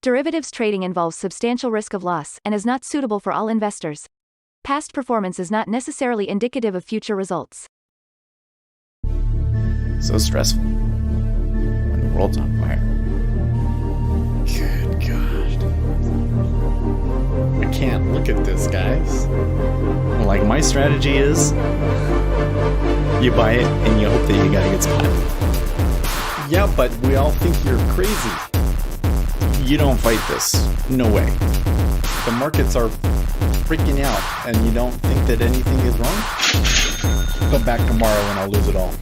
Derivatives trading involves substantial risk of loss and is not suitable for all investors. Past performance is not necessarily indicative of future results. So stressful when the world's on fire. Good God. I can't look at this, guys. Like, my strategy is you buy it and you hope that you got a good spot. Yeah, but we all think you're crazy. You don't fight this. No way. The markets are freaking out and you don't think that anything is wrong? Come back tomorrow and I'll lose it all.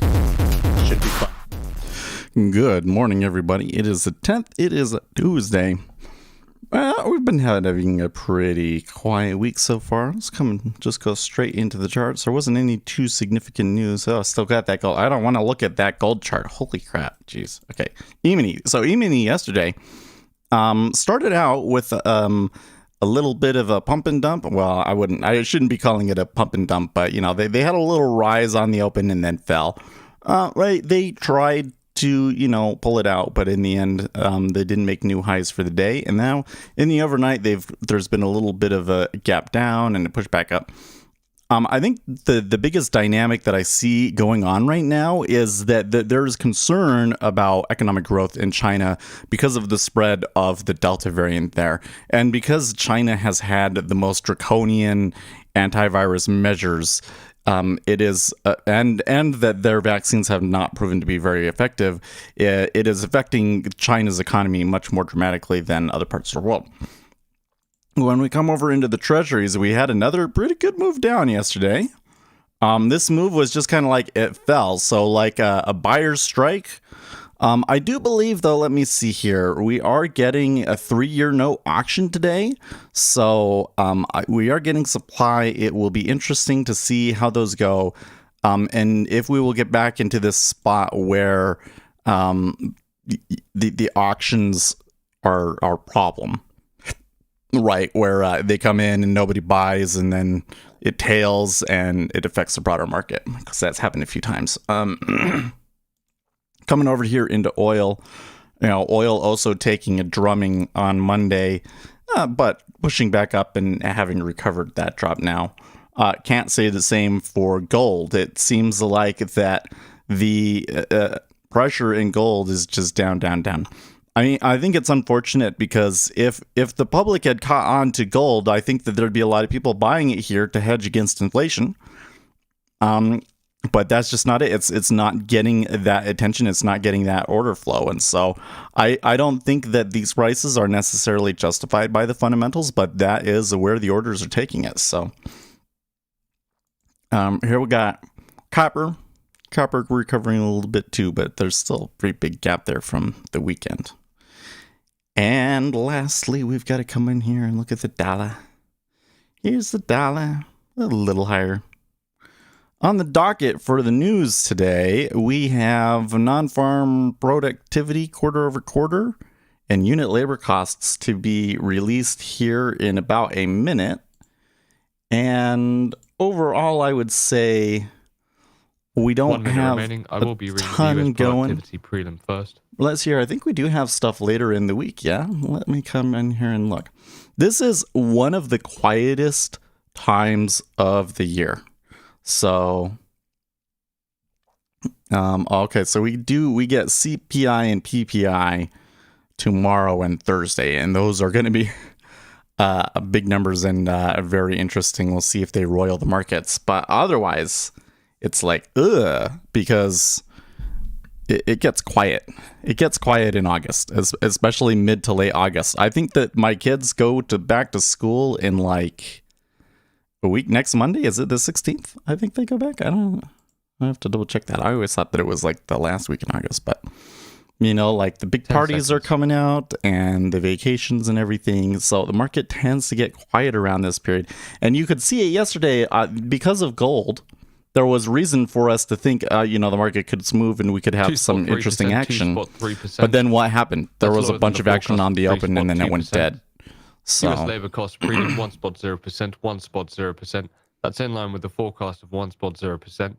Should be fun. Good morning, everybody. It is the 10th. It is a Tuesday. We've been having a pretty quiet week so far. Let's just go straight into the charts. There wasn't any too significant news. Oh, still got that gold. I don't want to look at that gold chart. Holy crap. Jeez. Okay. E-mini. So E-mini yesterday started out with a little bit of a pump and dump. Well, I shouldn't be calling it a pump and dump, but they had a little rise on the open and then fell. Right. They tried to, pull it out, but in the end, they didn't make new highs for the day. And now in the overnight, there's been a little bit of a gap down and a push back up. I think the biggest dynamic that I see going on right now is that there's concern about economic growth in China because of the spread of the Delta variant there. And because China has had the most draconian antivirus measures, it is, and that their vaccines have not proven to be very effective, it is affecting China's economy much more dramatically than other parts of the world. When we come over into the treasuries, we had another pretty good move down yesterday. This move was just kind of like it fell, so like a buyer's strike. I do believe, though, let me see here, we are getting a 3-year note auction today. So we are getting supply. It will be interesting to see how those go. And if we will get back into this spot where the auctions are our problem, right? Where they come in and nobody buys and then it tails and it affects the broader market, because that's happened a few times. Coming over here into oil, oil also taking a drumming on Monday, but pushing back up and having recovered that drop now. Can't say the same for gold. It seems like that the pressure in gold is just down, down, down. I mean, I think it's unfortunate because if the public had caught on to gold, I think that there'd be a lot of people buying it here to hedge against inflation. But that's just not it. It's not getting that attention. It's not getting that order flow. And so I don't think that these prices are necessarily justified by the fundamentals, but that is where the orders are taking it. So here we got copper. Copper recovering a little bit too, but there's still a pretty big gap there from the weekend. And lastly, we've got to come in here and look at the dollar. Here's the dollar, a little higher. On the docket for the news today, we have non-farm productivity quarter over quarter and unit labor costs to be released here in about a minute. And overall, I would say we don't have remaining. I will be reading the US productivity prelim first. Let's hear. I think we do have stuff later in the week. Yeah, let me come in here and look. This is one of the quietest times of the year. So, okay, so we get CPI and PPI tomorrow and Thursday, and those are going to be big numbers and very interesting. We'll see if they roil the markets, but otherwise, it's like, because it gets quiet. It gets quiet in August, especially mid to late August. I think that my kids go back to school in like a week next Monday. Is it the 16th? I think they go back. I have to double check that. I always thought that it was like the last week in August, but like the big parties are coming out and the vacations and everything. So the market tends to get quiet around this period. And you could see it yesterday because of gold. There was reason for us to think, the market could move and we could have some interesting action. But then what happened? There was a bunch of action on the open and then it went dead. So, US labor cost premium 1.0%, 1.0%. That's in line with the forecast of 1.0%.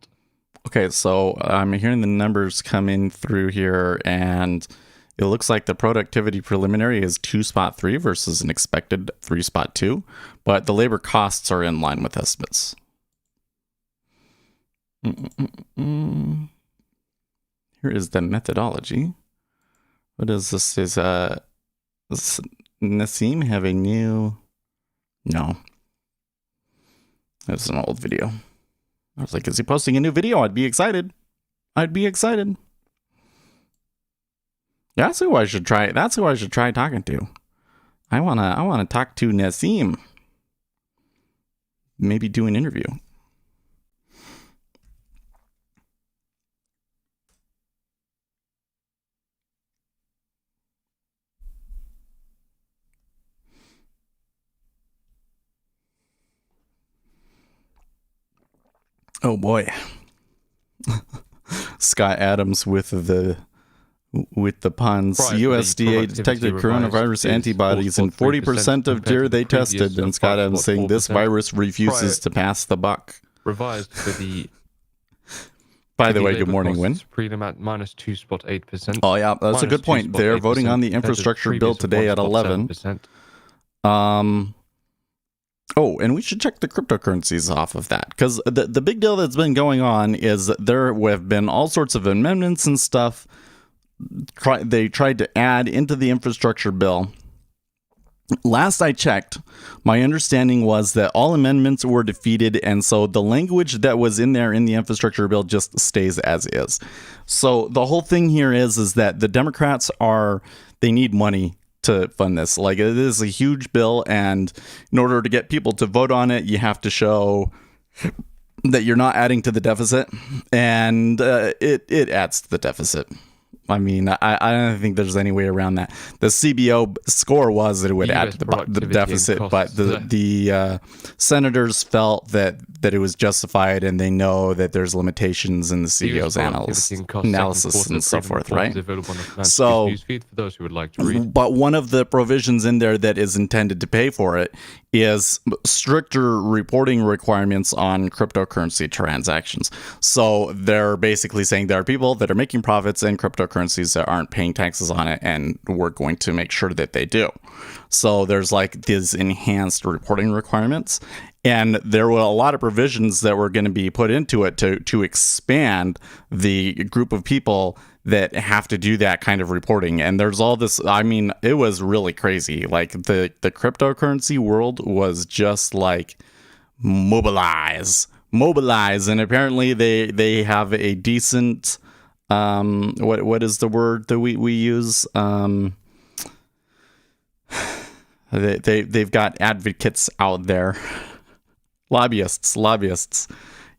Okay, so I'm hearing the numbers come in through here, and It looks like the productivity preliminary is 2.3 versus an expected 3.2, but the labor costs are in line with estimates. Here is the methodology. What is this? Does Nassim have a new? No. That's an old video. I was like, is he posting a new video? I'd be excited. I'd be excited. That's who I should try. That's who I should try talking to. I wanna talk to Nassim. Maybe do an interview. Oh boy. Scott Adams with the puns. USDA detected coronavirus antibodies in 40% of deer they tested, and Scott Adams saying this virus refuses to pass the buck. Revised for the. By the way, good morning, Win. Prelim at minus 2.8%. Oh yeah, that's a good point. They're voting on the infrastructure bill today at 11. Oh, and we should check the cryptocurrencies off of that, because the big deal that's been going on is that there have been all sorts of amendments and stuff. They tried to add into the infrastructure bill. Last I checked, my understanding was that all amendments were defeated, and so the language that was in there in the infrastructure bill just stays as is. So the whole thing here is that the Democrats they need money to fund this. Like, it is a huge bill, and in order to get people to vote on it, you have to show that you're not adding to the deficit, and it adds to the deficit. I mean, I don't think there's any way around that. The CBO score was that it would add to the deficit, but the senators felt that it was justified, and they know that there's limitations in the CBO's analysis and so forth, right? So, but one of the provisions in there that is intended to pay for it is stricter reporting requirements on cryptocurrency transactions. So they're basically saying there are people that are making profits in cryptocurrencies that aren't paying taxes on it, and we're going to make sure that they do. So there's like these enhanced reporting requirements, and there were a lot of provisions that were going to be put into it to expand the group of people that have to do that kind of reporting. And there's all this, I mean, it was really crazy. Like the cryptocurrency world was just like mobilize. And apparently they have a decent, what is the word that we use? They've got advocates out there. Lobbyists.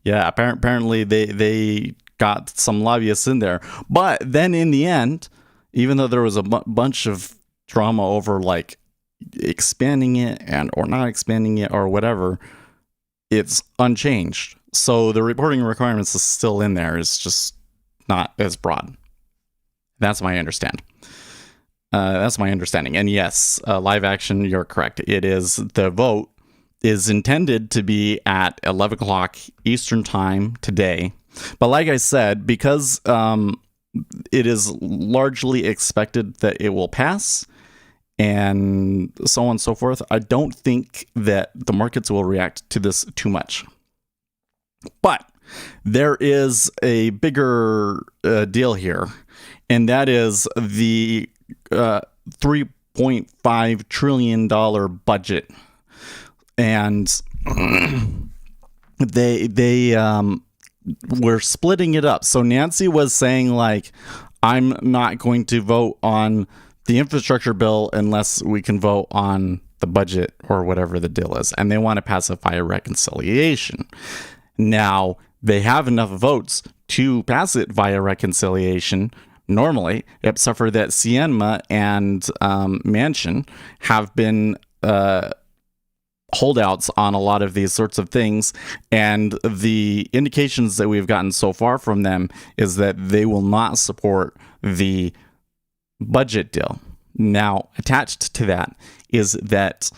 Yeah, apparently they got some lobbyists in there. But then in the end, even though there was a bunch of drama over like expanding it or not expanding it or whatever, it's unchanged. So the reporting requirements is still in there. It's just not as broad. That's my understanding. And yes, live action, you're correct. It is, the vote is intended to be at 11 o'clock Eastern time today. But like I said, because it is largely expected that it will pass and so on and so forth, I don't think that the markets will react to this too much. But there is a bigger deal here, and that is the $3.5 trillion budget. And we're splitting it up. So Nancy was saying, like, I'm not going to vote on the infrastructure bill unless we can vote on the budget or whatever the deal is. And they want to pacify a reconciliation. Now, they have enough votes to pass it via reconciliation normally, except for that Sienna and Manchin have been holdouts on a lot of these sorts of things, and the indications that we've gotten so far from them is that they will not support the budget deal. Now, attached to that is that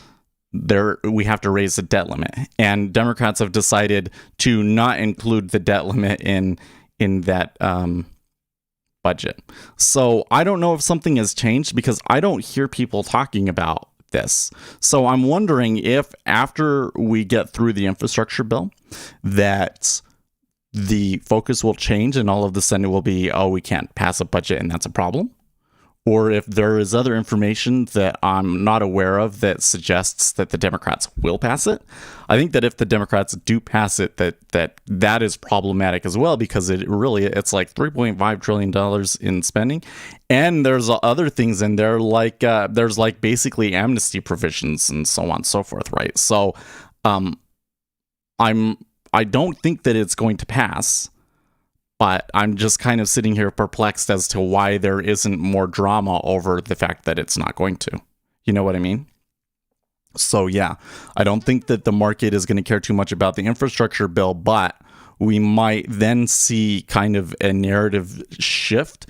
we have to raise the debt limit, and Democrats have decided to not include the debt limit in that budget. So I don't know if something has changed because I don't hear people talking about this. So I'm wondering if after we get through the infrastructure bill that the focus will change and all of the sudden it will be, oh, we can't pass a budget and that's a problem. Or if there is other information that I'm not aware of that suggests that the Democrats will pass it. I think that if the Democrats do pass it, that is problematic as well, because it's like $3.5 trillion in spending. And there's other things in there, like there's like basically amnesty provisions and so on and so forth, right? So I don't think that it's going to pass. But I'm just kind of sitting here perplexed as to why there isn't more drama over the fact that it's not going to. You know what I mean? So yeah, I don't think that the market is going to care too much about the infrastructure bill, but we might then see kind of a narrative shift,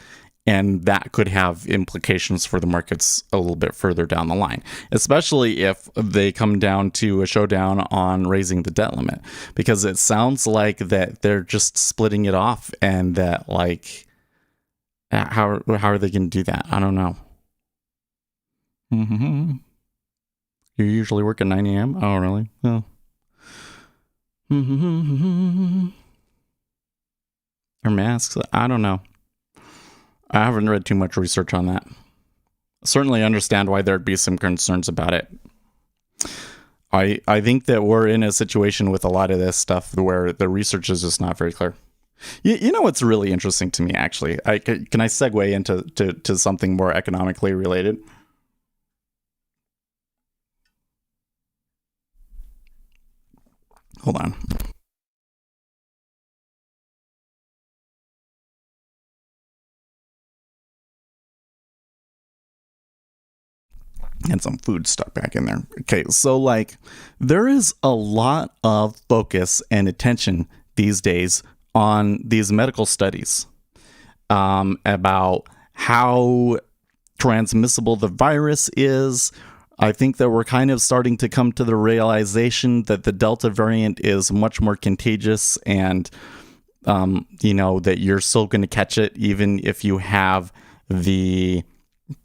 and that could have implications for the markets a little bit further down the line, especially if they come down to a showdown on raising the debt limit, because it sounds like that they're just splitting it off, and that like, how are they going to do that? I don't know. Mm-hmm. You usually work at 9 a.m.? Oh, really? Oh. Mm-hmm. Or masks? I don't know. I haven't read too much research on that. Certainly understand why there'd be some concerns about it. I think that we're in a situation with a lot of this stuff where the research is just not very clear. You know what's really interesting to me, actually? Can I segue into to something more economically related? Hold on. And some food stuck back in there. Okay, so like there is a lot of focus and attention these days on these medical studies about how transmissible the virus is. I think that we're kind of starting to come to the realization that the Delta variant is much more contagious, and that you're still going to catch it even if you have the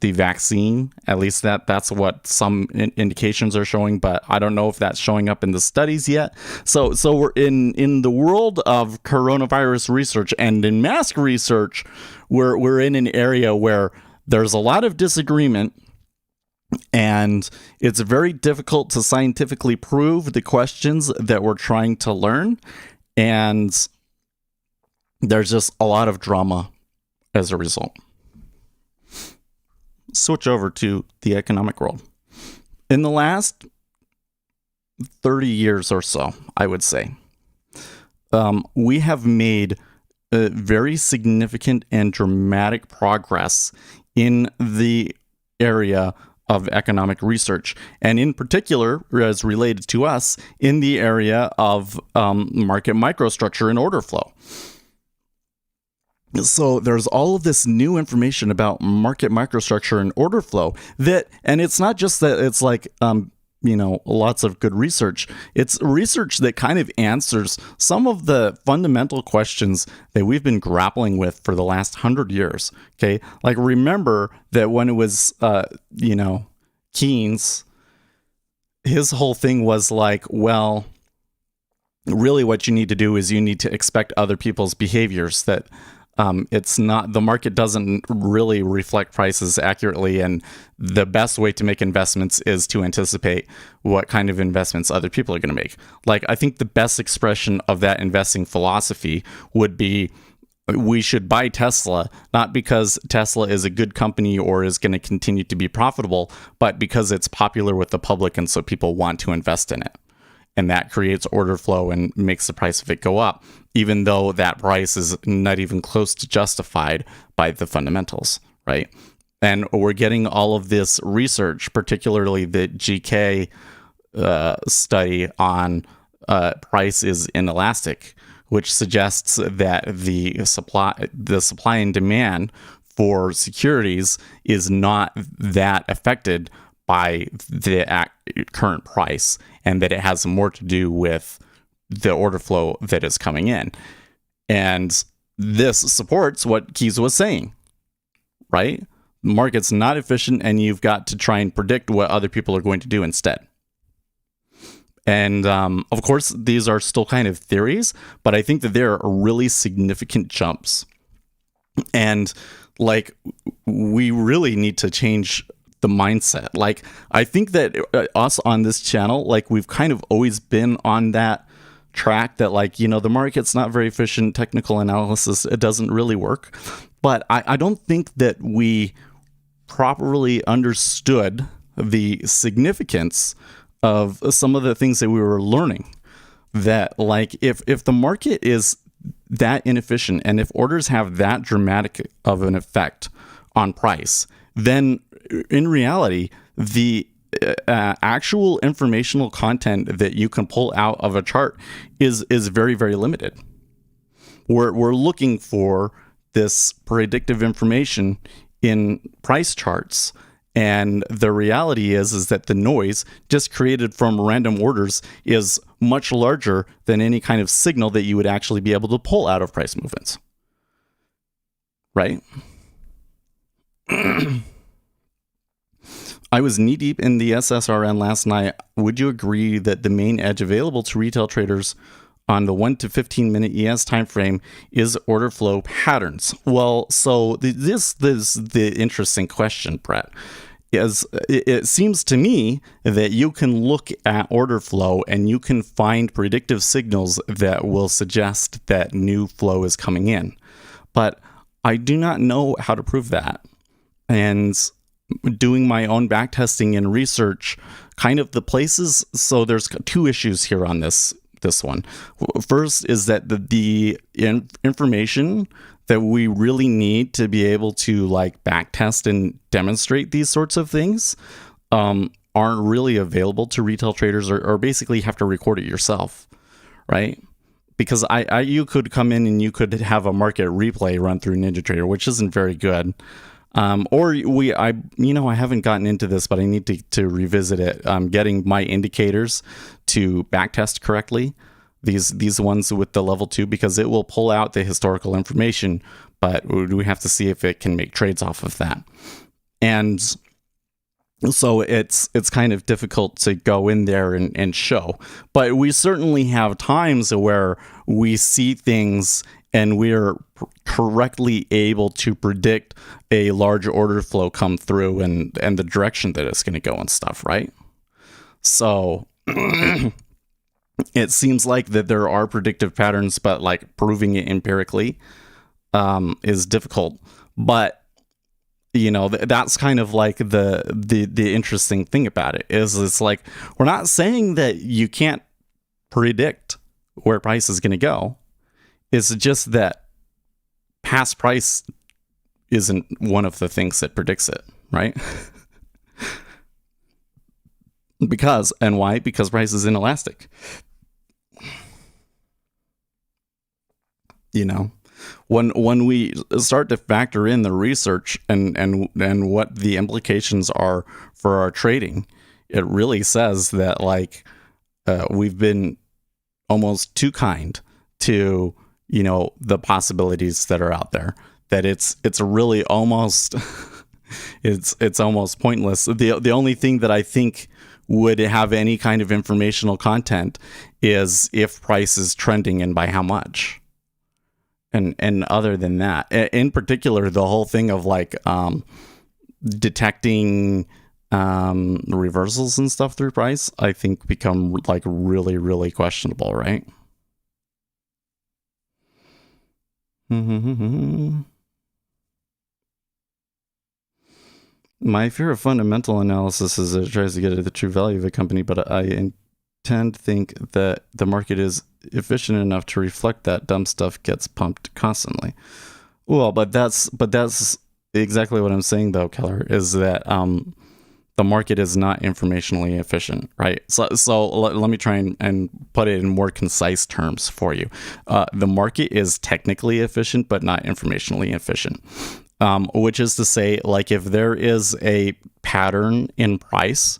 vaccine. At least that's what some indications are showing, but I don't know if that's showing up in the studies yet. So we're in the world of coronavirus research and in mask research, we're in an area where there's a lot of disagreement, and it's very difficult to scientifically prove the questions that we're trying to learn, and there's just a lot of drama as a result. Switch over to the economic world. In the last 30 years or so, I would say, we have made very significant and dramatic progress in the area of economic research, and in particular, as related to us, in the area of market microstructure and order flow. So there's all of this new information about market microstructure and order flow and it's not just that it's like, lots of good research. It's research that kind of answers some of the fundamental questions that we've been grappling with for the last 100 years. Okay. Like, remember that when it was, Keynes, his whole thing was like, well, really what you need to do is you need to expect other people's behaviors, that it's not, the market doesn't really reflect prices accurately, and the best way to make investments is to anticipate what kind of investments other people are going to make. Like, I think the best expression of that investing philosophy would be, we should buy Tesla, not because Tesla is a good company or is going to continue to be profitable, but because it's popular with the public, and so people want to invest in it. And that creates order flow and makes the price of it go up, even though that price is not even close to justified by the fundamentals, right? And we're getting all of this research, particularly the GK study on price is inelastic, which suggests that the supply and demand for securities is not that affected by the current price, and that it has more to do with the order flow that is coming in. And this supports what Keys was saying, right? The market's not efficient, and you've got to try and predict what other people are going to do instead. And of course, these are still kind of theories, but I think that there are really significant jumps. And like, we really need to change the mindset. Like, I think that us on this channel, like, we've kind of always been on that track that, like, you know, the market's not very efficient, technical analysis, it doesn't really work. But I don't think that we properly understood the significance of some of the things that we were learning. That, like, if the market is that inefficient, and if orders have that dramatic of an effect on price, then in reality, the actual informational content that you can pull out of a chart is very, very limited. We're looking for this predictive information in price charts, and the reality is that the noise just created from random orders is much larger than any kind of signal that you would actually be able to pull out of price movements. Right? I was knee-deep in the SSRN last night. Would you agree that the main edge available to retail traders on the 1 to 15 minute ES time frame is order flow patterns? Well, so this is the interesting question, Brett. It seems to me that you can look at order flow and you can find predictive signals that will suggest that new flow is coming in. But I do not know how to prove that. And doing my own backtesting and research, kind of the places, so there's two issues here on this one. First is that the information that we really need to be able to, like, backtest and demonstrate these sorts of things aren't really available to retail traders, or basically have to record it yourself, right? Because you could come in and you could have a market replay run through NinjaTrader, which isn't very good. I haven't gotten into this, but I need to revisit it. Getting my indicators to backtest correctly, these ones with the level 2, because it will pull out the historical information, but we have to see if it can make trades off of that. And so it's kind of difficult to go in there and show. But we certainly have times where we see things and we're correctly able to predict a large order flow come through and the direction that it's going to go and stuff, right? So it seems like that there are predictive patterns, but, like, proving it empirically is difficult. But, you know, that's kind of like the interesting thing about it is it's like, we're not saying that you can't predict where price is going to go. It's just that past price isn't one of the things that predicts it, right? Why? Because price is inelastic. You know, when we start to factor in the research and what the implications are for our trading, it really says that, like, we've been almost too kind to, you know, the possibilities that are out there, that it's really almost it's almost pointless. The only thing that I think would have any kind of informational content is if price is trending and by how much. And other than that, in particular, the whole thing of, like, detecting reversals and stuff through price, I think become, like, really, really questionable, right? My fear of fundamental analysis is that it tries to get at the true value of a company, but I intend to think that the market is efficient enough to reflect that dumb stuff gets pumped constantly. Well, but that's exactly what I'm saying, though, Keller, is that the market is not informationally efficient, right? So let me try and put it in more concise terms for you. The market is technically efficient, but not informationally efficient. Which is to say, like, if there is a pattern in price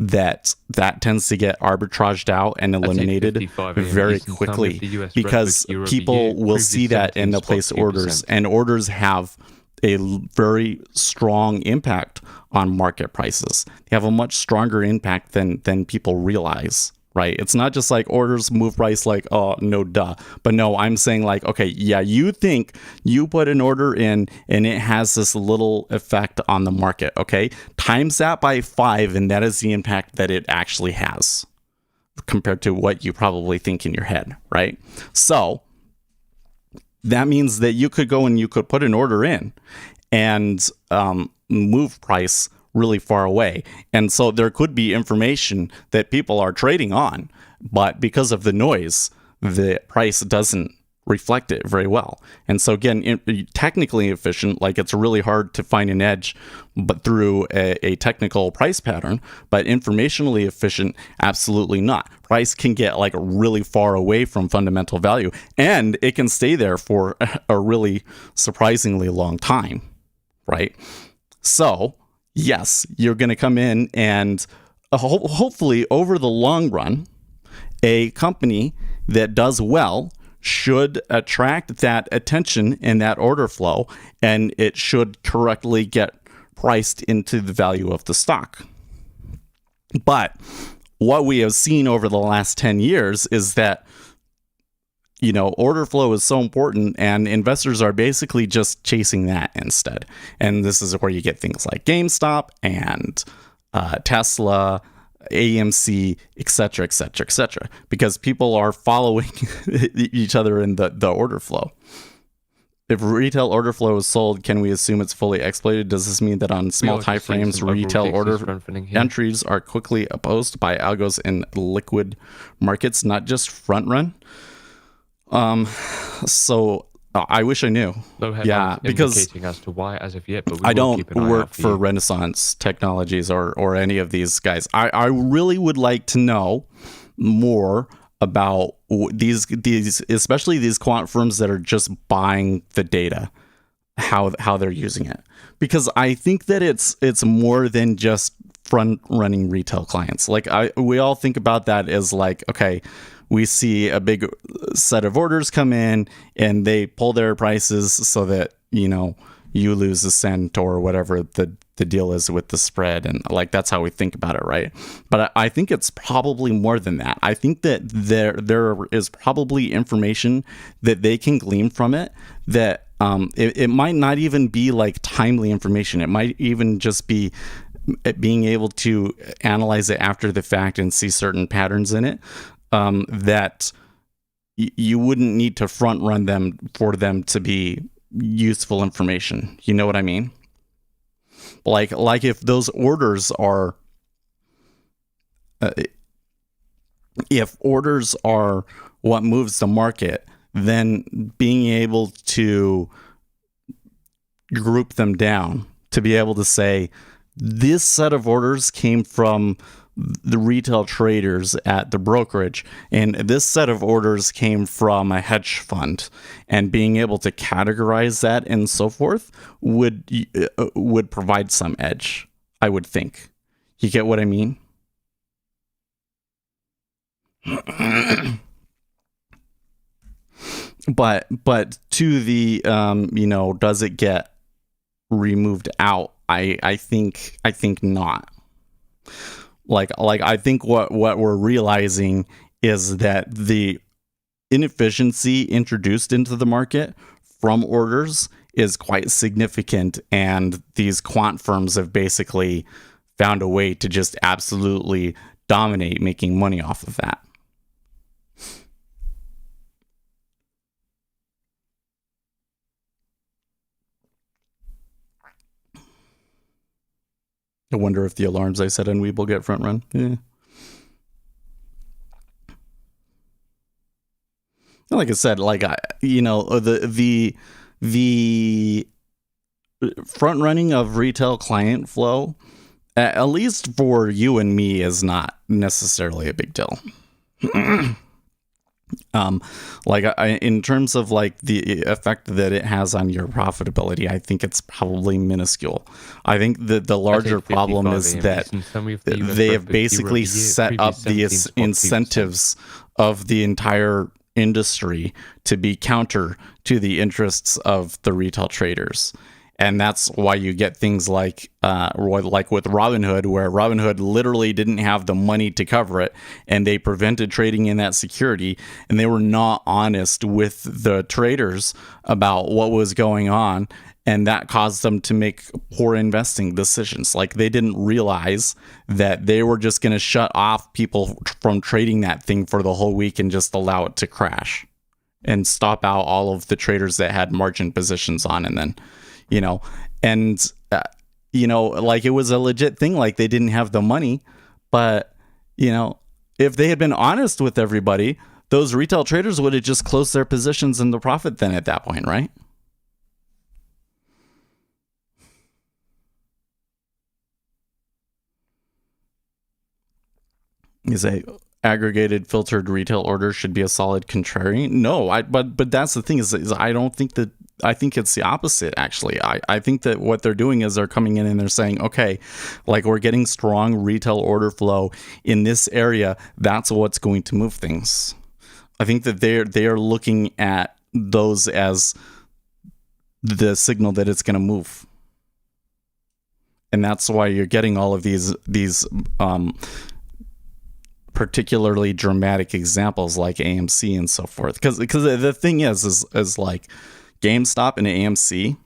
that tends to get arbitraged out and eliminated 55 a.m. very Eastern Time quickly with the US because Red Book people year-over-year, will previously see that and they'll 17 place spot orders, 2%. and orders have a very strong impact on market prices. They have a much stronger impact than people realize, right? It's not just like orders move price like, oh, no, duh. But no, I'm saying like, okay, yeah, you think you put an order in and it has this little effect on the market, okay? Times that by 5 and that is the impact that it actually has compared to what you probably think in your head, right? So that means that you could go and you could put an order in and move price really far away. And so there could be information that people are trading on, but because of the noise, the price doesn't reflect it very well. And so again, technically efficient, like it's really hard to find an edge, but through a technical price pattern, but informationally efficient, absolutely not. Price can get like really far away from fundamental value, and it can stay there for a really surprisingly long time, right? So yes, you're going to come in and hopefully over the long run, a company that does well should attract that attention in that order flow, and it should correctly get priced into the value of the stock. But what we have seen over the last 10 years is that, you know, order flow is so important and investors are basically just chasing that instead. And this is where you get things like GameStop and Tesla, AMC, etc., etc., etc., because people are following each other in the order flow. If retail order flow is sold, can we assume it's fully exploited? Does this mean that on small time frames, retail order entries are quickly opposed by algos in liquid markets, not just front run? So I wish I knew. Yeah, because indicating as to why as of yet, but we I don't keep an eye work out for Renaissance Technologies or any of these guys. I really would like to know more about these especially these quant firms that are just buying the data, how they're using it, because I think that it's more than just front running retail clients. Like we all think about that as like, okay, we see a big set of orders come in and they pull their prices so that, you know, you lose a cent or whatever the deal is with the spread. And like, that's how we think about it, right? But I think it's probably more than that. I think that there is probably information that they can glean from it that it might not even be like timely information. It might even just be being able to analyze it after the fact and see certain patterns in it. That you wouldn't need to front run them for them to be useful information. You know what I mean? Like if those orders are, if orders are what moves the market, then being able to group them down to be able to say, this set of orders came from the retail traders at the brokerage, and this set of orders came from a hedge fund, and being able to categorize that and so forth would provide some edge, I would think. You get what I mean? But to the you know, does it get removed out? I think not. Like I think what we're realizing is that the inefficiency introduced into the market from orders is quite significant, and these quant firms have basically found a way to just absolutely dominate making money off of that. I wonder if the alarms I set on Webull get front run. Yeah. Like I said, like you know, the front running of retail client flow, at least for you and me, is not necessarily a big deal. In terms of like the effect that it has on your profitability, I think it's probably minuscule. I think that the larger problem is that they have basically set up the incentives of the entire industry to be counter to the interests of the retail traders. And that's why you get things like with Robinhood, where Robinhood literally didn't have the money to cover it, and they prevented trading in that security, and they were not honest with the traders about what was going on, and that caused them to make poor investing decisions. Like, they didn't realize that they were just going to shut off people from trading that thing for the whole week and just allow it to crash and stop out all of the traders that had margin positions on, and then like, it was a legit thing. Like, they didn't have the money, but if they had been honest with everybody, those retail traders would have just closed their positions in the profit then at that point, right? You say aggregated filtered retail orders should be a solid contrarian. No, but that's the thing is I don't think that. I think it's the opposite, actually. I think that what they're doing is they're coming in and they're saying, okay, like, we're getting strong retail order flow in this area. That's what's going to move things. I think that they are looking at those as the signal that it's going to move. And that's why you're getting all of these particularly dramatic examples like AMC and so forth. Because the thing is like, GameStop and AMC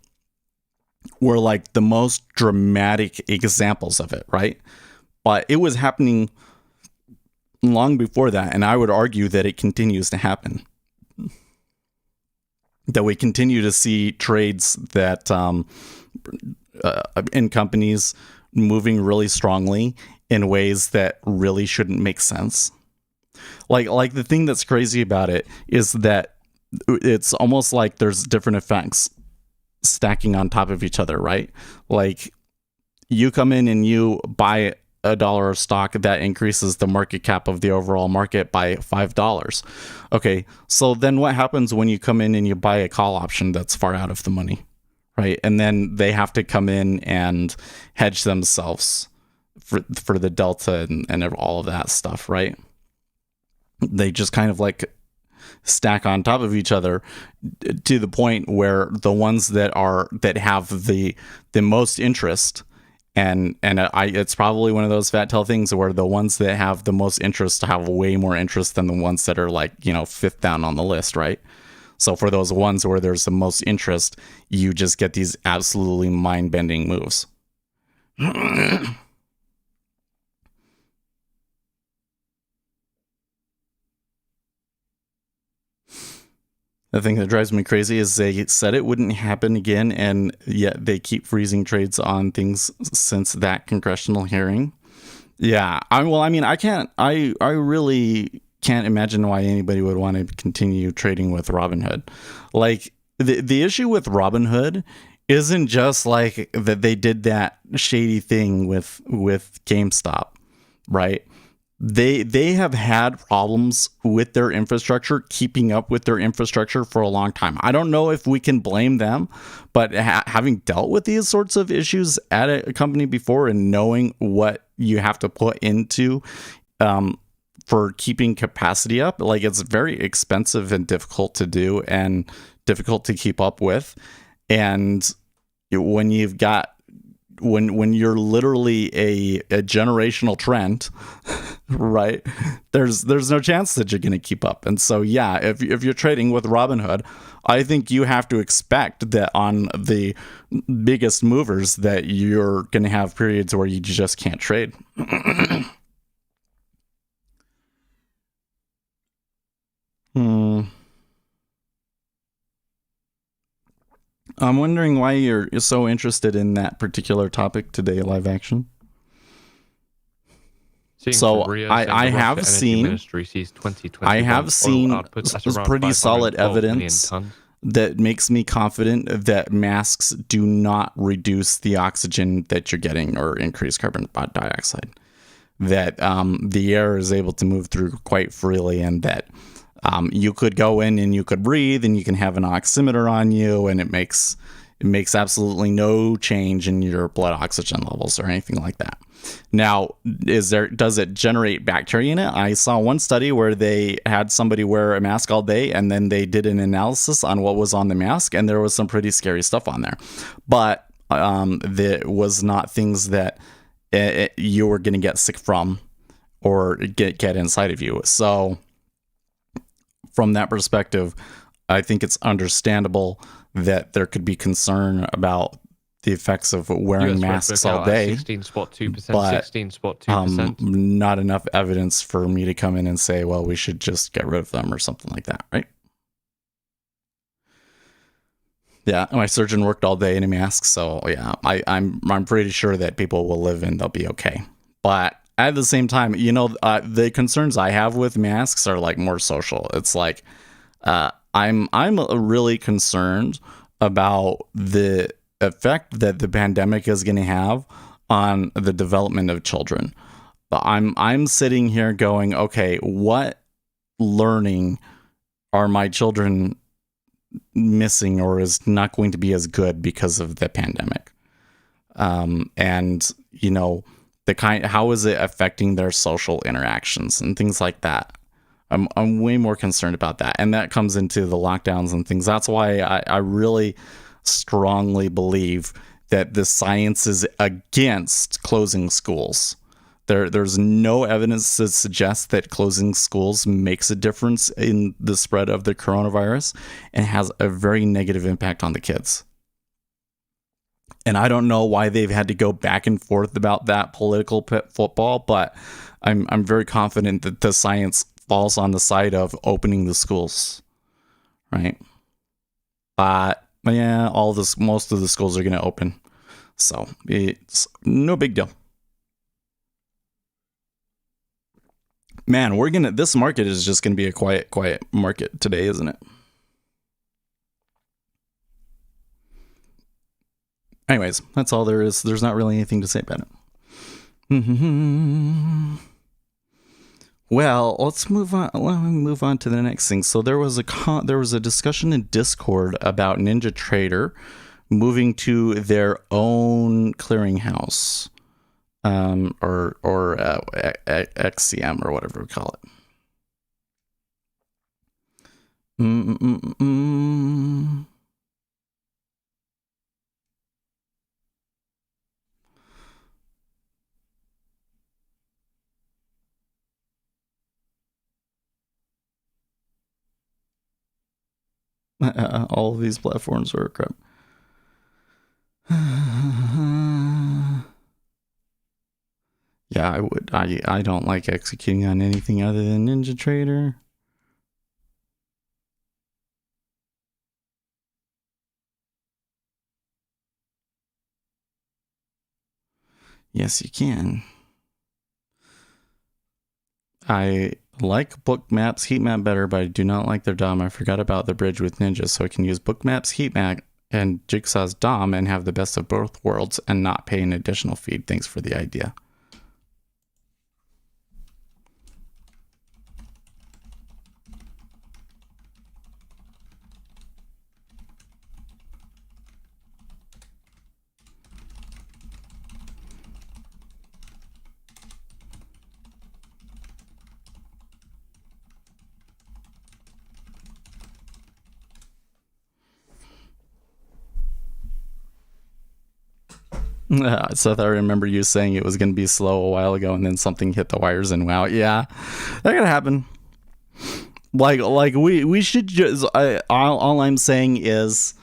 were like the most dramatic examples of it, right? But it was happening long before that, and I would argue that it continues to happen. That we continue to see trades that in companies moving really strongly in ways that really shouldn't make sense. Like the thing that's crazy about it is that it's almost like there's different effects stacking on top of each other, right? Like, you come in and you buy $1 of stock, that increases the market cap of the overall market by $5. Okay, so then what happens when you come in and you buy a call option that's far out of the money, right? And then they have to come in and hedge themselves for the delta and all of that stuff, right? They just kind of like stack on top of each other to the point where the ones that have the most interest, and it's probably one of those fat tail things where the ones that have the most interest have way more interest than the ones that are like, fifth down on the list, right? So for those ones where there's the most interest, you just get these absolutely mind-bending moves. The thing that drives me crazy is they said it wouldn't happen again, and yet they keep freezing trades on things since that congressional hearing. Yeah, I really can't imagine why anybody would want to continue trading with Robinhood. Like, the issue with Robinhood isn't just like that they did that shady thing with GameStop, right? They have had problems with their infrastructure, keeping up with their infrastructure for a long time. I don't know if we can blame them, but having dealt with these sorts of issues at a company before and knowing what you have to put into for keeping capacity up, like, it's very expensive and difficult to do and difficult to keep up with. And when you've got when you're literally a generational trend, right, there's no chance that you're going to keep up. And so, yeah, if you're trading with Robinhood, I think you have to expect that on the biggest movers that you're going to have periods where you just can't trade. I'm wondering why you're so interested in that particular topic today, Live Action. So I have seen pretty solid evidence that makes me confident that masks do not reduce the oxygen that you're getting or increase carbon dioxide. That the air is able to move through quite freely, and that You could go in and you could breathe and you can have an oximeter on you, and it makes absolutely no change in your blood oxygen levels or anything like that. Now, does it generate bacteria in it? I saw one study where they had somebody wear a mask all day, and then they did an analysis on what was on the mask, and there was some pretty scary stuff on there. But there was not things that you were going to get sick from or get inside of you. So from that perspective, I think it's understandable that there could be concern about the effects of wearing masks all day. 16.2%, but 16.2%. Not enough evidence for me to come in and say, well, we should just get rid of them or something like that, right? Yeah, my surgeon worked all day in a mask, so yeah, I'm pretty sure that people will live and they'll be okay. But at the same time, the concerns I have with masks are like more social. It's like I'm really concerned about the effect that the pandemic is going to have on the development of children. I'm sitting here going, okay, what learning are my children missing or is not going to be as good because of the pandemic? And how is it affecting their social interactions and things like that? I'm way more concerned about that. And that comes into the lockdowns and things. That's why I really strongly believe that the science is against closing schools. There's no evidence to suggest that closing schools makes a difference in the spread of the coronavirus and has a very negative impact on the kids. And I don't know why they've had to go back and forth about that political football, but I'm very confident that the science falls on the side of opening the schools, right? But yeah, most of the schools are going to open, so it's no big deal. Man, this market is just gonna be a quiet market today, isn't it? Anyways, that's all there is. There's not really anything to say about it. Well, let's move on. Let me move on to the next thing. So there was a discussion in Discord about Ninja Trader moving to their own clearinghouse, or XCM or whatever we call it. All of these platforms are crap. Yeah, I don't like executing on anything other than Ninja Trader. Yes, you can. I like Bookmap's heat map better, but I do not like their DOM. I forgot about the bridge with Ninja, so I can use Bookmap's heat map and Jigsaw's DOM and have the best of both worlds and not pay an additional fee. Thanks for the idea. Seth, I remember you saying it was going to be slow a while ago, and then something hit the wires, and wow, yeah, that could happen. Like we should just. All I'm saying is,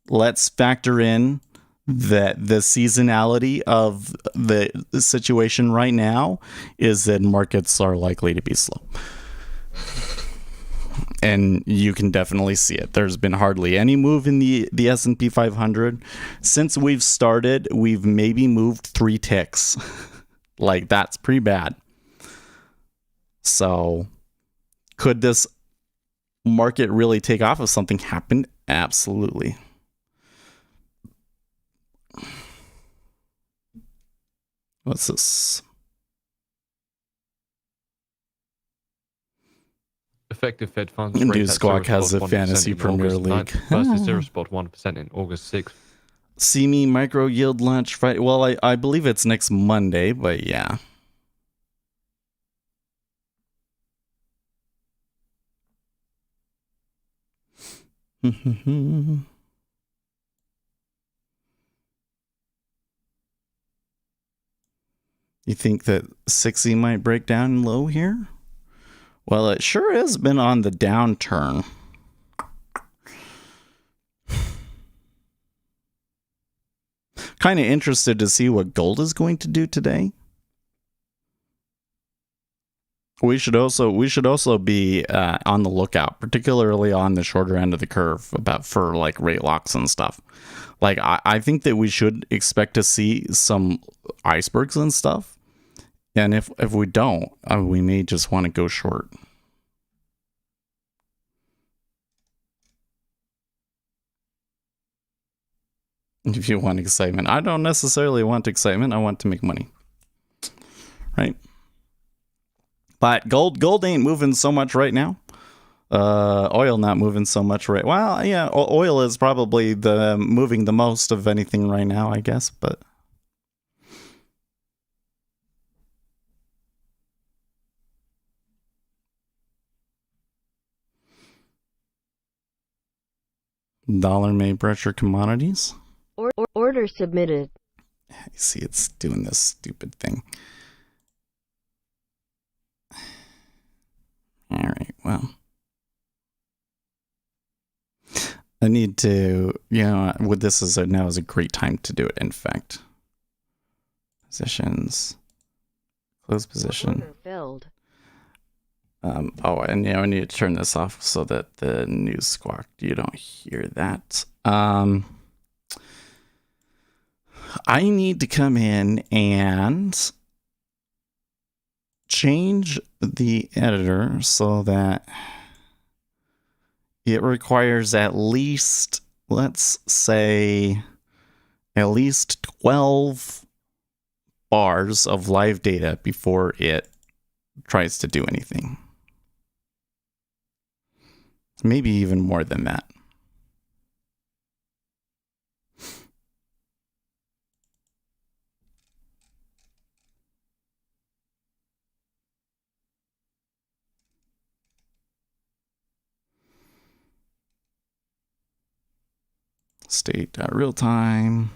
let's factor in that the seasonality of the situation right now is that markets are likely to be slow. And you can definitely see it. There's been hardly any move in the S&P 500. Since we've started, we've maybe moved 3 ticks. Like, that's pretty bad. So, could this market really take off if something happened? Absolutely. What's this? effective Fed funds rate New at Squawk has a 0.1% fantasy in Premier August League 9th versus 0.1% in August 6th. See me micro yield launch Friday. Well, I believe it's next Monday, but yeah. You think that 60 might break down low here? Well, it sure has been on the downturn. Kind of interested to see what gold is going to do today. We should also be on the lookout, particularly on the shorter end of the curve, for like rate locks and stuff. Like I think that we should expect to see some icebergs and stuff, and if we don't, we may just want to go short. If you want excitement, I don't necessarily want excitement. I want to make money, right? But gold ain't moving so much right now. Oil not moving so much right. Well, yeah, oil is probably moving the most of anything right now, I guess. But dollar may pressure commodities. Order submitted. You see, it's doing this stupid thing. All right, well. I need to, with this now is a great time to do it, in fact. Positions. Close position. Order filled. And I need to turn this off so that the news squawk, you don't hear that. I need to come in and change the editor so that it requires at least, let's say, at least 12 bars of live data before it tries to do anything. Maybe even more than that. State real time.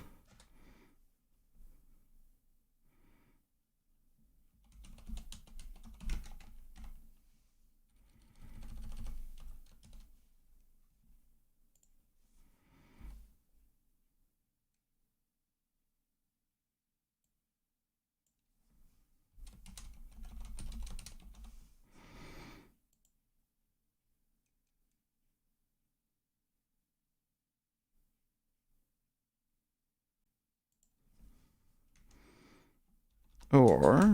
Or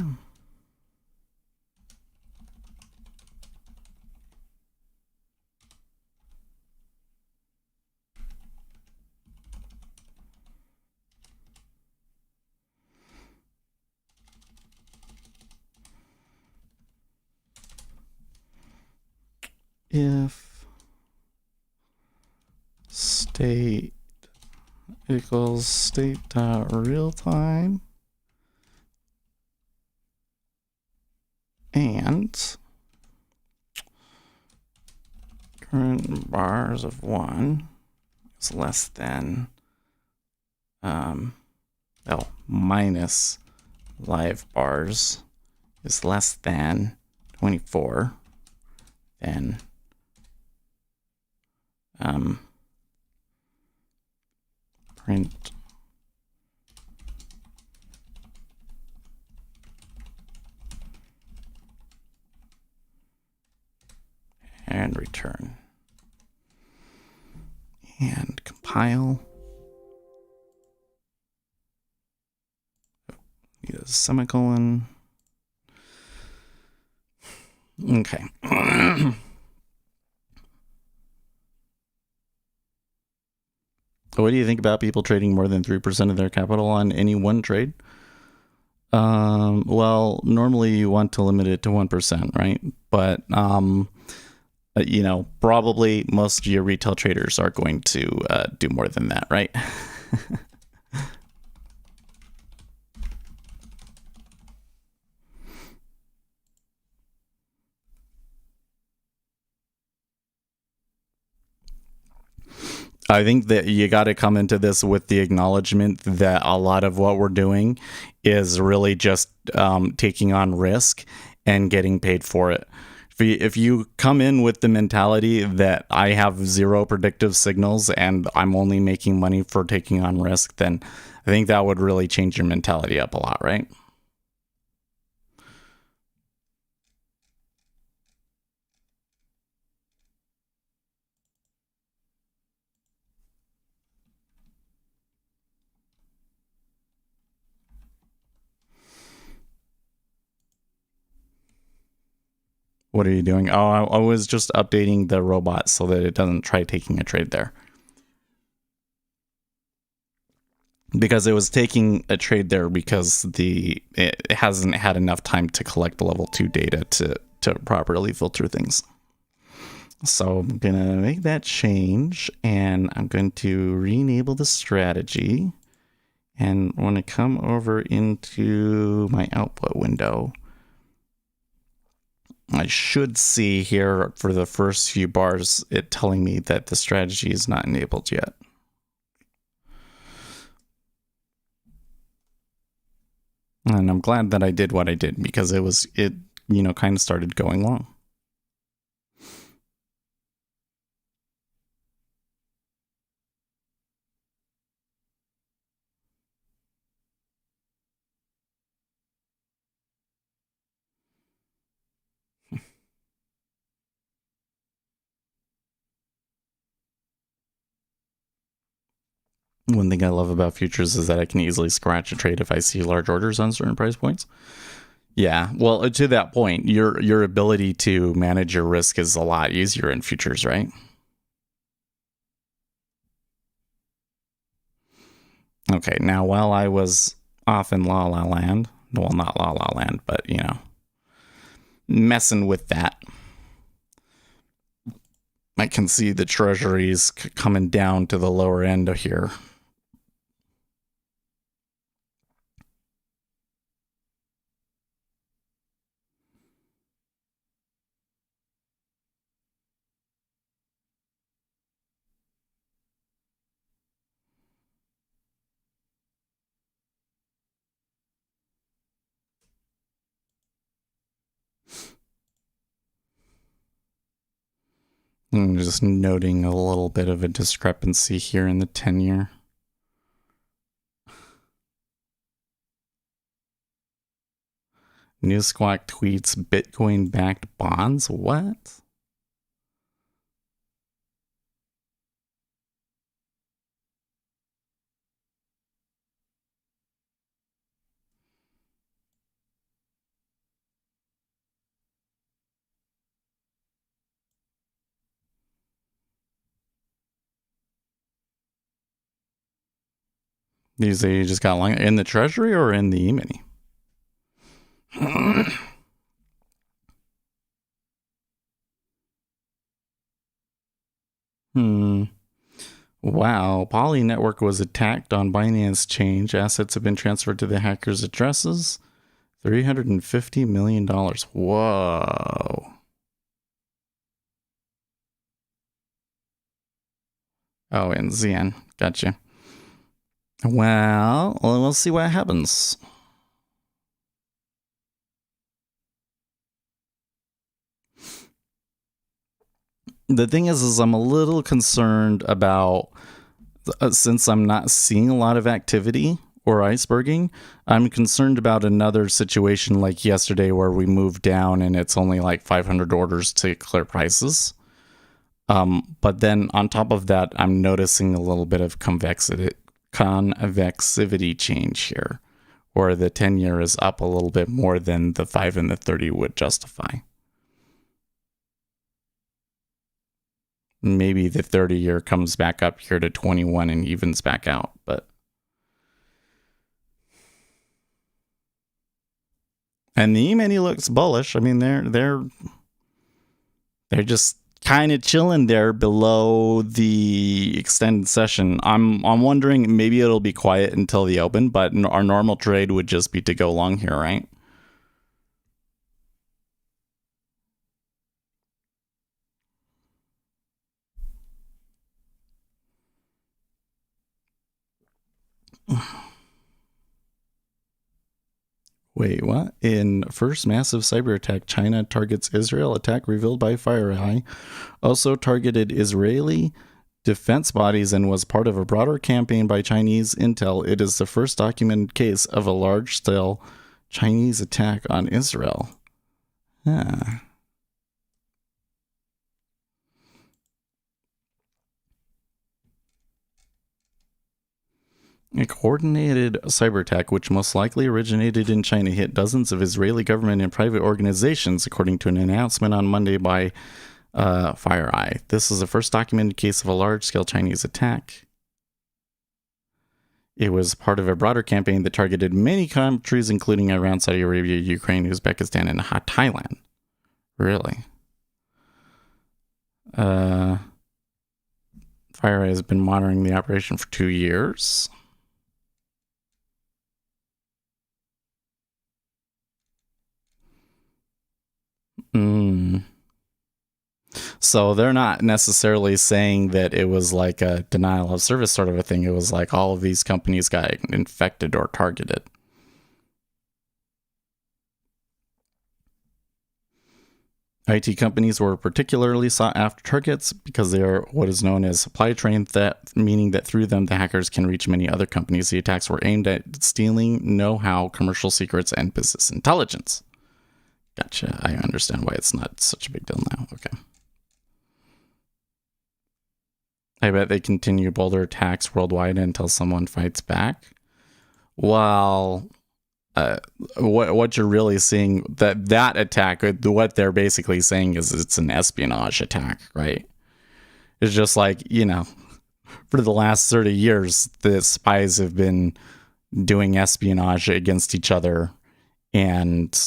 if state equals state real time and current bars of 1 is less than minus live bars is less than 24, then print and return and compile. Need a semicolon. Okay. What do you think about people trading more than 3% of their capital on any one trade? Well, normally you want to limit it to 1%, right? But Probably most of your retail traders are going to do more than that, right? I think that you got to come into this with the acknowledgement that a lot of what we're doing is really just taking on risk and getting paid for it. If you come in with the mentality that I have zero predictive signals and I'm only making money for taking on risk, then I think that would really change your mentality up a lot, right? What are you doing? Oh, I was just updating the robot so that it doesn't try taking a trade there. Because it was taking a trade there because it hasn't had enough time to collect the level 2 data to properly filter things. So I'm going to make that change, and I'm going to re-enable the strategy. And when I come over into my output window, I should see here for the first few bars it telling me that the strategy is not enabled yet. And I'm glad that I did what I did because it kind of started going long. One thing I love about futures is that I can easily scratch a trade if I see large orders on certain price points. Yeah, well, to that point, your ability to manage your risk is a lot easier in futures, right? Okay, now while I was off in La La Land, well, not La La Land, but, messing with that, I can see the treasuries coming down to the lower end of here. I'm just noting a little bit of a discrepancy here in the 10-year. New Squawk tweets Bitcoin-backed bonds? What? You say you just got long in the treasury or in the E-mini? Wow, Poly Network was attacked on Binance Change. Assets have been transferred to the hackers' addresses. $350 million. Whoa. Oh, and Xian. Gotcha. Well, we'll see what happens. The thing is I'm a little concerned about, since I'm not seeing a lot of activity or iceberging, I'm concerned about another situation like yesterday where we moved down and it's only like 500 orders to clear prices. But then on top of that, I'm noticing a little bit of convexivity change here, where the 10-year is up a little bit more than the 5 and the 30 would justify. Maybe the 30-year comes back up here to 21 and evens back out, but and the E-mini looks bullish. I mean, they're just kind of chilling there below the extended session. I'm wondering maybe it'll be quiet until the open, but our normal trade would just be to go long here, right? Wait, what? In first massive cyber attack, China targets Israel. Attack revealed by FireEye. Also targeted Israeli defense bodies and was part of a broader campaign by Chinese intel. It is the first documented case of a large-scale Chinese attack on Israel. Yeah. A coordinated cyber attack, which most likely originated in China, hit dozens of Israeli government and private organizations, according to an announcement on Monday by FireEye. This is the first documented case of a large-scale Chinese attack. It was part of a broader campaign that targeted many countries, including Iran, Saudi Arabia, Ukraine, Uzbekistan, and Thailand. Really? FireEye has been monitoring the operation for 2 years. So they're not necessarily saying that it was like a denial of service sort of a thing. It was like all of these companies got infected or targeted. IT companies were particularly sought after targets because they are what is known as supply chain theft, meaning that through them the hackers can reach many other companies. The attacks were aimed at stealing know-how, commercial secrets, and business intelligence. Gotcha. I understand why it's not such a big deal now. Okay. I bet they continue bolder attacks worldwide until someone fights back. Well, what you're really seeing, that attack, what they're basically saying is it's an espionage attack, right? It's just like, for the last 30 years, the spies have been doing espionage against each other, and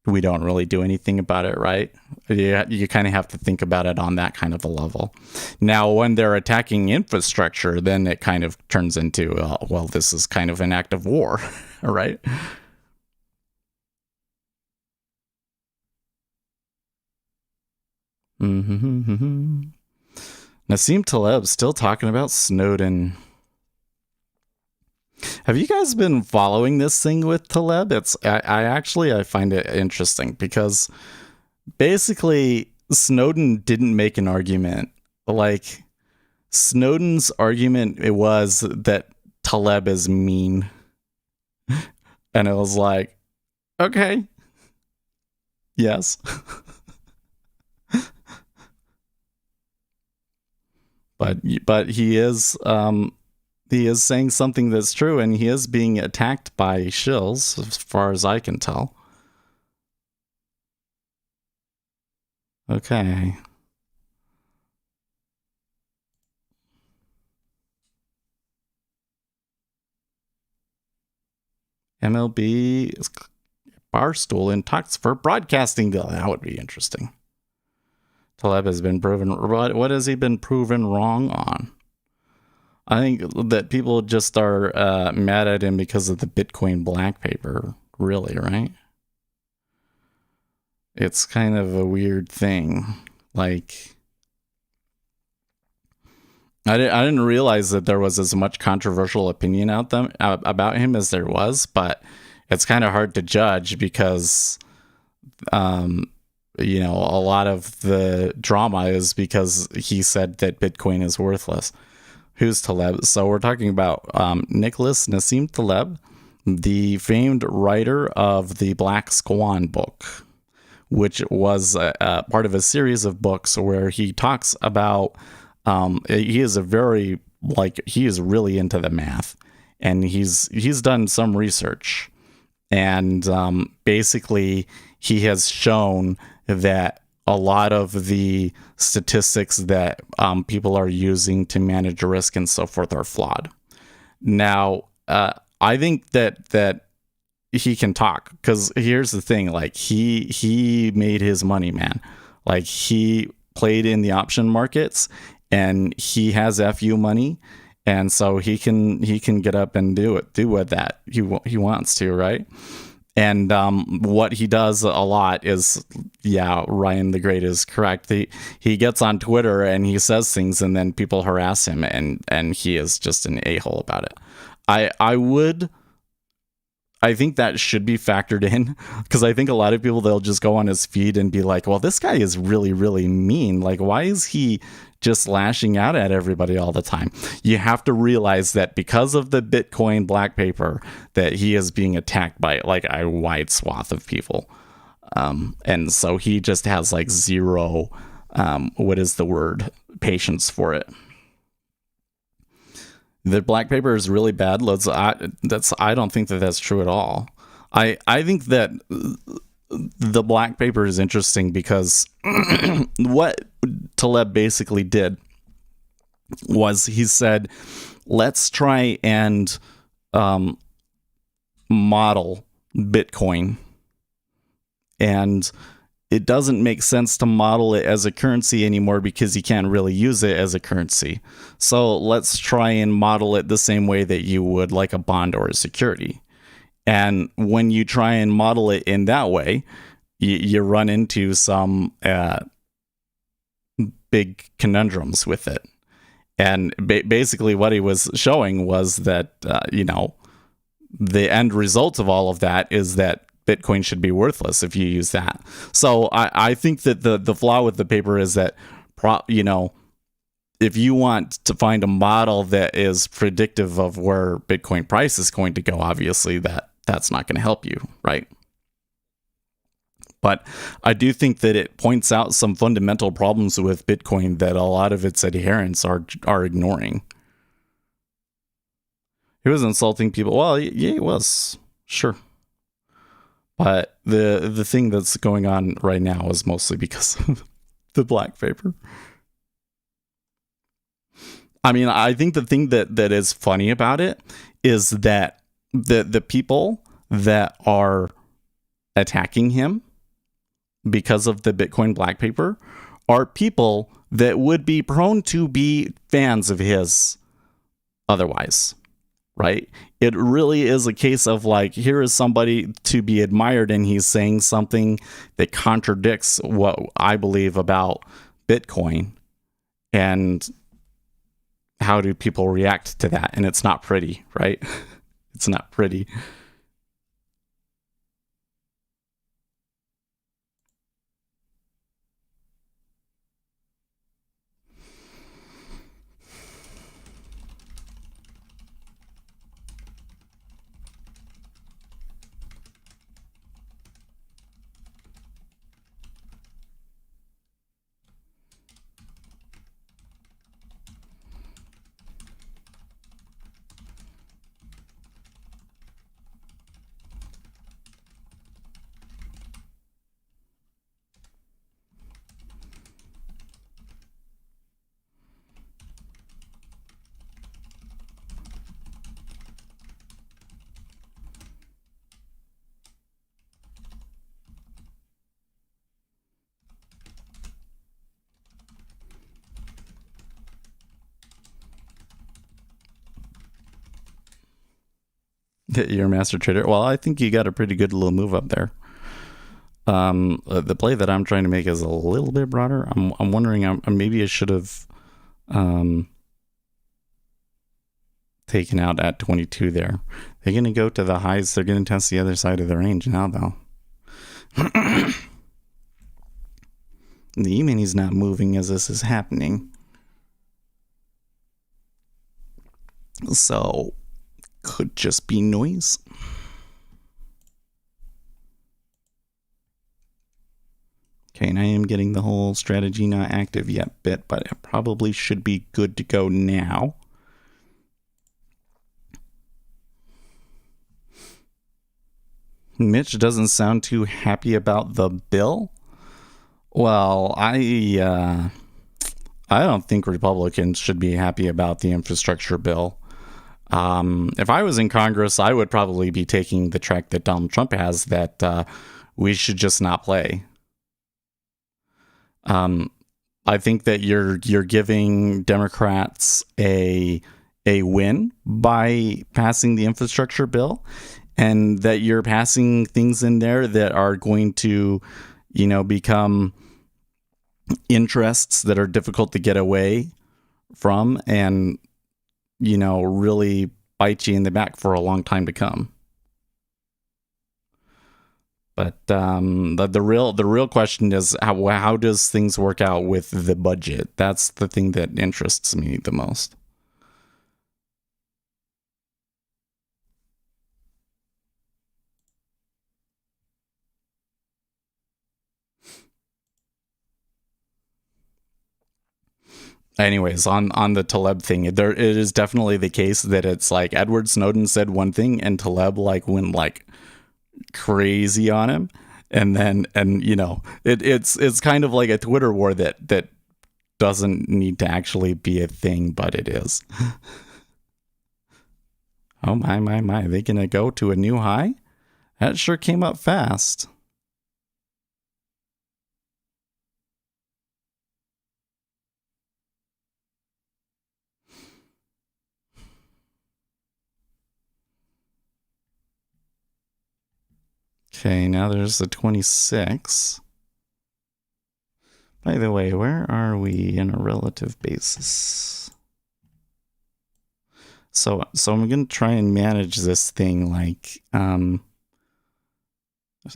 we don't really do anything about it, right? You kind of have to think about it on that kind of a level. Now, when they're attacking infrastructure, then it kind of turns into, well, this is kind of an act of war, right? Nassim Taleb still talking about Snowden. Have you guys been following this thing with Taleb? I find it interesting because basically Snowden didn't make an argument. Like, Snowden's argument, it was that Taleb is mean. And it was like, okay. Yes. But he is saying something that's true, and he is being attacked by shills, as far as I can tell. Okay. MLB is Barstool in talks for broadcasting deal. That would be interesting. Taleb has been proven. What has he been proven wrong on? I think that people just are mad at him because of the Bitcoin black paper. Really, right? It's kind of a weird thing. Like, I didn't realize that there was as much controversial opinion about him as there was, but it's kind of hard to judge because, a lot of the drama is because he said that Bitcoin is worthless. Who's Taleb? So we're talking about Nicholas Nassim Taleb, the famed writer of the Black Swan book, which was part of a series of books where he talks about, he is really into the math, and he's done some research, and basically he has shown that a lot of the statistics that people are using to manage risk and so forth are flawed. Now, I think that he can talk, because here's the thing: like he made his money, man. Like, he played in the option markets, and he has FU money, and so he can get up and do with that he wants to, right? And what he does a lot is, yeah, Ryan the Great is correct. He gets on Twitter and he says things, and then people harass him, and he is just an a-hole about it. I think that should be factored in, because I think a lot of people, they'll just go on his feed and be like, well, this guy is really, really mean. Like, why is he just lashing out at everybody all the time? You have to realize that because of the Bitcoin black paper, that he is being attacked by like a wide swath of people. And so he just has like zero, patience for it. The black paper is really bad. I don't think that that's true at all. I think that the black paper is interesting because what Taleb basically did was he said, let's try and model Bitcoin, and it doesn't make sense to model it as a currency anymore because you can't really use it as a currency. So let's try and model it the same way that you would like a bond or a security. And when you try and model it in that way, you run into some big conundrums with it. And basically what he was showing was that, the end result of all of that is that Bitcoin should be worthless if you use that. So I think that the flaw with the paper is that, if you want to find a model that is predictive of where Bitcoin price is going to go, obviously that's not going to help you, right? But I do think that it points out some fundamental problems with Bitcoin that a lot of its adherents are ignoring. He was insulting people. Well, yeah, he was. Sure. But the thing that's going on right now is mostly because of the black paper. I mean, I think the thing that is funny about it is that the people that are attacking him because of the Bitcoin black paper are people that would be prone to be fans of his otherwise, right? It really is a case of like, here is somebody to be admired, and he's saying something that contradicts what I believe about Bitcoin. And how do people react to that? And it's not pretty, right? It's not pretty. You're a master trader. Well, I think you got a pretty good little move up there. The play that I'm trying to make is a little bit broader. I'm wondering, maybe I should have taken out at 22 there. They're going to go to the highs. They're going to test the other side of the range now, though. The E-mini's not moving as this is happening. So could just be noise. Okay, and I am getting the whole strategy not active yet bit, but it probably should be good to go now. Mitch doesn't sound too happy about the bill. Well, I don't think Republicans should be happy about the infrastructure bill. If I was in Congress, I would probably be taking the track that Donald Trump has, that we should just not play. I think that you're giving Democrats a win by passing the infrastructure bill, and that you're passing things in there that are going to, become interests that are difficult to get away from, and really bite you in the back for a long time to come. But the real question is how does things work out with the budget? That's the thing that interests me the most. Anyways, on the Taleb thing, it is definitely the case that it's like Edward Snowden said one thing and Taleb went crazy on him, and it's kind of like a Twitter war that doesn't need to actually be a thing, but it is. Oh my, they gonna go to a new high? That sure came up fast. Okay, now there's the 26. By the way, where are we in a relative basis? So I'm going to try and manage this thing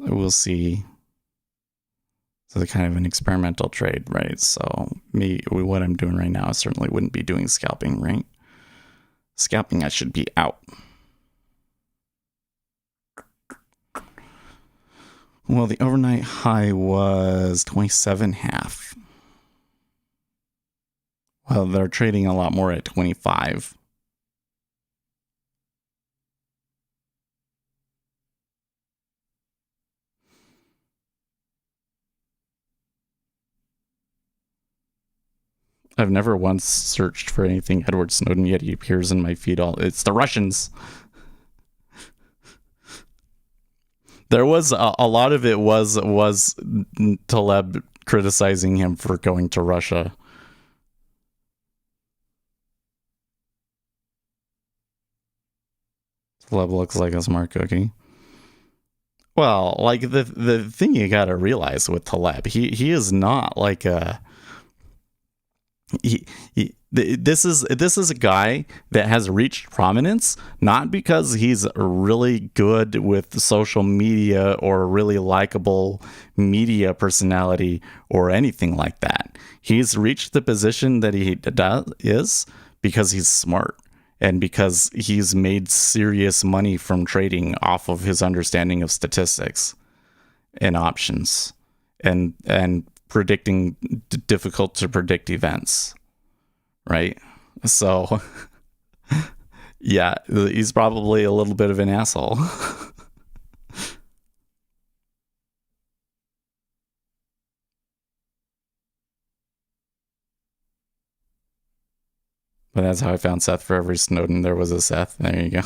we'll see. So kind of an experimental trade, right? So what I'm doing right now, I certainly wouldn't be doing scalping, right? Scalping, I should be out. Well, the overnight high was 27.5. Well, they're trading a lot more at 25. I've never once searched for anything Edward Snowden, yet he appears in my feed it's the Russians. There was a lot of it was Taleb criticizing him for going to Russia. Taleb looks like a smart cookie. Well, the thing you gotta realize with Taleb, he is not like a this is a guy that has reached prominence not because he's really good with social media or a really likable media personality or anything like that. He's reached the position that he is because he's smart and because he's made serious money from trading off of his understanding of statistics and options and predicting difficult to predict events, right? So yeah, he's probably a little bit of an asshole. But that's how I found Seth. For every Snowden there was a Seth. There you go.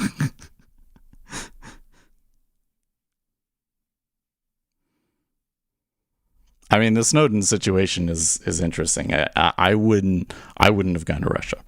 I mean, the Snowden situation is interesting. I wouldn't have gone to Russia.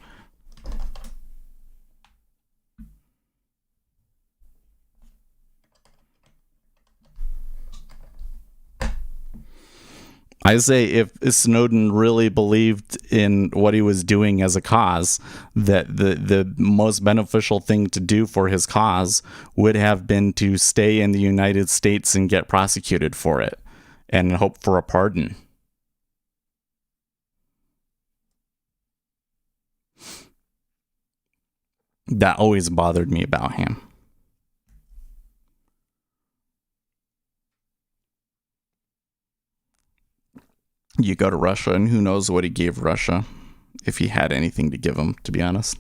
I say if Snowden really believed in what he was doing as a cause, that the most beneficial thing to do for his cause would have been to stay in the United States and get prosecuted for it and hope for a pardon. That always bothered me about him. You go to Russia, and who knows what he gave Russia, if he had anything to give him, to be honest.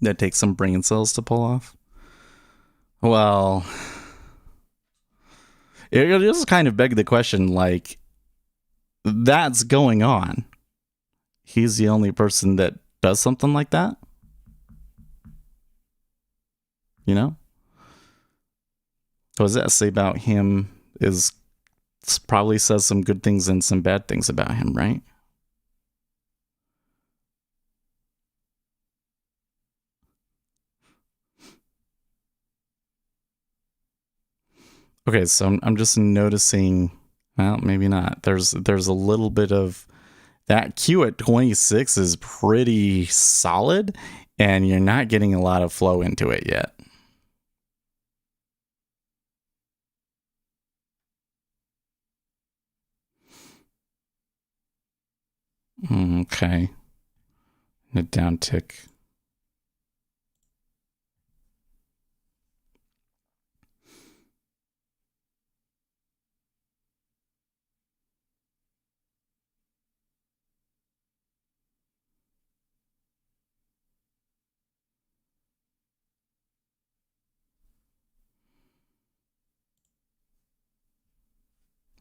That takes some brain cells to pull off. Well, it just kind of begged the question, like, that's going on. He's the only person that does something like that? You know? What does that say about him, his probably says some good things and some bad things about him, right? Okay, so I'm just noticing, well, maybe not. There's a little bit of that Q at 26 is pretty solid, and you're not getting a lot of flow into it yet. Okay. A down tick.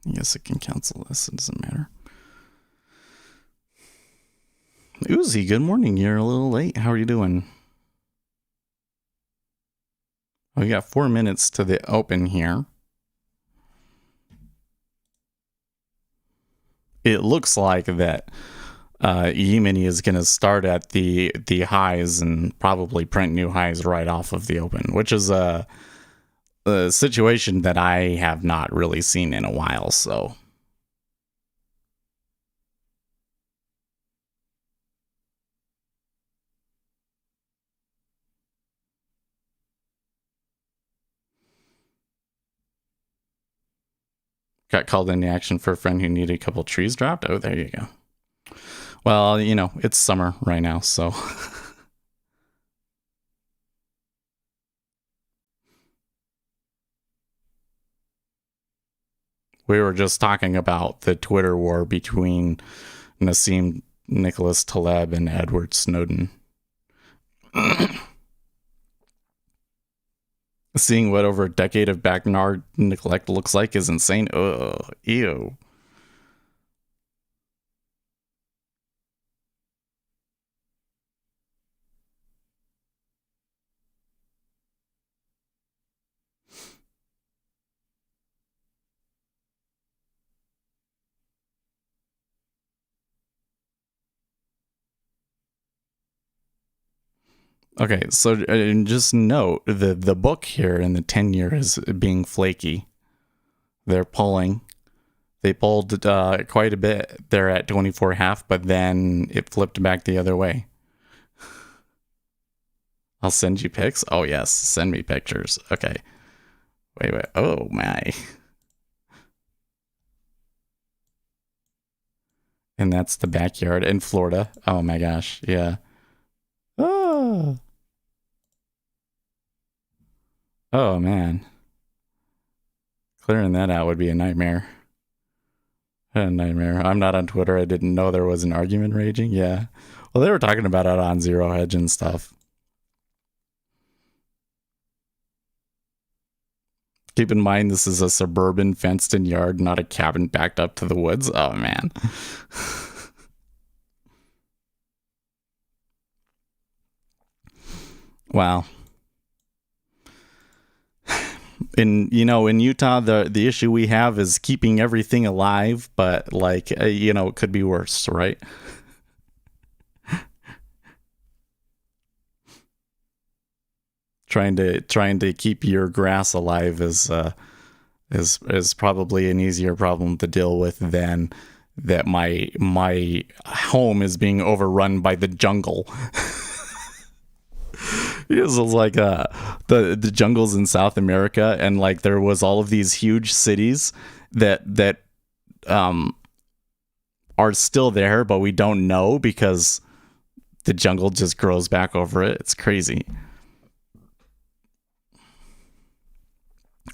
I guess it can cancel this. It doesn't matter. Uzi, good morning. You're a little late. How are you doing? We got 4 minutes to the open here. It looks like that E-mini is going to start at the highs and probably print new highs right off of the open, which is a situation that I have not really seen in a while. So got called into action for a friend who needed a couple trees dropped. Oh, there you go. Well, you know, it's summer right now, so we were just talking about the Twitter war between Nassim Nicholas Taleb and Edward Snowden. Seeing what over a decade of backyard neglect looks like is insane. Ugh, ew. Okay, so just note the book here in the 10-year is being flaky. They're pulling. They pulled quite a bit there at 24.5, but then it flipped back the other way. I'll send you pics. Oh yes, send me pictures. Okay. Wait. Oh my. And that's the backyard in Florida. Oh my gosh, yeah. Oh. Oh man. Clearing that out would be a nightmare. A nightmare. I'm not on Twitter. I didn't know there was an argument raging. Yeah. Well, they were talking about it on Zero Hedge and stuff. Keep in mind, this is a suburban fenced-in yard, not a cabin backed up to the woods. Oh, man. Wow. In Utah, the issue we have is keeping everything alive, but like, it could be worse, right? Trying to keep your grass alive is probably an easier problem to deal with than that my home is being overrun by the jungle. It's like the jungles in South America, and like there was all of these huge cities that are still there, but we don't know because the jungle just grows back over it. It's crazy.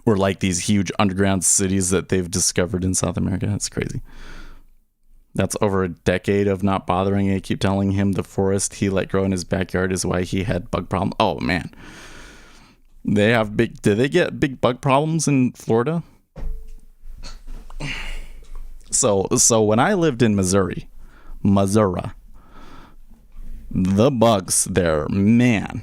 Or like these huge underground cities that they've discovered in South America. It's crazy. That's over a decade of not bothering. I keep telling him the forest he let grow in his backyard is why he had bug problems. Oh man, do they get big bug problems in Florida? So when I lived in Missouri, the bugs there, man,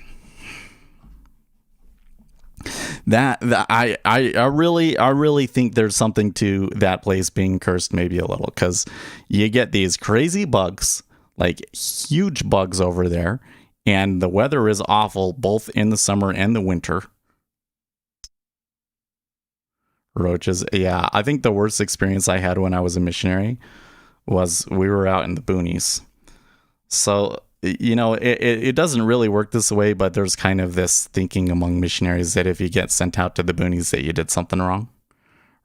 I really think there's something to that place being cursed, maybe a little, because you get these crazy bugs, like huge bugs over there, and the weather is awful both in the summer and the winter. Roaches, yeah. I think the worst experience I had when I was a missionary was we were out in the boonies. So, it doesn't really work this way, but there's kind of this thinking among missionaries that if you get sent out to the boonies that you did something wrong,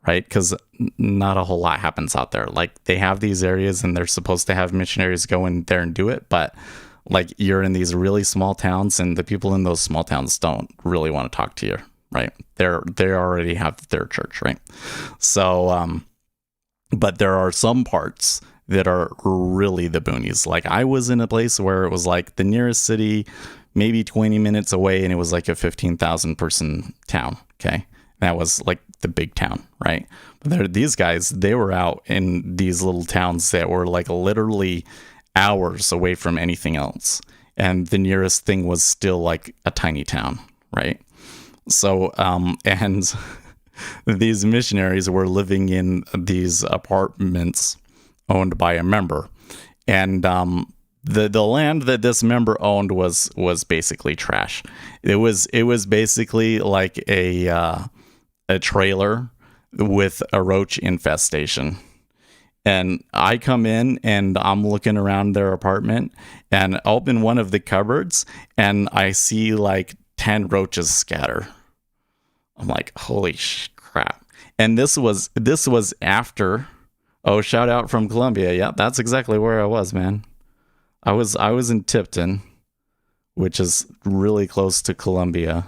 right? Because not a whole lot happens out there. Like, they have these areas and they're supposed to have missionaries go in there and do it, but like, you're in these really small towns and the people in those small towns don't really want to talk to you, right? They already have their church, right? So, but there are some parts that are really the boonies. Like, I was in a place where it was like the nearest city, maybe 20 minutes away, and it was like a 15,000 person town. Okay. That was like the big town, right? But these guys, they were out in these little towns that were like literally hours away from anything else. And the nearest thing was still like a tiny town, right? So, and these missionaries were living in these apartments owned by a member, and the land that this member owned was basically trash. It was basically like a trailer with a roach infestation. And I come in and I'm looking around their apartment and open one of the cupboards and I see like 10 roaches scatter. I'm like, holy crap. And this was after. Oh, shout out from Colombia. Yeah, that's exactly where I was, man. I was in Tipton, which is really close to Colombia.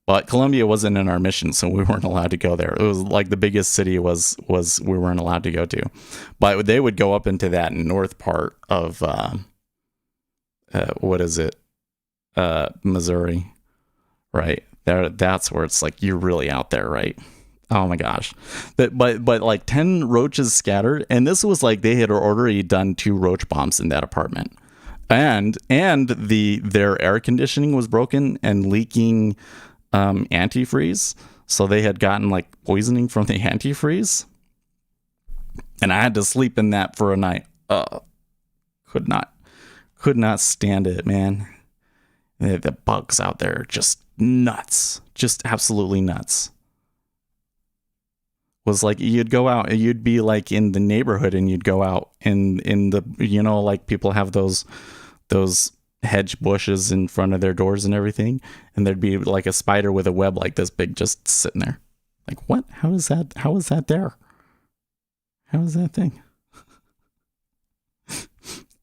But Colombia wasn't in our mission, so we weren't allowed to go there. It was like the biggest city was we weren't allowed to go to. But they would go up into that north part of Missouri, right? That's where it's like you're really out there, right? Oh my gosh. But like 10 roaches scattered, and this was like they had already done 2 roach bombs in that apartment. And their air conditioning was broken and leaking antifreeze. So they had gotten like poisoning from the antifreeze. And I had to sleep in that for a night. Could not stand it, man. The bugs out there are just nuts. Just absolutely nuts. Was like you'd go out, you'd be like in the neighborhood and you'd go out in the, like people have those hedge bushes in front of their doors and everything, and there'd be like a spider with a web like this big just sitting there. Like, what? How is that there? How is that thing?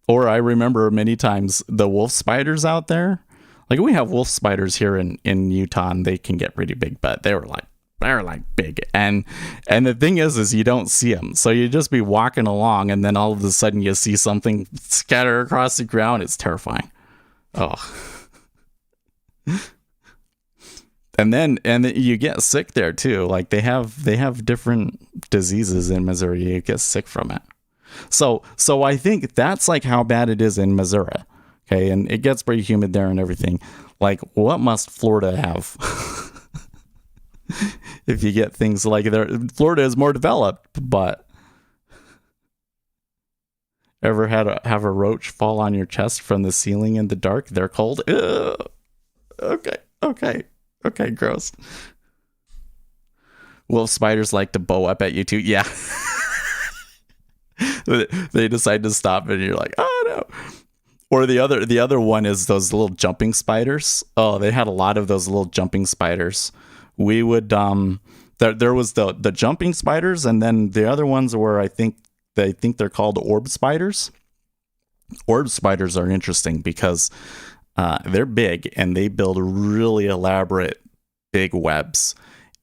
Or I remember many times the wolf spiders out there. Like, we have wolf spiders here in Utah, and they can get pretty big, but they're like big. And the thing is you don't see them. So you just be walking along, and then all of a sudden you see something scatter across the ground. It's terrifying. Oh. And you get sick there too. Like they have different diseases in Missouri. You get sick from it. So I think that's like how bad it is in Missouri. Okay, and it gets pretty humid there and everything. Like, what must Florida have? If you get things like there, Florida is more developed, but ever have a roach fall on your chest from the ceiling in the dark? They're cold. Ugh. Okay, gross. Wolf spiders like to bow up at you too. Yeah. They decide to stop and you're like, oh no. Or the other one is those little jumping spiders. Oh, they had a lot of those little jumping spiders. We would there was the jumping spiders, and then the other ones were I think they're called orb spiders. Orb spiders are interesting because they're big and they build really elaborate big webs,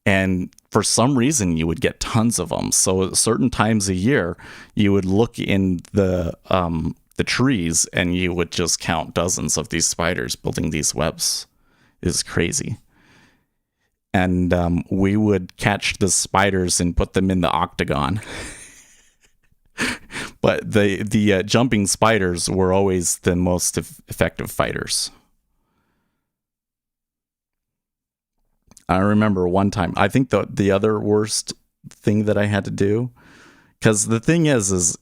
and for some reason you would get tons of them. So at certain times a year you would look in the trees and you would just count dozens of these spiders building these webs. It's crazy. And we would catch the spiders and put them in the octagon. But the jumping spiders were always the most effective fighters. I remember one time, I think the other worst thing that I had to do, because the thing is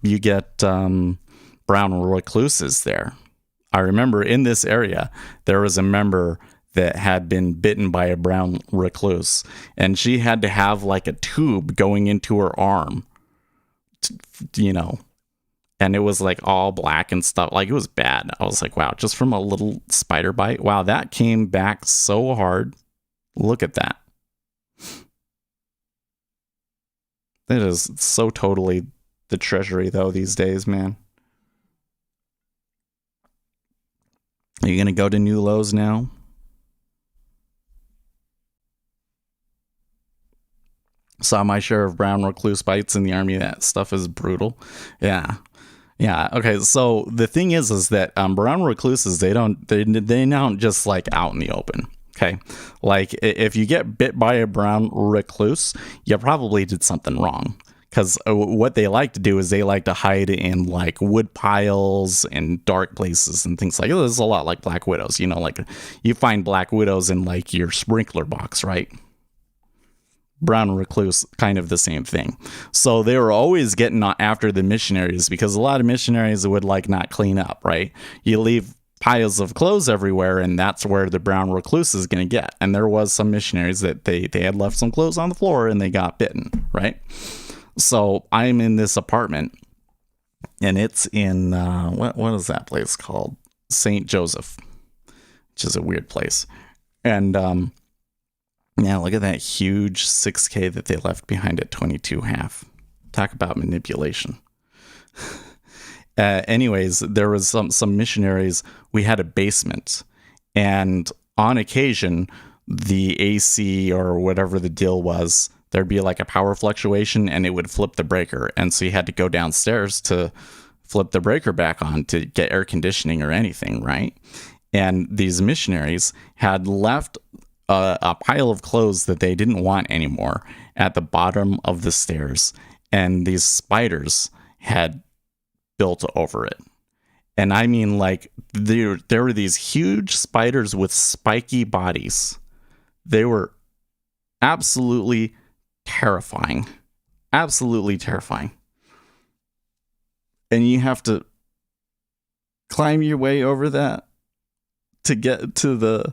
you get brown recluses there. I remember in this area, there was a member that had been bitten by a brown recluse, and she had to have like a tube going into her arm, and it was like all black and stuff. Like, it was bad. I was like, wow, just from a little spider bite. Wow, that came back so hard. Look at that. It is so totally the treasury, though, these days, man. Are you going to go to New Lows now? Saw my share of brown recluse bites in the army. That stuff is brutal. Yeah. Okay. So the thing is that brown recluses, they don't just like out in the open. Okay. Like, if you get bit by a brown recluse, you probably did something wrong. Because what they like to do is they like to hide in like wood piles and dark places and things like that. This is a lot like black widows. Like you find black widows in like your sprinkler box, right? Brown recluse, kind of the same thing. So they were always getting after the missionaries, because a lot of missionaries would like not clean up, right? You leave piles of clothes everywhere, and that's where the brown recluse is going to get. And there was some missionaries that they had left some clothes on the floor and they got bitten, right? So I'm in this apartment, and it's in what is that place called? St. Joseph, which is a weird place. And yeah, look at that huge 6K that they left behind at 22.5. Talk about manipulation. Anyways, there was some missionaries. We had a basement, and on occasion, the AC or whatever the deal was, there'd be like a power fluctuation, and it would flip the breaker. And so you had to go downstairs to flip the breaker back on to get air conditioning or anything, right? And these missionaries had left a pile of clothes that they didn't want anymore at the bottom of the stairs, and these spiders had built over it. And I mean, like, there were these huge spiders with spiky bodies. They were absolutely terrifying. Absolutely terrifying. And you have to climb your way over that to get to the...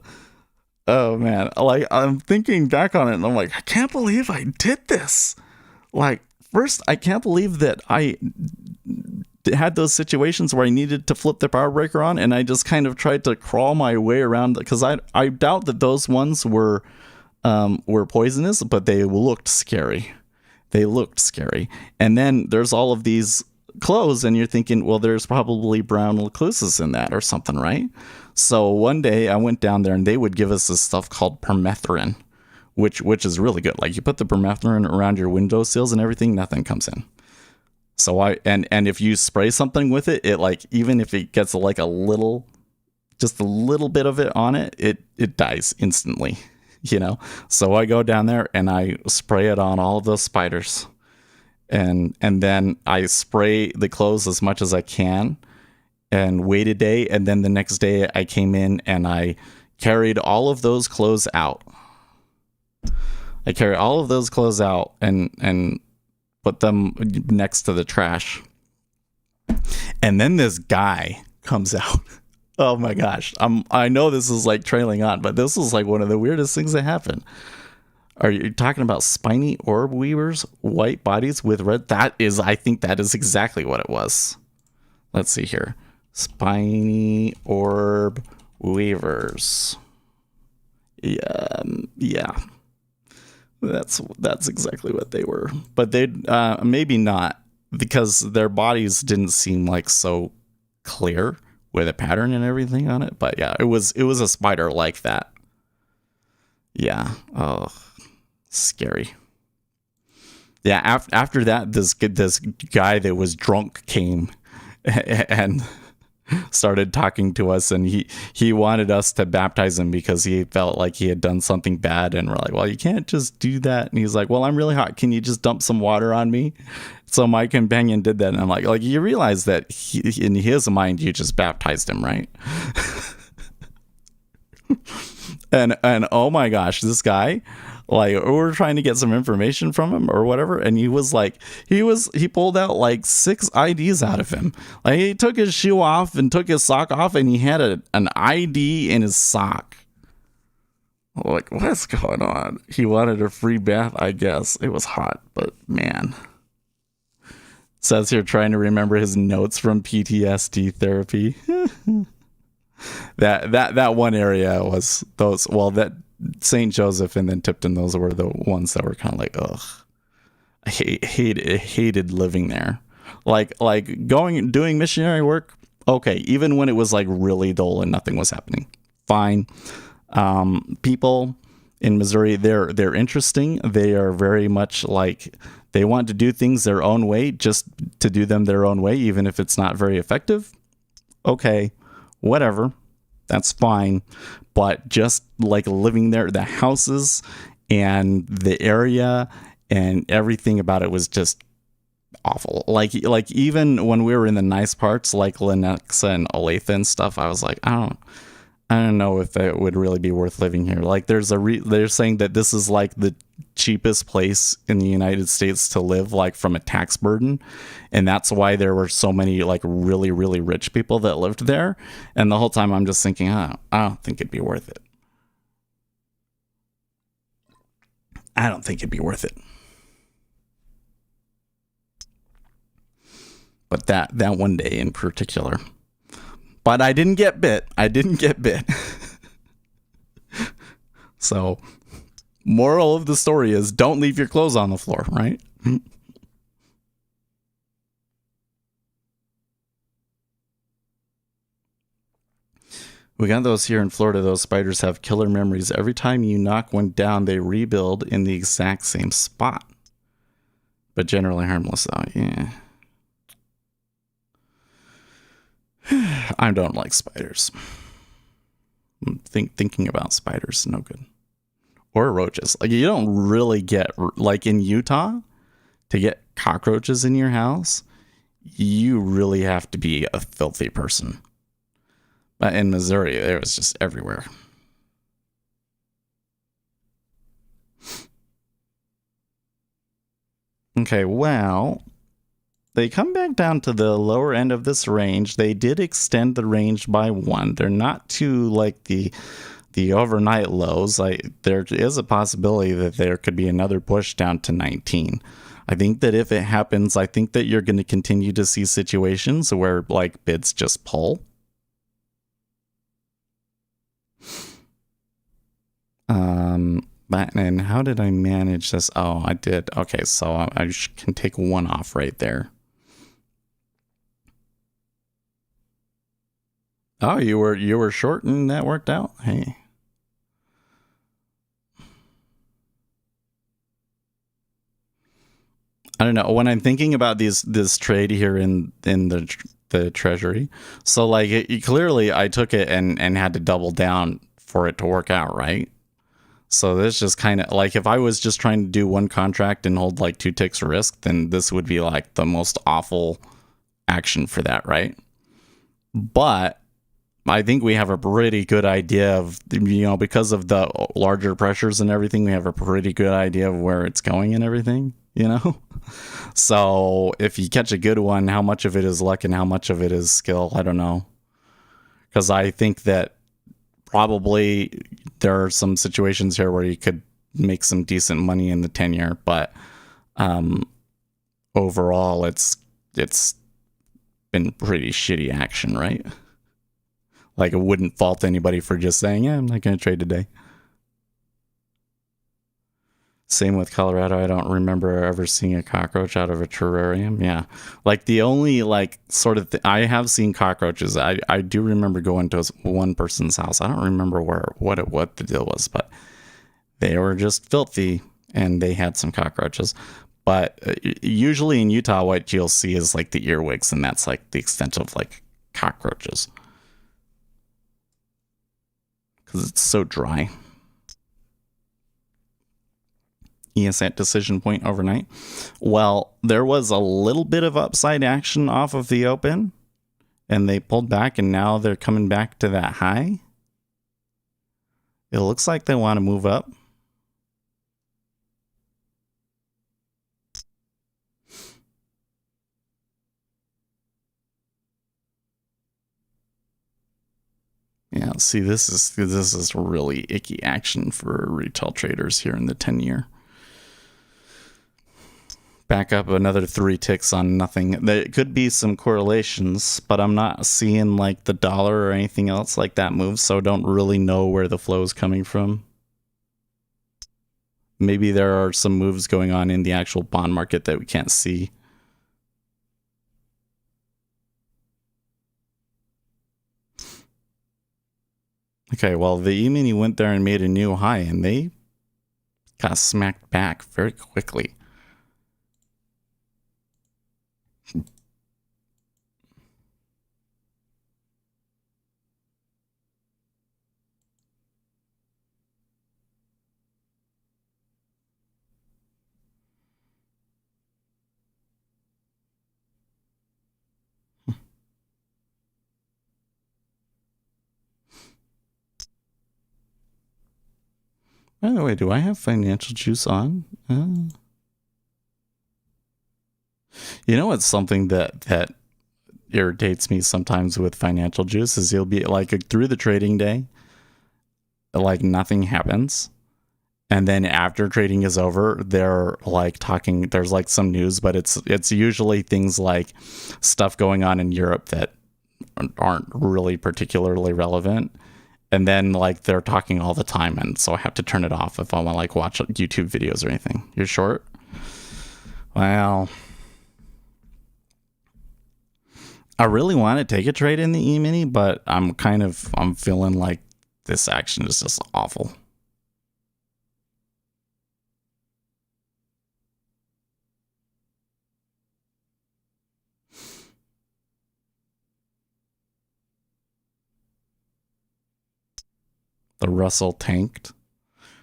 Oh, man. Like, I'm thinking back on it, and I'm like, I can't believe I did this. Like, first, I can't believe that I had those situations where I needed to flip the power breaker on, and I just kind of tried to crawl my way around, because I doubt that those ones were poisonous, but they looked scary. They looked scary. And then there's all of these clothes, and you're thinking, well, there's probably brown recluses in that or something, right? So one day I went down there, and they would give us this stuff called permethrin, which is really good. Like, you put the permethrin around your window sills and everything, nothing comes in. So and if you spray something with it, like, even if it gets like just a little bit of it on it, it dies instantly, So I go down there and I spray it on all of those spiders, and then I spray the clothes as much as I can, and wait a day, and then the next day I came in and I carried all of those clothes out. I carried all of those clothes out and put them next to the trash. And then this guy comes out. Oh my gosh. I know this is like trailing on, but this is like one of the weirdest things that happened. Are you talking about spiny orb weavers, white bodies with red? I think that is exactly what it was. Let's see here. Spiny orb weavers. Yeah. That's exactly what they were. But they maybe not, because their bodies didn't seem like so clear with a pattern and everything on it. But yeah, it was a spider like that. Yeah. Oh, scary. Yeah. After that, this guy that was drunk came and started talking to us, and he wanted us to baptize him because he felt like he had done something bad, and we're like, well, you can't just do that. And he's like, well, I'm really hot, can you just dump some water on me? So my companion did that, and I'm like you realize that in his mind you just baptized him, right? And oh my gosh, this guy, like, we were trying to get some information from him or whatever, and he was like, he pulled out like 6 IDs out of him. Like, he took his shoe off and took his sock off, and he had an ID in his sock. Like, what's going on? He wanted a free bath, I guess. It was hot, but man. It says here, trying to remember his notes from PTSD therapy. That one area was those. Well, that St. Joseph and then Tipton, those were the ones that were kind of like, ugh. I hated living there. Like doing missionary work. Okay, even when it was like really dull and nothing was happening, fine. People in Missouri, they're interesting. They are very much like they want to do things their own way, just to do them their own way, even if it's not very effective. Okay, whatever, that's fine. But just like living there, the houses and the area and everything about it was just awful. Like even when we were in the nice parts, like Lenexa and Olathe and stuff, I was like, I don't know if it would really be worth living here. Like they're saying that this is like the cheapest place in the United States to live, like from a tax burden. And that's why there were so many like really, really rich people that lived there. And the whole time I'm just thinking, I don't think it'd be worth it. I don't think it'd be worth it. But that one day in particular. But I didn't get bit. So, moral of the story is don't leave your clothes on the floor, right? We got those here in Florida. Those spiders have killer memories. Every time you knock one down, they rebuild in the exact same spot. But generally harmless, though. Yeah. I don't like spiders. Thinking about spiders, no good. Or roaches. Like, you don't really get, like in Utah, to get cockroaches in your house, you really have to be a filthy person. But in Missouri, it was just everywhere. Okay, well, they come back down to the lower end of this range. They did extend the range by 1. They're not too like the overnight lows. There is a possibility that there could be another push down to 19. I think that if it happens, I think that you're going to continue to see situations where like bids just pull. And how did I manage this? Oh, I did. Okay, so I can take 1 off right there. Oh, you were short and that worked out? Hey. I don't know. When I'm thinking about this trade here in the treasury, so like clearly I took it and had to double down for it to work out, right? So this just kind of like if I was just trying to do 1 contract and hold like 2 ticks risk, then this would be like the most awful action for that, right? But I think we have a pretty good idea of, because of the larger pressures and everything, we have a pretty good idea of where it's going and everything, So if you catch a good one, how much of it is luck and how much of it is skill, I don't know. Because I think that probably there are some situations here where you could make some decent money in the 10-year, but overall it's been pretty shitty action, right? Like, I wouldn't fault anybody for just saying, yeah, I'm not going to trade today. Same with Colorado. I don't remember ever seeing a cockroach out of a terrarium. Yeah. Like, the only, like, sort of... I have seen cockroaches. I do remember going to one person's house. I don't remember what the deal was, but they were just filthy, and they had some cockroaches. But usually in Utah, what you'll see is, like, the earwigs, and that's, like, the extent of, like, cockroaches. Because it's so dry. ES at decision point overnight. Well, there was a little bit of upside action off of the open, and they pulled back, and now they're coming back to that high. It looks like they want to move up. Yeah, see, this is really icky action for retail traders here in the 10-year. Back up another 3 ticks on nothing. There could be some correlations, but I'm not seeing like the dollar or anything else like that move, so I don't really know where the flow is coming from. Maybe there are some moves going on in the actual bond market that we can't see. Okay, well, the E-mini went there and made a new high, and they got smacked back very quickly. By the way, do I have financial juice on? You know, it's something that irritates me sometimes with financial juice is you'll be like through the trading day, like nothing happens. And then after trading is over, they're like talking, there's like some news, but it's usually things like stuff going on in Europe that aren't really particularly relevant. And then like they're talking all the time, and so I have to turn it off if I want to like watch YouTube videos or anything. You're short? Well, I really want to take a trade in the E-mini, but I'm feeling like this action is just awful. The Russell tanked.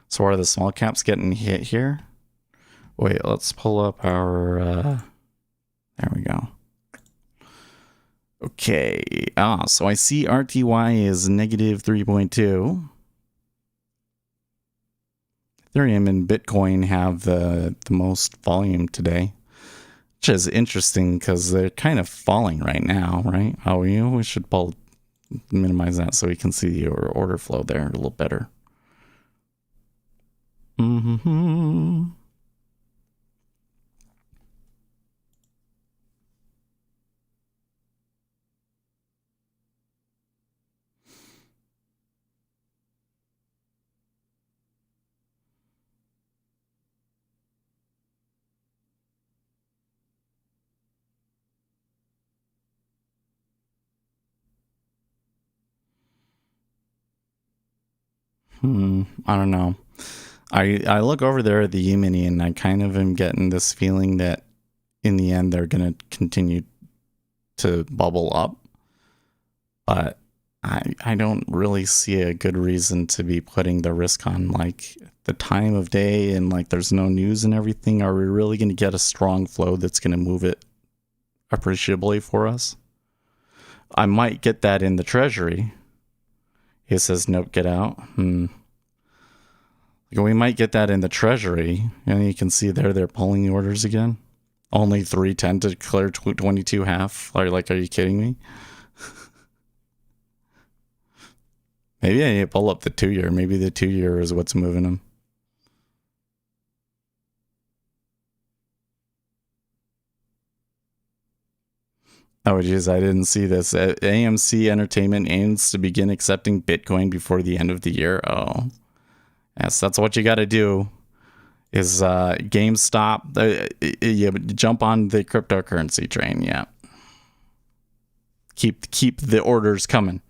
So are the small caps getting hit here? Wait, let's pull up our... there we go. Okay. So I see RTY is negative 3.2. Ethereum and Bitcoin have the most volume today, which is interesting because they're kind of falling right now, right? Oh, we should minimize that so we can see your order flow there a little better. I don't know. I look over there at the E-mini and I kind of am getting this feeling that in the end they're going to continue to bubble up. But I don't really see a good reason to be putting the risk on like the time of day and like there's no news and everything. Are we really going to get a strong flow that's going to move it appreciably for us? I might get that in the treasury. It says, nope, get out. We might get that in the treasury. And you can see there, they're pulling the orders again. Only 310 to clear 22 half. Are you kidding me? Maybe I need to pull up the 2-year. Maybe the 2-year is what's moving them. Oh, geez, I didn't see this. AMC Entertainment aims to begin accepting Bitcoin before the end of the year. Oh, yes, that's what you got to do. Is GameStop? You jump on the cryptocurrency train. Yeah, keep the orders coming.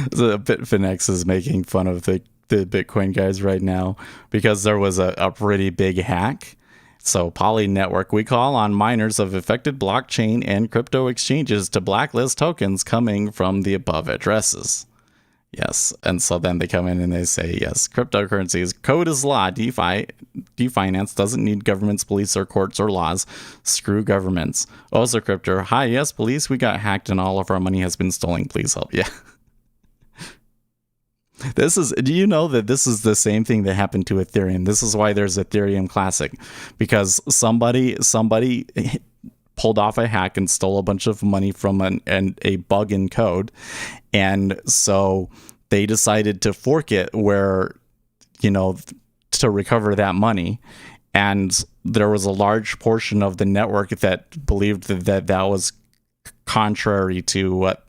The Bitfinex is making fun of the Bitcoin guys right now because there was a pretty big hack. So Poly Network, we call on miners of affected blockchain and crypto exchanges to blacklist tokens coming from the above addresses. Yes. And so then they come in and they say, yes, cryptocurrencies, code is law. DeFi finance doesn't need governments, police, or courts or laws. Screw governments. Also, crypto. Hi, yes, police, we got hacked and all of our money has been stolen. Please help. Yeah. Do you know that this is the same thing that happened to Ethereum? This is why there's Ethereum Classic, because somebody pulled off a hack and stole a bunch of money from a bug in code. And so they decided to fork it where, to recover that money. And there was a large portion of the network that believed that was contrary to what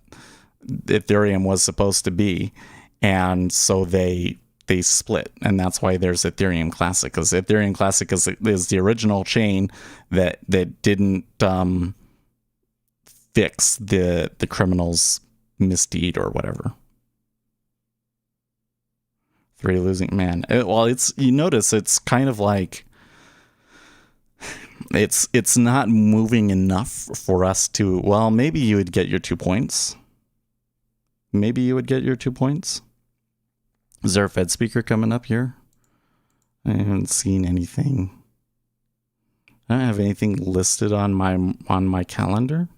Ethereum was supposed to be. And so they split, and that's why there's Ethereum Classic, because Ethereum Classic is the original chain that didn't fix the criminal's misdeed or whatever. 3 losing, man. You notice it's kind of like it's not moving enough for us to. Well, maybe you would get your 2 points. Maybe you would get your 2 points. Is there a Fed speaker coming up here? I haven't seen anything. I don't have anything listed on my calendar.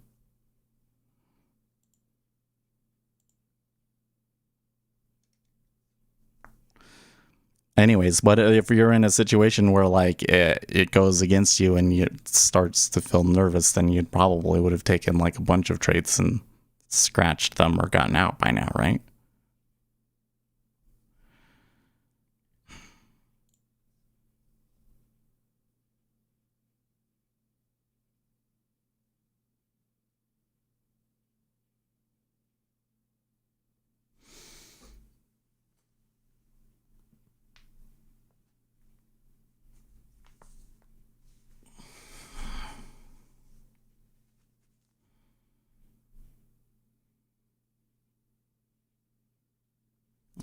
Anyways, but if you're in a situation where like it goes against you and it starts to feel nervous, then you probably would have taken like a bunch of trades and scratched them or gotten out by now, right?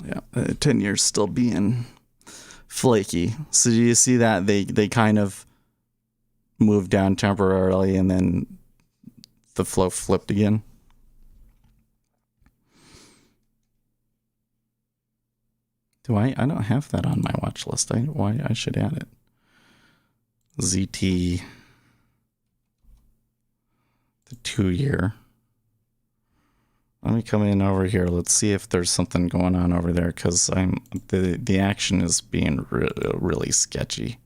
Yeah, 10 years still being flaky. So do you see that they kind of moved down temporarily and then the flow flipped again? I don't have that on my watch list. I should add it. ZT, the 2 year. Let me come in over here. Let's see if there's something going on over there, because the action is being really sketchy.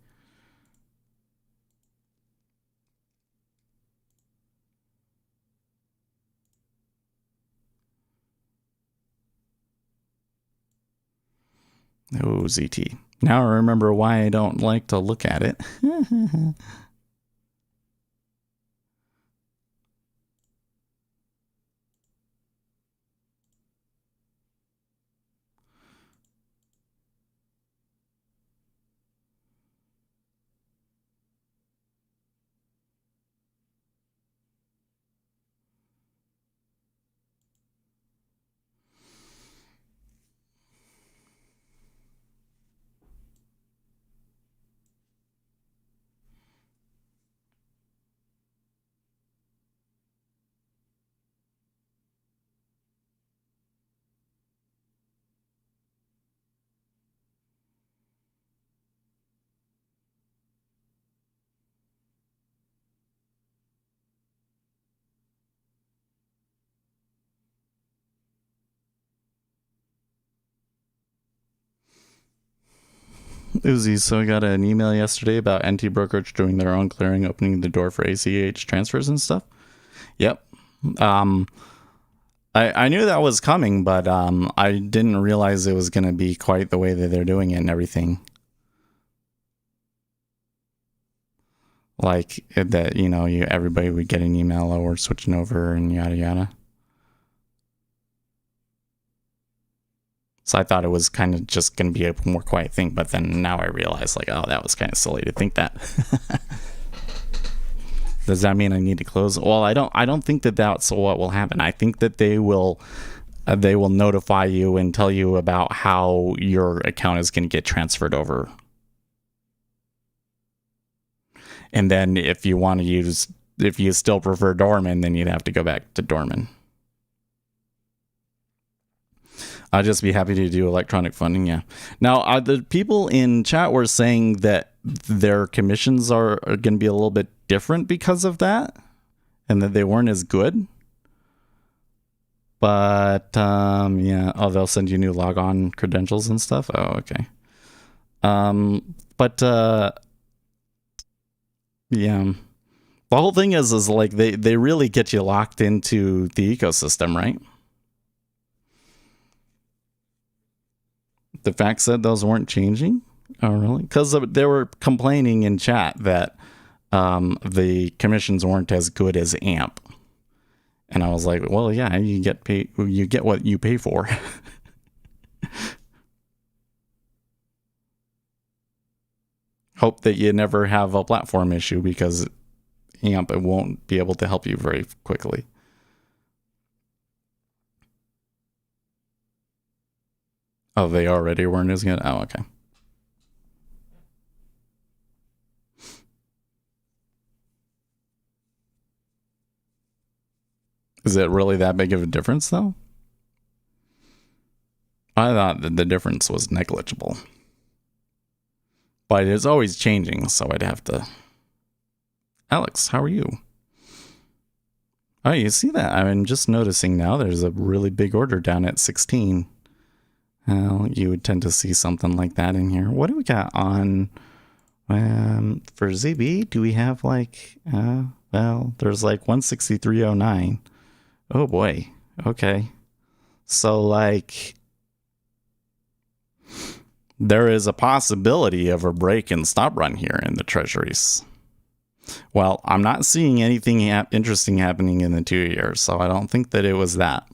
Oh, ZT. Now I remember why I don't like to look at it. Uzi, so I got an email yesterday about NT Brokerage doing their own clearing, opening the door for ACH transfers and stuff. Yep. I knew that was coming, but I didn't realize it was going to be quite the way that they're doing it and everything. Like that, everybody would get an email, or switching over and yada yada. So I thought it was kind of just going to be a more quiet thing, but then now I realize, like, oh, that was kind of silly to think that. Does that mean I need to close? Well, I don't think that that's what will happen. I think that they will notify you and tell you about how your account is going to get transferred over. And then if you still prefer Dorman, then you'd have to go back to Dorman. I'd just be happy to do electronic funding. Yeah. Now, the people in chat were saying that their commissions are going to be a little bit different because of that, and that they weren't as good. But yeah. Oh, they'll send you new logon credentials and stuff. Oh, okay. But yeah. The whole thing is like they really get you locked into the ecosystem, right? The fact said those weren't changing. Oh, really? Because they were complaining in chat that the commissions weren't as good as AMP, and I was like, well, yeah, you get what you pay for. Hope that you never have a platform issue, because AMP won't be able to help you very quickly. Oh, they already weren't as good? Oh, okay. Is it really that big of a difference, though? I thought that the difference was negligible. But it's always changing, so I'd have to... Alex, how are you? Oh, you see that? I'm just noticing now there's a really big order down at 16. Well, you would tend to see something like that in here. What do we got on... for ZB, do we have like... well, there's like 163.09. Oh boy. Okay. So like... there is a possibility of a break and stop run here in the treasuries. Well, I'm not seeing anything interesting happening in the 2 years, so I don't think that it was that.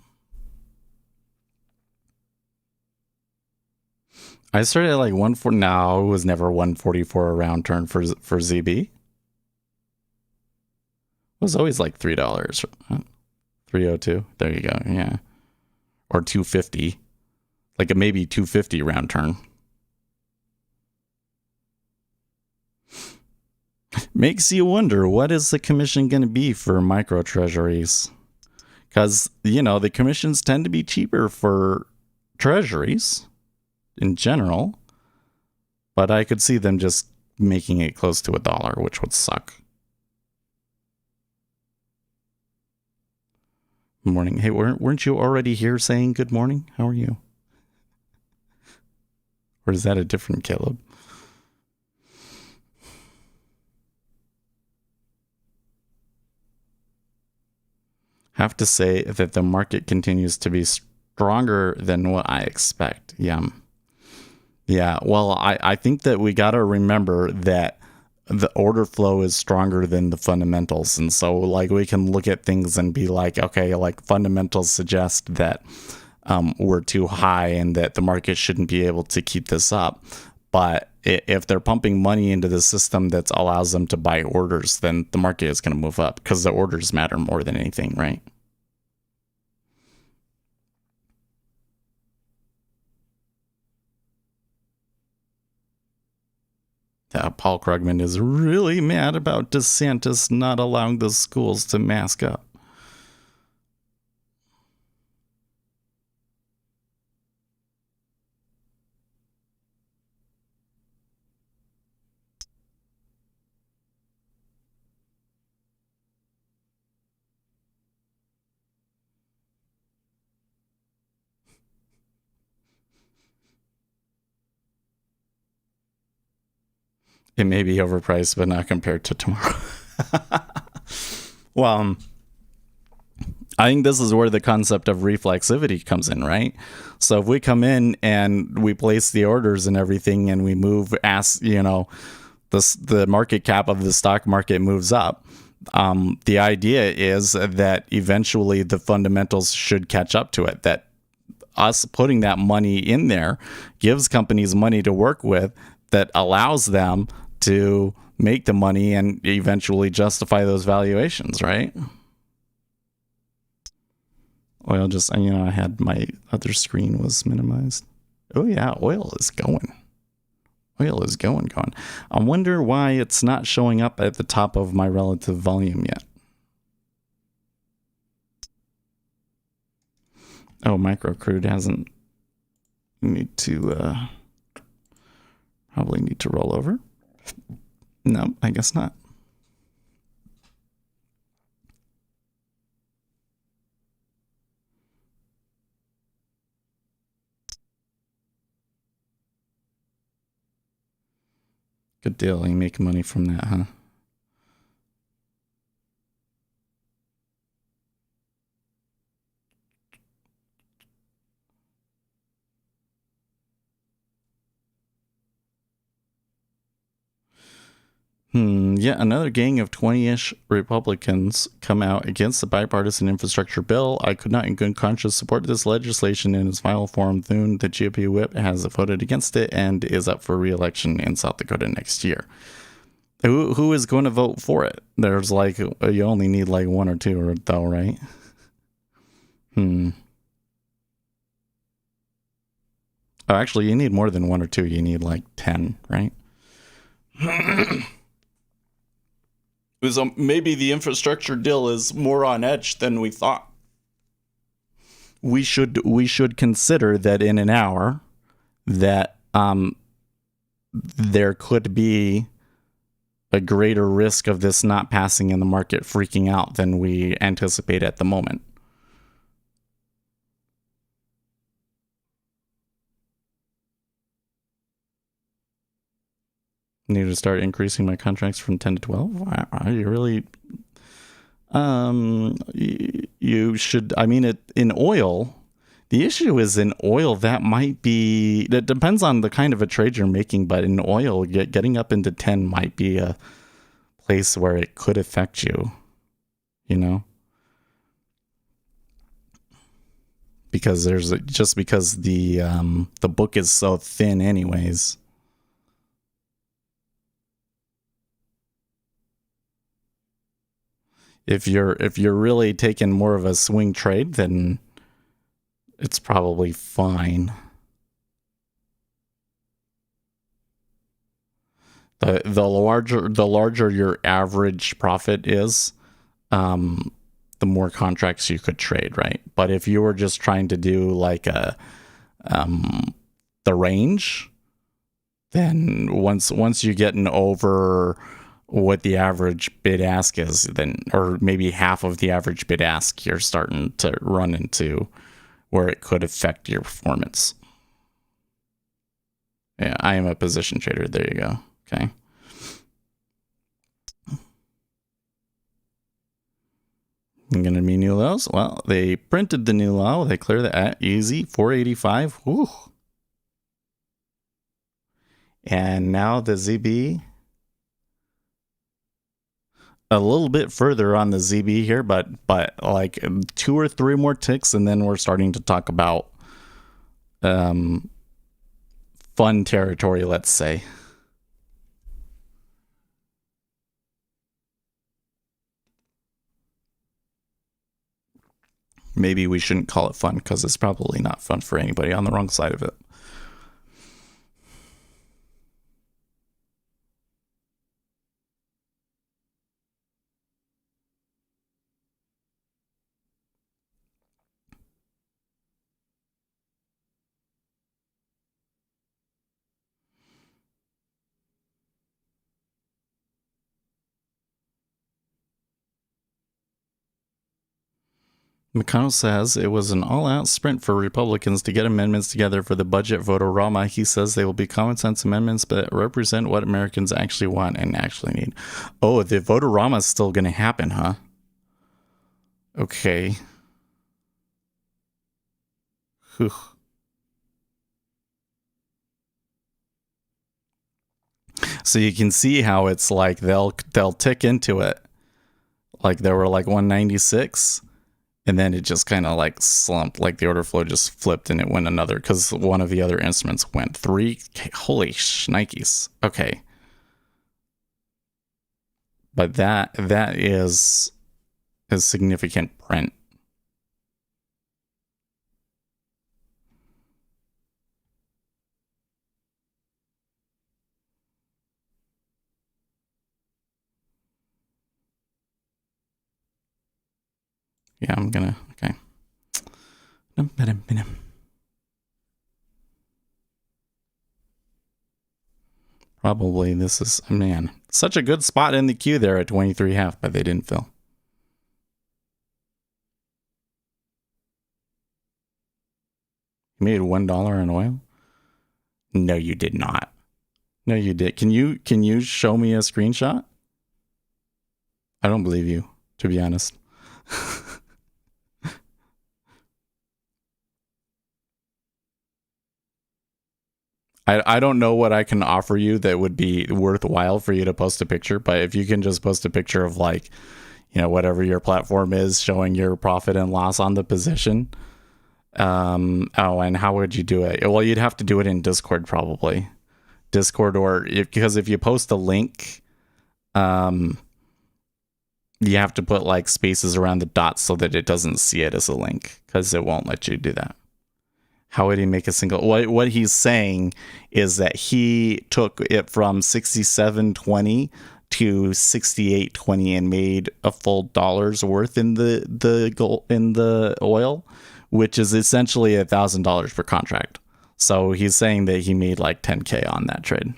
I started at like 140. No, it was never 144 a round turn for ZB. It was always like $3. 302. There you go. Yeah. Or 250. Like a maybe 250 round turn. Makes you wonder, what is the commission going to be for micro treasuries? Because, you know, the commissions tend to be cheaper for treasuries in general, but I could see them just making it close to $1, which would suck. Morning. Hey, weren't you already here saying good morning? How are you? Or is that a different Caleb? Have to say that the market continues to be stronger than what I expect. Yeah. Yeah. Well, I think that we got to remember that the order flow is stronger than the fundamentals. And so like we can look at things and be like, okay, like fundamentals suggest that we're too high and that the market shouldn't be able to keep this up. But if they're pumping money into the system that allows them to buy orders, then the market is going to move up because the orders matter more than anything, right? Paul Krugman is really mad about DeSantis not allowing the schools to mask up. It may be overpriced, but not compared to tomorrow. Well, I think this is where the concept of reflexivity comes in, right? So if we come in and we place the orders and everything and we move the market cap of the stock market moves up, the idea is that eventually the fundamentals should catch up to it, that us putting that money in there gives companies money to work with that allows them to make the money and eventually justify those valuations, right? Oil just, I had my other screen was minimized. Oh yeah, oil is going. Oil is going. I wonder why it's not showing up at the top of my relative volume yet. Oh, micro crude hasn't probably need to roll over. No, I guess not. Good deal. You make money from that, huh? Yet another gang of 20-ish Republicans come out against the bipartisan infrastructure bill. I could not in good conscience support this legislation in its final form. Thune, the GOP whip, has voted against it and is up for re-election in South Dakota next year. Who is going to vote for it? There's like, you only need like one or two, though, right? Oh, actually, you need more than one or two. You need like 10, right? So maybe the infrastructure deal is more on edge than we thought. We should consider that in an hour that there could be a greater risk of this not passing in the market freaking out than we anticipate at the moment. Need to start increasing my contracts from 10 to 12? Are you really? You should. I mean, in oil, the issue is in oil that might be. It depends on the kind of a trade you're making, but in oil, getting up into 10 might be a place where it could affect you. You know, because because the book is so thin, anyways. If you're really taking more of a swing trade, then it's probably fine. The larger your average profit is, the more contracts you could trade, right? But if you were just trying to do like the range, then once you get over what the average bid ask is, then, or maybe half of the average bid ask, you're starting to run into where it could affect your performance. Yeah, I am a position trader. There you go. Okay. I'm gonna be new lows. Well, they printed the new low. They clear that at easy 485. Woo. And now the ZB. A little bit further on the ZB here, but like 2 or 3 more ticks, and then we're starting to talk about fun territory, let's say. Maybe we shouldn't call it fun because it's probably not fun for anybody on the wrong side of it. McConnell says it was an all-out sprint for Republicans to get amendments together for the budget vote-a-rama. He says they will be common-sense amendments that represent what Americans actually want and actually need. Oh, the vote-a-rama is still going to happen, huh? Okay. Whew. So you can see how it's like they'll tick into it. Like there were like 196. And then it just kind of like slumped, like the order flow just flipped and it went another, because one of the other instruments went 3. Holy shnikes. Okay. But that is a significant print. Yeah, I'm gonna, okay. Probably this is, man, such a good spot in the queue there at 23.5, but they didn't fill. You made $1 in oil? No, you did not. No, you did. Can you show me a screenshot? I don't believe you, to be honest. I don't know what I can offer you that would be worthwhile for you to post a picture, but if you can just post a picture of, like, you know, whatever your platform is showing your profit and loss on the position. And how would you do it? Well, you'd have to do it in Discord, probably. Discord, because if you post a link, you have to put like spaces around the dots so that it doesn't see it as a link, because it won't let you do that. How would he make a single? What he's saying is that he took it from 67.20 to 68.20 and made a full dollar's worth in the gold, in the oil, which is essentially $1,000 per contract. So he's saying that he made like 10K on that trade.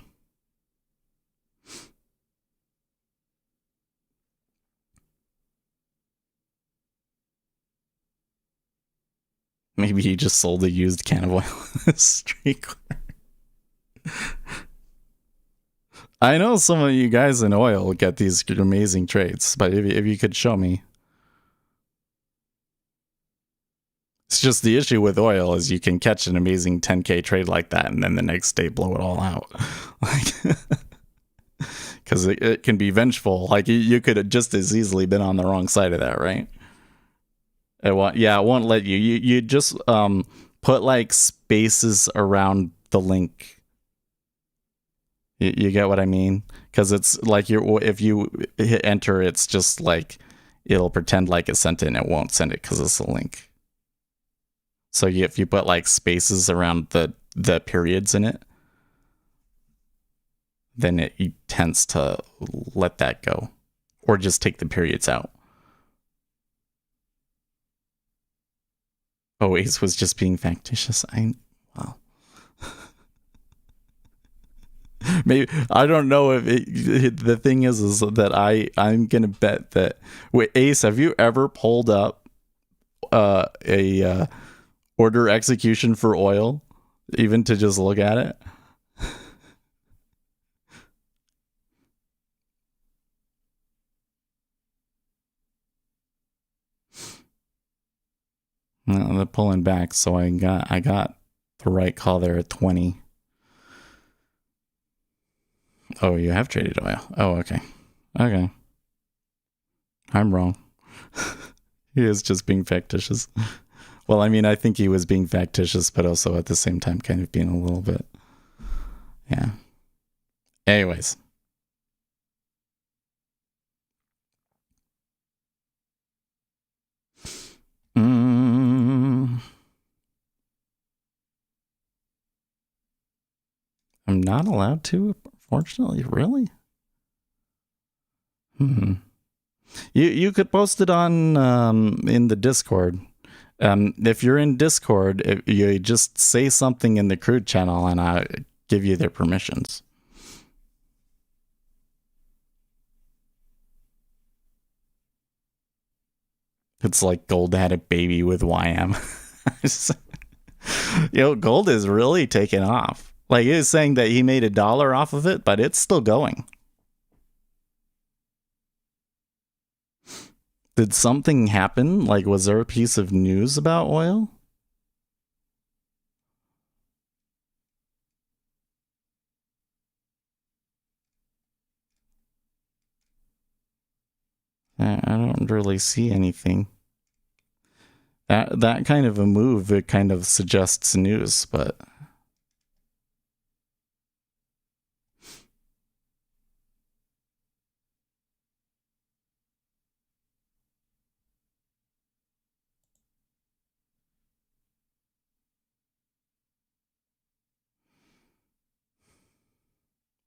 Maybe he just sold a used can of oil street corner. I know some of you guys in oil get these amazing trades, but if you could show me. It's just the issue with oil is you can catch an amazing 10K trade like that and then the next day blow it all out. Like, because it can be vengeful. Like, you could have just as easily been on the wrong side of that, right? It won't let you. You just put like spaces around the link. You get what I mean? Because it's like if you hit enter, it's just like it'll pretend like it sent it and it won't send it because it's a link. So if you put like spaces around the periods in it, then it tends to let that go, or just take the periods out. Oh, Ace was just being factitious. Wow. Maybe I don't know if the thing is that I'm gonna bet that. Wait, Ace, have you ever pulled up a order execution for oil, even to just look at it? No, they're pulling back, so I got the right call there at 20. Oh, you have traded oil. Oh, okay. Okay. I'm wrong. He is just being factitious. Well, I mean, I think he was being factitious, but also at the same time kind of being a little bit. Yeah. Anyways. I'm not allowed to, fortunately. Really? You could post it on in the Discord. If you're in Discord, you just say something in the crude channel and I give you their permissions. It's like Gold had a baby with YM. Gold is really taking off. Like, he is saying that he made $1 off of it, but it's still going. Did something happen? Like, was there a piece of news about oil? I don't really see anything. That kind of a move, it kind of suggests news, but...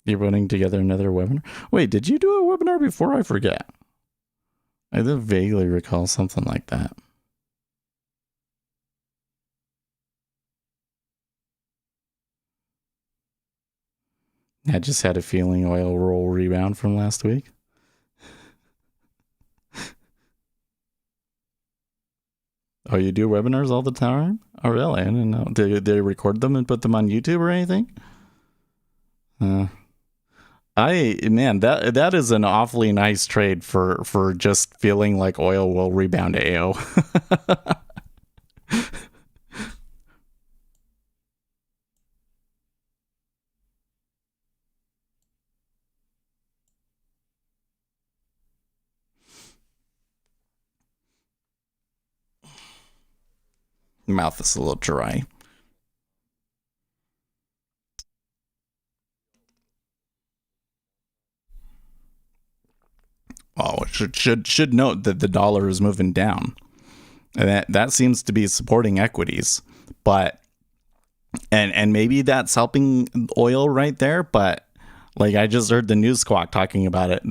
You're putting together another webinar? Wait, did you do a webinar before? I forget. I did vaguely recall something like that. I just had a feeling oil will rebound from last week. Oh, you do webinars all the time? Oh, really? I didn't know. Do they record them and put them on YouTube or anything? Man, that is an awfully nice trade for just feeling like oil will rebound to AO. Mouth is a little dry. Oh, should note that the dollar is moving down, and that seems to be supporting equities, but and maybe that's helping oil right there. But like I just heard the news squawk talking about it.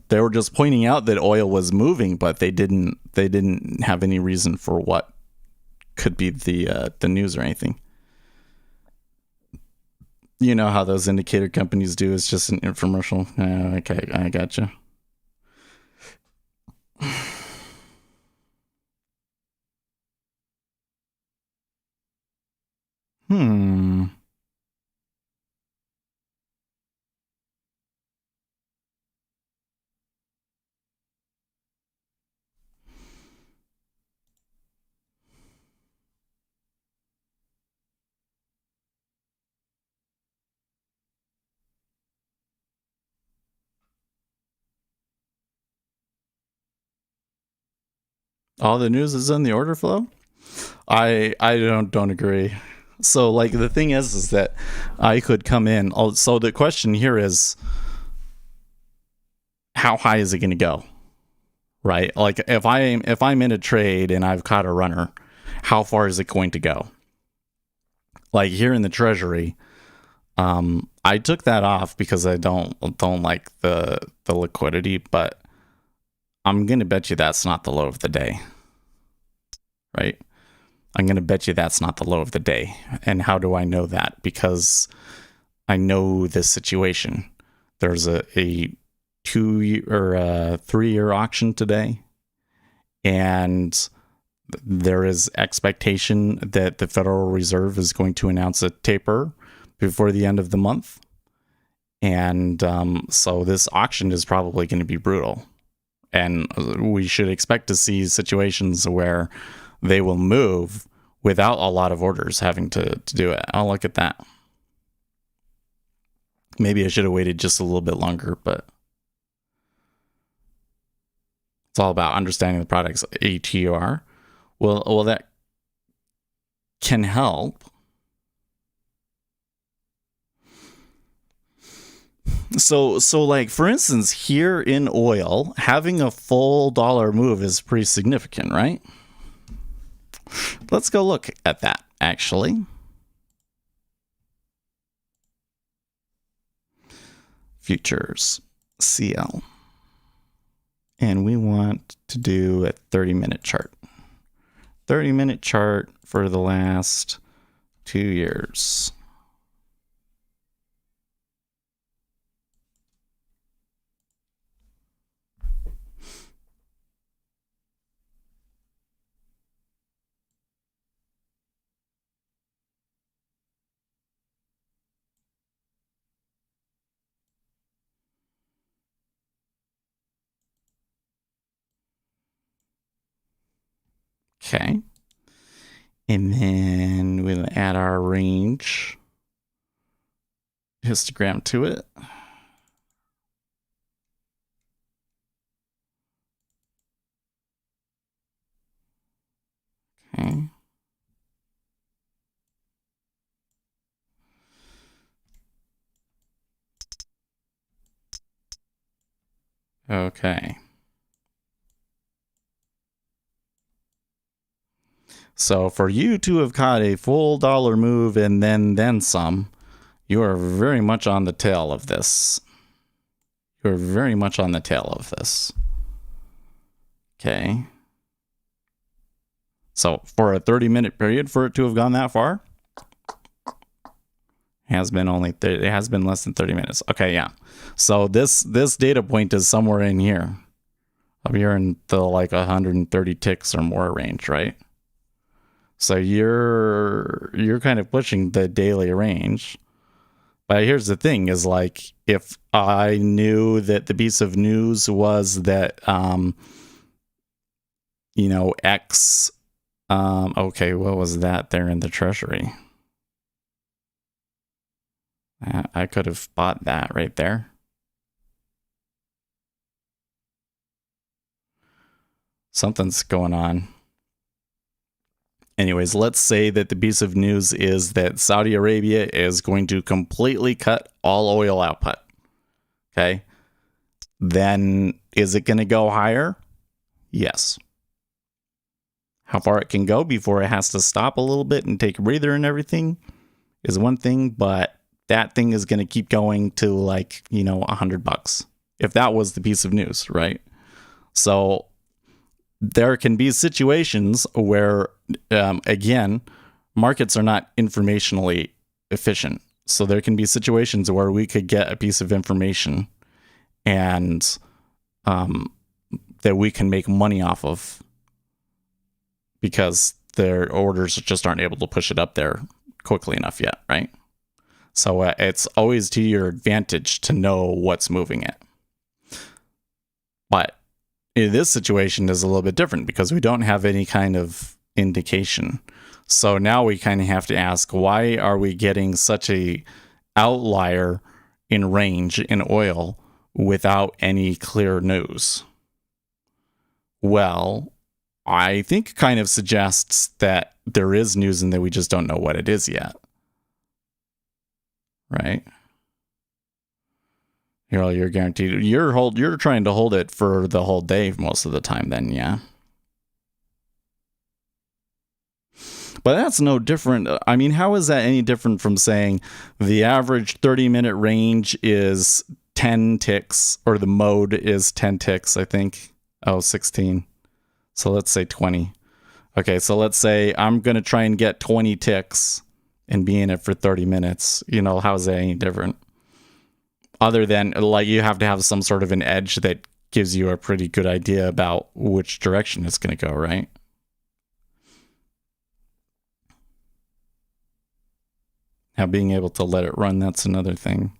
They were just pointing out that oil was moving, but they didn't have any reason for what could be the news or anything. You know how those indicator companies do. It's just an infomercial. Okay, I gotcha. All the news is in the order flow? I don't agree. So like the thing is that I could come in. So the question here is, how high is it going to go? Right? Like if I'm in a trade and I've caught a runner, how far is it going to go? Like here in the treasury, I took that off because I don't like the liquidity, but I'm going to bet you that's not the low of the day. Right? I'm going to bet you that's not the low of the day. And how do I know that? Because I know this situation. There's a 2 or a 3-year auction today, and there is expectation that the Federal Reserve is going to announce a taper before the end of the month. And so this auction is probably going to be brutal. And we should expect to see situations where they will move without a lot of orders having to do it. I'll look at that. Maybe I should have waited just a little bit longer, but it's all about understanding the product's ATR. Well, that can help. So like for instance, here in oil, having a full dollar move is pretty significant, right? Let's go look at that, actually. Futures, CL. And we want to do a 30-minute chart. 30-minute chart for the last 2 years. Okay. And then we'll add our range histogram to it. Okay. Okay. So for you to have caught a full dollar move and then some, you are very much on the tail of this. You're very much on the tail of this. Okay. So for a 30-minute period for it to have gone that far, It has been less than 30 minutes. Okay, yeah. So this data point is somewhere in here. Up here in the like 130 ticks or more range, right? So you're kind of pushing the daily range. But here's the thing is like if I knew that the piece of news was that X okay, what was that there in the treasury? I could have bought that right there. Something's going on. Anyways, let's say that the piece of news is that Saudi Arabia is going to completely cut all oil output. Okay. Then is it going to go higher? Yes. How far it can go before it has to stop a little bit and take a breather and everything is one thing, but that thing is going to keep going to like, $100 if that was the piece of news, right? So there can be situations where, again, markets are not informationally efficient. So there can be situations where we could get a piece of information and that we can make money off of because their orders just aren't able to push it up there quickly enough yet, right? So it's always to your advantage to know what's moving it. But in this situation is a little bit different because we don't have any kind of indication. So now we kind of have to ask, why are we getting such a outlier in range in oil without any clear news? Well, I think kind of suggests that there is news and that we just don't know what it is yet. Right? You're guaranteed. You're trying to hold it for the whole day most of the time then, yeah. But that's no different. I mean, how is that any different from saying the average 30-minute range is 10 ticks, or the mode is 10 ticks, I think. 16. So let's say 20. Okay, so let's say I'm going to try and get 20 ticks and be in it for 30 minutes. How is that any different? Other than, like, you have to have some sort of an edge that gives you a pretty good idea about which direction it's going to go, right? Now, being able to let it run, that's another thing.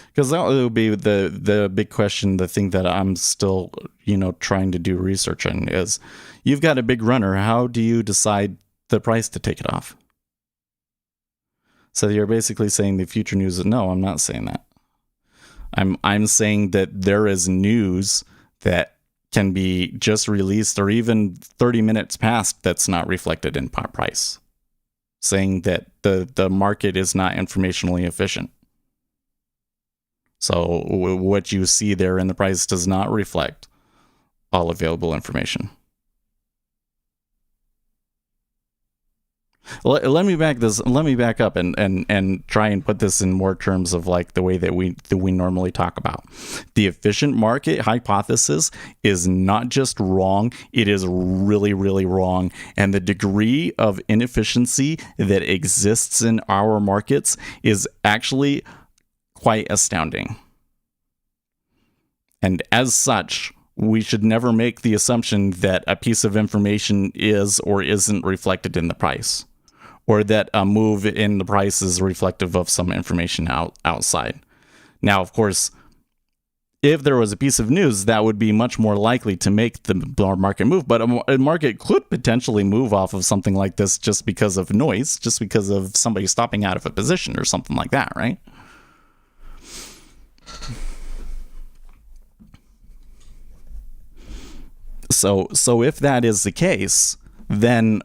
Because that would be the big question, the thing that I'm still, trying to do research on is, you've got a big runner. How do you decide the price to take it off? So you're basically saying the future news. No, I'm not saying that. I'm saying that there is news that can be just released or even 30 minutes past that's not reflected in price, saying that the market is not informationally efficient. So what you see there in the price does not reflect all available information. Let me back up and try and put this in more terms of like the way that we normally talk about. The efficient market hypothesis is not just wrong, it is really, really wrong. And the degree of inefficiency that exists in our markets is actually quite astounding. And as such, we should never make the assumption that a piece of information is or isn't reflected in the price, or that a move in the price is reflective of some information outside. Now, of course, if there was a piece of news, that would be much more likely to make the market move. But a market could potentially move off of something like this just because of noise, just because of somebody stopping out of a position or something like that, right? So if that is the case, then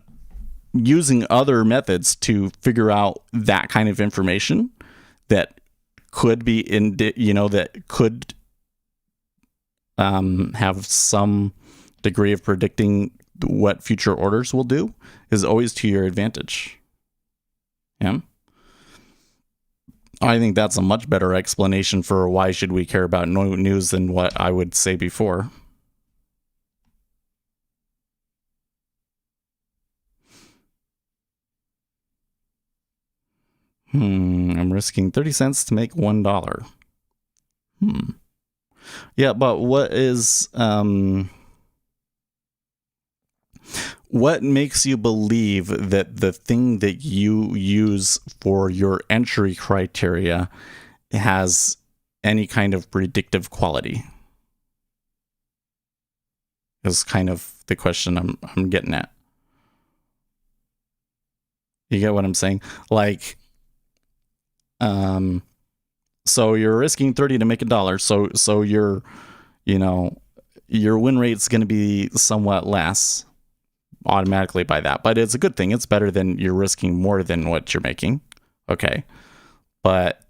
using other methods to figure out that kind of information that could be that could have some degree of predicting what future orders will do is always to your advantage. Yeah. I think that's a much better explanation for why should we care about news than what I would say before. I'm risking 30 cents to make $1. Yeah, but what makes you believe that the thing that you use for your entry criteria has any kind of predictive quality? Is kind of the question I'm getting at. You get what I'm saying? Like, so you're risking 30 to make $1. So your win rate's going to be somewhat less automatically by that, but it's a good thing. It's better than you're risking more than what you're making. Okay. But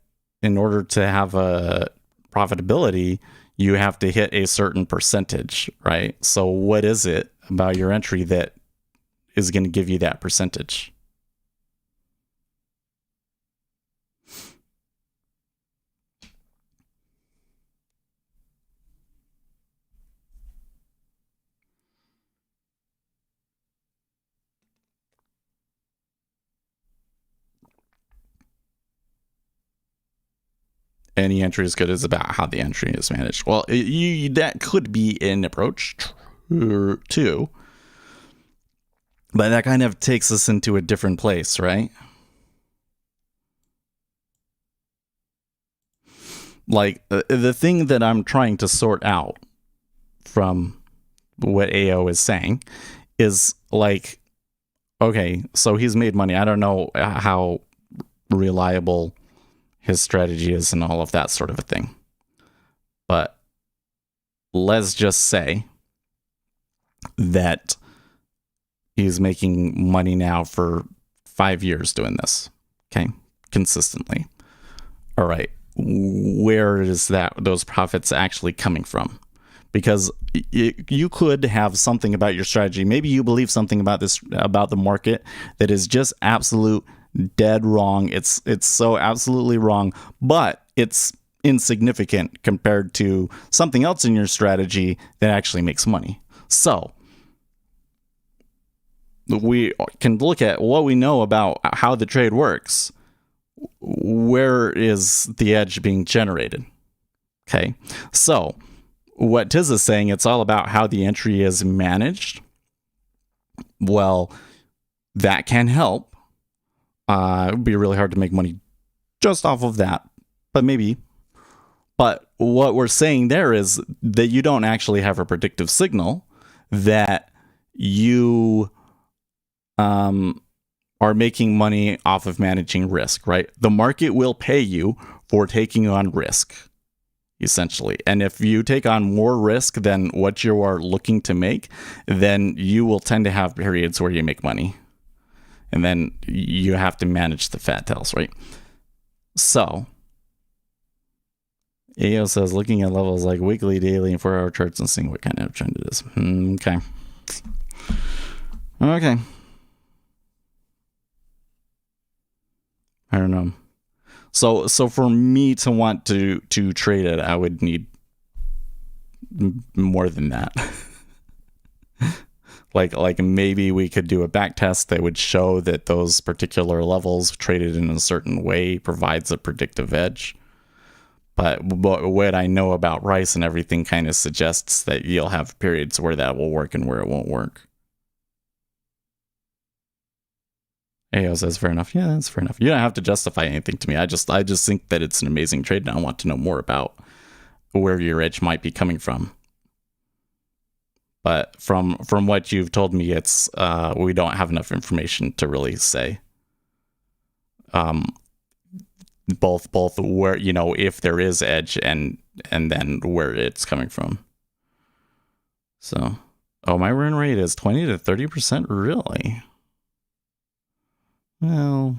in order to have a profitability, you have to hit a certain percentage, right? So what is it about your entry that is going to give you that percentage? Any entry is good is about how the entry is managed. Well, that could be an approach too, but that kind of takes us into a different place, right? Like the thing that I'm trying to sort out from what AO is saying is like, okay, so he's made money. I don't know how reliable his strategy is and all of that sort of a thing. But let's just say that he's making money now for 5 years doing this, okay, consistently. All right, where is those profits actually coming from? Because you could have something about your strategy. Maybe you believe something about the market that is just absolute dead wrong. It's so absolutely wrong, but it's insignificant compared to something else in your strategy that actually makes money. So we can look at what we know about how the trade works. Where is the edge being generated? Okay, so what Tiz is saying, it's all about how the entry is managed. Well, that can help. It would be really hard to make money just off of that, but maybe. But what we're saying there is that you don't actually have a predictive signal, that you are making money off of managing risk, right? The market will pay you for taking on risk, essentially. And if you take on more risk than what you are looking to make, then you will tend to have periods where you make money. And then you have to manage the fat tails, right? So, AO says, looking at levels like weekly, daily, and 4-hour charts and seeing what kind of trend it is. Okay. Okay. I don't know. So for me to want to trade it, I would need more than that. Like maybe we could do a back test that would show that those particular levels traded in a certain way provides a predictive edge. But what I know about Rice and everything kind of suggests that you'll have periods where that will work and where it won't work. AO says, fair enough. Yeah, that's fair enough. You don't have to justify anything to me. I just think that it's an amazing trade, and I want to know more about where your edge might be coming from. But from what you've told me, it's we don't have enough information to really say. Both where, if there is edge and then where it's coming from. So, my win rate is 20 to 30%, really? Well,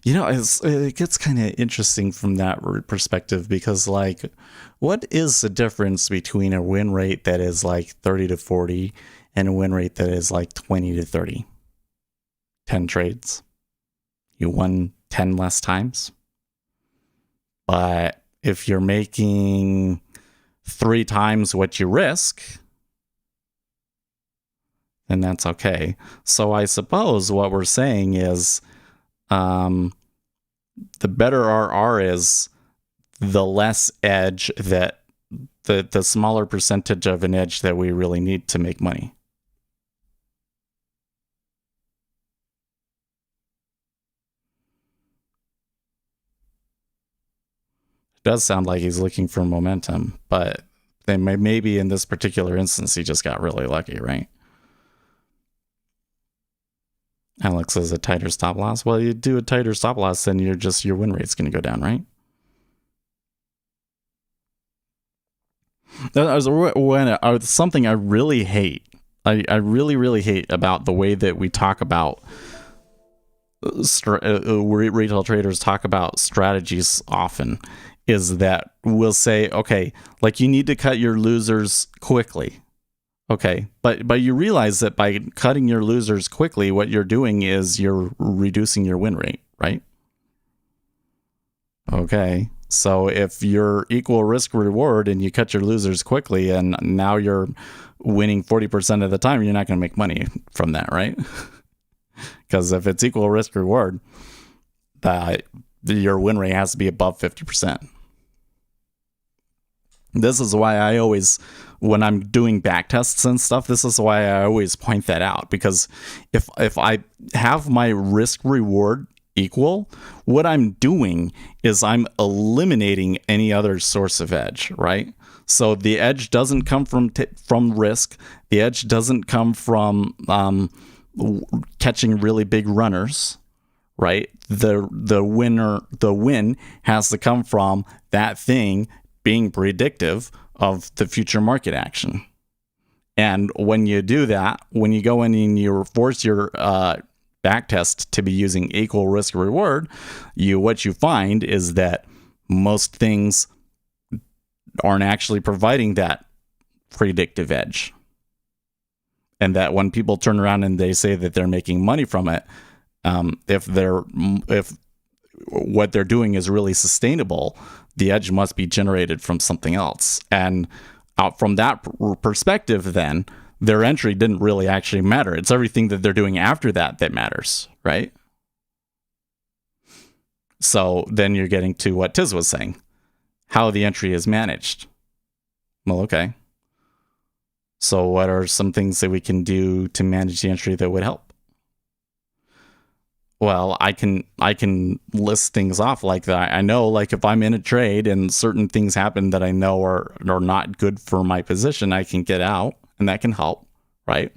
it gets kind of interesting from that perspective, because what is the difference between a win rate that is 30 to 40 and a win rate that is 20 to 30? 10 trades. You won 10 less times. But if you're making 3 times what you risk, then that's okay. So I suppose what we're saying is the better our R is, the less edge that the smaller percentage of an edge that we really need to make money. It does sound like he's looking for momentum, but then maybe in this particular instance, he just got really lucky, right? Alex says a tighter stop loss. Well, you do a tighter stop loss, then your win rate's going to go down, right? Something I really hate. I really, really hate about the way that we talk about retail traders talk about strategies often is that we'll say, okay, like you need to cut your losers quickly. Okay, but you realize that by cutting your losers quickly, what you're doing is you're reducing your win rate, right? Okay, so if you're equal risk reward and you cut your losers quickly and now you're winning 40% of the time, you're not going to make money from that, right? Because if it's equal risk reward, your win rate has to be above 50%. This is why I always, when I'm doing back tests and stuff, this is why I always point that out. Because if I have my risk reward equal, what I'm doing is I'm eliminating any other source of edge, right? So the edge doesn't come from risk. The edge doesn't come from catching really big runners, right? The win has to come from that thing being predictive of the future market action. And when you do that, when you go in and you force your back test to be using equal risk reward, what you find is that most things aren't actually providing that predictive edge. And that when people turn around and they say that they're making money from it, if what they're doing is really sustainable, the edge must be generated from something else. And from that perspective, then their entry didn't really actually matter. It's everything that they're doing after that matters, right? So then you're getting to what Tiz was saying, how the entry is managed. Well, okay. So what are some things that we can do to manage the entry that would help? Well, I can list things off like that. I know, like if I'm in a trade and certain things happen that I know are not good for my position, I can get out, and that can help, right?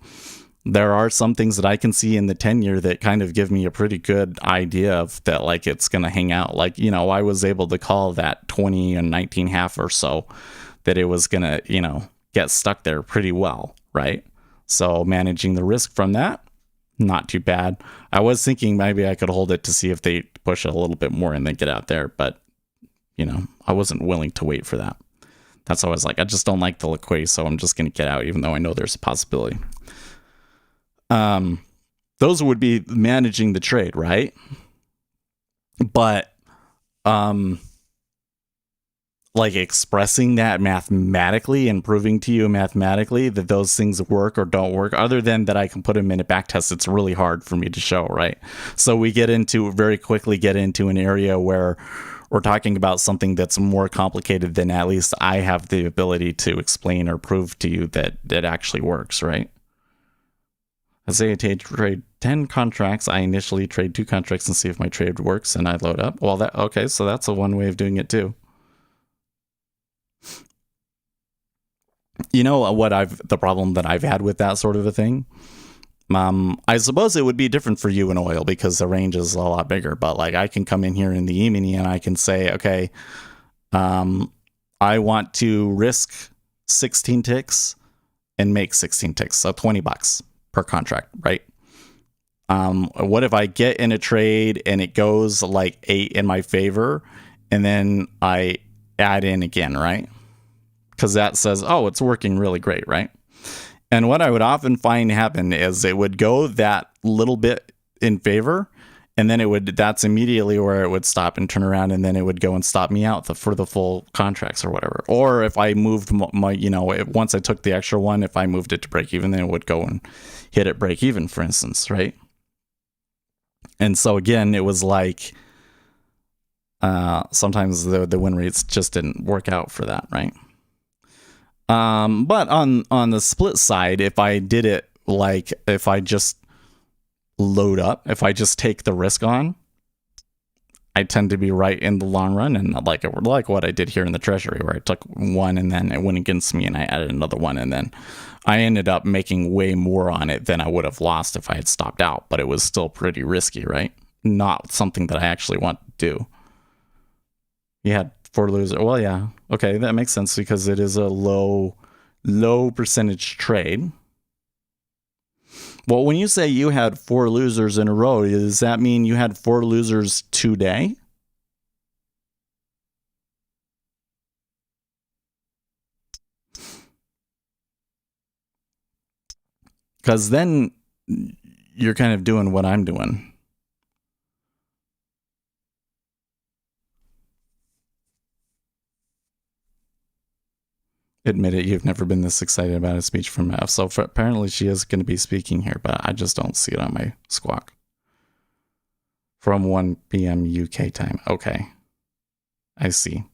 There are some things that I can see in the 10-year that kind of give me a pretty good idea of that, like it's going to hang out. Like, I was able to call that 20 and 19.5 or so, that it was going to, get stuck there pretty well, right? So managing the risk from that, not too bad. I was thinking maybe I could hold it to see if they push it a little bit more and then get out there, but I wasn't willing to wait for that. That's always like, I just don't like the liquidity, so I'm just going to get out, even though I know there's a possibility. Those would be managing the trade, right? But like expressing that mathematically and proving to you mathematically that those things work or don't work, other than that I can put them in a back test, it's really hard for me to show, right? So we very quickly get into an area where we're talking about something that's more complicated than at least I have the ability to explain or prove to you that it actually works, right? I say I trade 10 contracts. I initially trade 2 contracts and see if my trade works, and I load up. Well, okay, so that's a one way of doing it too. The problem that I've had with that sort of a thing? I suppose it would be different for you in oil because the range is a lot bigger, but like I can come in here in the E-mini and I can say, okay, I want to risk 16 ticks and make 16 ticks. So $20 per contract, right? What if I get in a trade and it goes like 8 in my favor and then I add in again, right? Because that says, oh, it's working really great, right? And what I would often find happen is it would go that little bit in favor, and then that's immediately where it would stop and turn around, and then it would go and stop me out for the full contracts or whatever. Or if I moved once I took the extra one, if I moved it to break even, then it would go and hit at break even, for instance, right? And so again, it was like sometimes the win rates just didn't work out for that, right? But on the split side, if I did it like if I just load up, if I just take the risk on, I tend to be right in the long run, and like what I did here in the treasury, where I took one and then it went against me and I added another one, and then I ended up making way more on it than I would have lost if I had stopped out, but it was still pretty risky, right? Not something that I actually want to do. You had 4 losers. Well, yeah. Okay, that makes sense because it is a low percentage trade. Well, when you say you had 4 losers in a row, does that mean you had 4 losers today? Because then you're kind of doing what I'm doing. Admit it, you've never been this excited about a speech from F. So apparently she is going to be speaking here, but I just don't see it on my squawk. From 1 p.m. UK time. Okay. I see.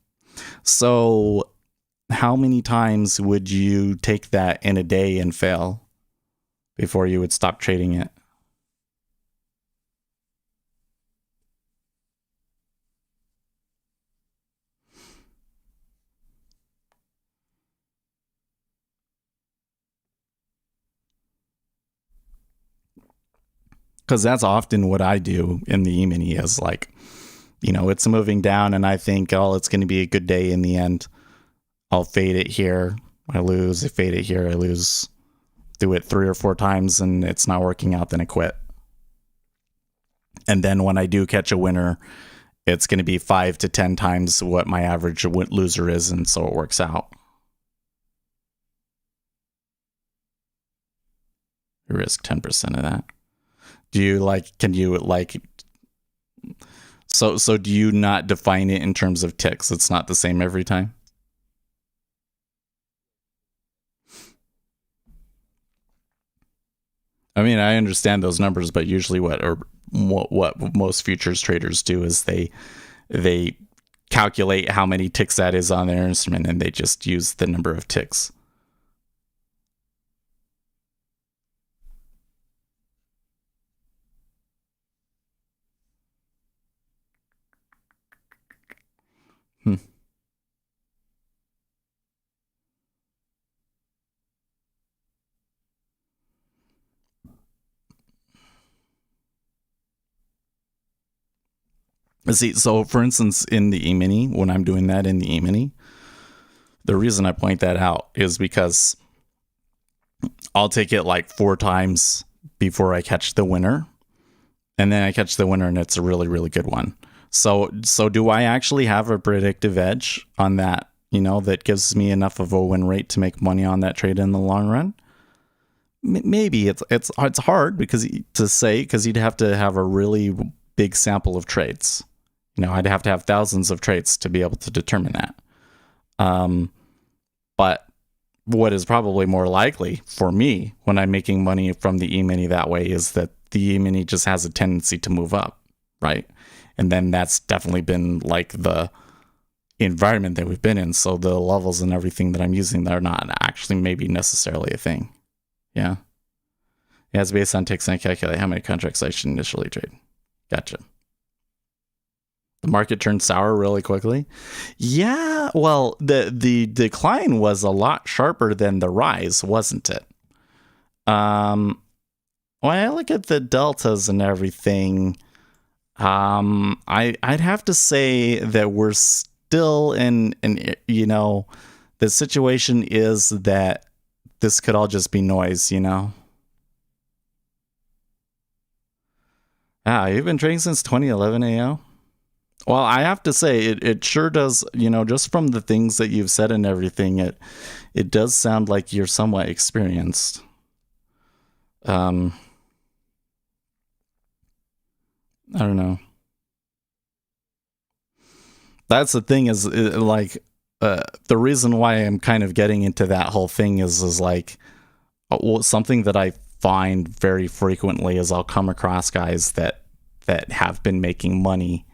So how many times would you take that in a day and fail before you would stop trading it? Because that's often what I do in the E-mini is like, you know, it's moving down and I think, oh, it's going to be a good day in the end. I'll fade it here. I lose. I fade it here. I lose. Do it 3 or 4 times and it's not working out. Then I quit. And then when I do catch a winner, it's going to be 5 to 10 times what my average loser is. And so it works out. You risk 10% of that. Do you like, can you like, so do you not define it in terms of ticks? It's not the same every time? I mean, I understand those numbers, but usually what most futures traders do is they calculate how many ticks that is on their instrument and they just use the number of ticks. See, so for instance, in the E-mini, when I'm doing that in the E-mini, the reason I point that out is because I'll take it like 4 times before I catch the winner. And then I catch the winner and it's a really, really good one. So do I actually have a predictive edge on that, you know, that gives me enough of a win rate to make money on that trade in the long run? Maybe it's hard because you'd have to have a really big sample of trades. You know, I'd have to have thousands of trades to be able to determine that. But what is probably more likely for me when I'm making money from the E-mini that way is that the E-mini just has a tendency to move up, right? And then that's definitely been like the environment that we've been in. So the levels and everything that I'm using, they're not actually maybe necessarily a thing. Yeah. Yeah, it's based on ticks and I calculate how many contracts I should initially trade. Gotcha. The market turned sour really quickly. Yeah, well, the decline was a lot sharper than the rise, wasn't it? When I look at the deltas and everything, I'd have to say that we're still in, you know, the situation is that this could all just be noise, you know? You've been trading since 2011, AO? Well, I have to say, it sure does, you know, just from the things that you've said and everything, it does sound like you're somewhat experienced. I don't know. That's the thing is like, the reason why I'm kind of getting into that whole thing is like, something that I find very frequently is I'll come across guys that that have been making money.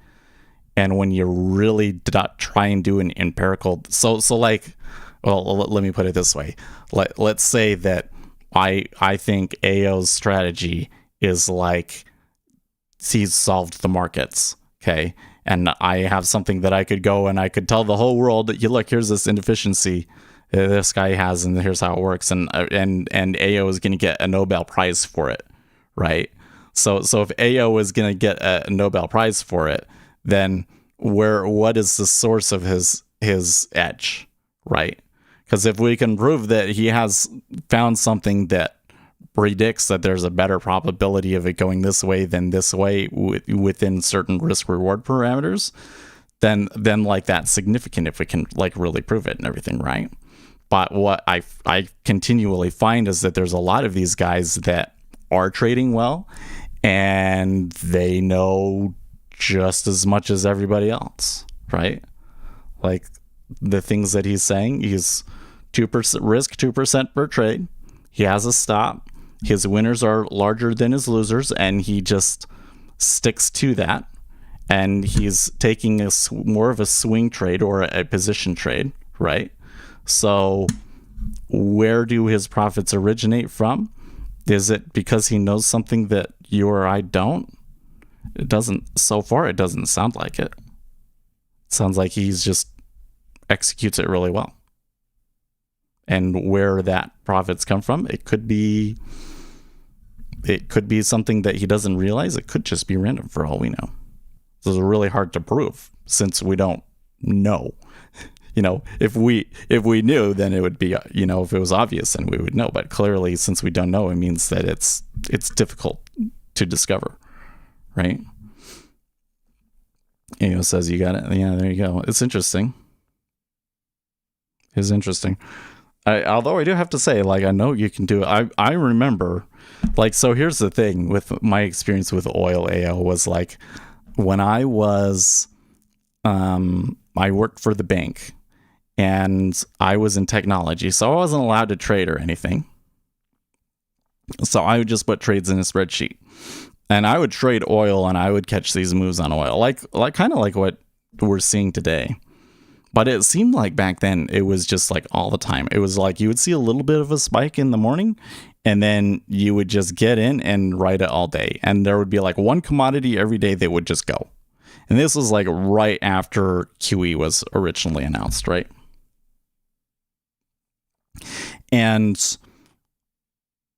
And when you really try and do an empirical, so like, well, let me put it this way. Let's say that I think AO's strategy is like he's solved the markets, okay? And I have something that I could go and I could tell the whole world that, you look, here's this inefficiency this guy has, and here's how it works, and AO is going to get a Nobel Prize for it, right? So if AO is going to get a Nobel Prize for it, then what is the source of his edge, right? Because if we can prove that he has found something that predicts that there's a better probability of it going this way than this way within certain risk reward parameters, then like that's significant if we can like really prove it and everything, right? But what I continually find is that there's a lot of these guys that are trading well, and they know just as much as everybody else, right? Like the things that he's saying, he's 2% risk, 2% per trade. He has a stop. His winners are larger than his losers, and he just sticks to that. And he's taking more of a swing trade or a position trade, right? So where do his profits originate from? Is it because he knows something that you or I don't? It doesn't, so far, it doesn't sound like it. It sounds like he's just executes it really well. And where that profits come from, it could be something that he doesn't realize. It could just be random for all we know. This is really hard to prove since we don't know. You know, if we knew, then it would be, you know, if it was obvious, then we would know. But clearly, since we don't know, it means that it's difficult to discover, right? You know, says you got it. Yeah, there you go. It's interesting. It's interesting. Although I do have to say, like, I know you can do it. I remember, like, so here's the thing with my experience with oil AO was like, when I was, I worked for the bank and I was in technology, so I wasn't allowed to trade or anything. So I would just put trades in a spreadsheet, and I would trade oil, and I would catch these moves on oil, like kind of like what we're seeing today. But it seemed like back then it was just like all the time. It was like you would see a little bit of a spike in the morning, and then you would just get in and ride it all day. And there would be like one commodity every day that would just go. And this was like right after QE was originally announced, right? And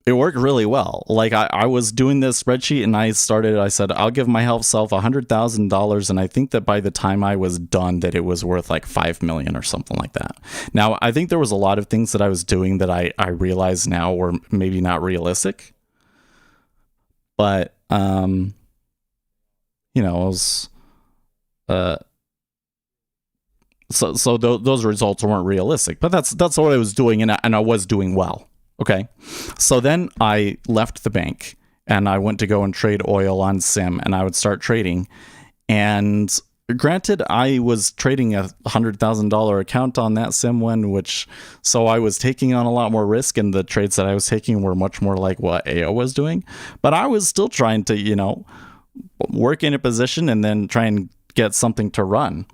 it worked really well. Like I was doing this spreadsheet, and I said, I'll give myself $100,000. And I think that by the time I was done, that it was worth like 5 million or something like that. Now, I think there was a lot of things that I was doing that I realize now were maybe not realistic. But, you know, it was, so those results weren't realistic, but that's what I was doing. And I was doing well. Okay, so then I left the bank and I went to go and trade oil on Sim, and I would start trading. And granted, I was trading a $100,000 account on that Sim one, so I was taking on a lot more risk, and the trades that I was taking were much more like what AO was doing. But I was still trying to, you know, work in a position and then try and get something to run.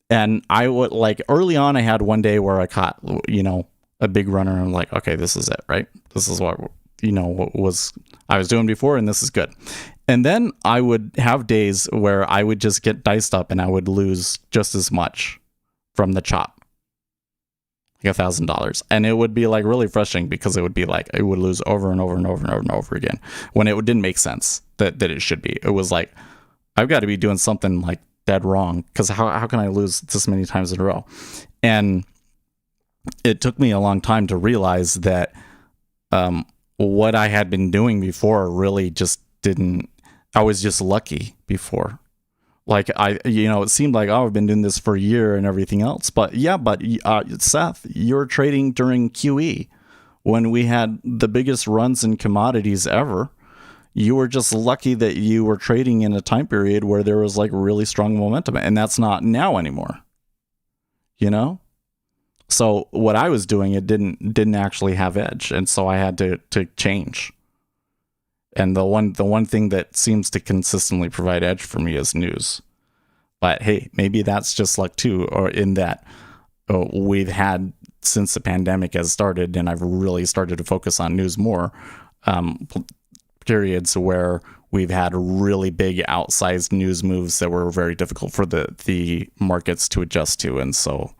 And I would, like, early on, I had one day where I caught, you know, a big runner, and I'm like, okay, this is it, right? This is what, you know, what I was doing before, and this is good. And then I would have days where I would just get diced up, and I would lose just as much from the chop, like $1,000. And it would be like really frustrating, because it would be like, I would lose over and over and over and over and over again when it didn't make sense that it should be. It was like, I've got to be doing something like dead wrong, because how can I lose this many times in a row? And it took me a long time to realize that what I had been doing before really just didn't, I was just lucky before. Like, you know, it seemed like, oh, I've been doing this for a year and everything else. But yeah, Seth, you're trading during QE when we had the biggest runs in commodities ever. You were just lucky that you were trading in a time period where there was like really strong momentum, and that's not now anymore, you know? So what I was doing, it didn't actually have edge, and so I had to change. And the one thing that seems to consistently provide edge for me is news. But hey, maybe that's just luck too, or in that we've had, since the pandemic has started, and I've really started to focus on news more, periods where we've had really big outsized news moves that were very difficult for the markets to adjust to. And so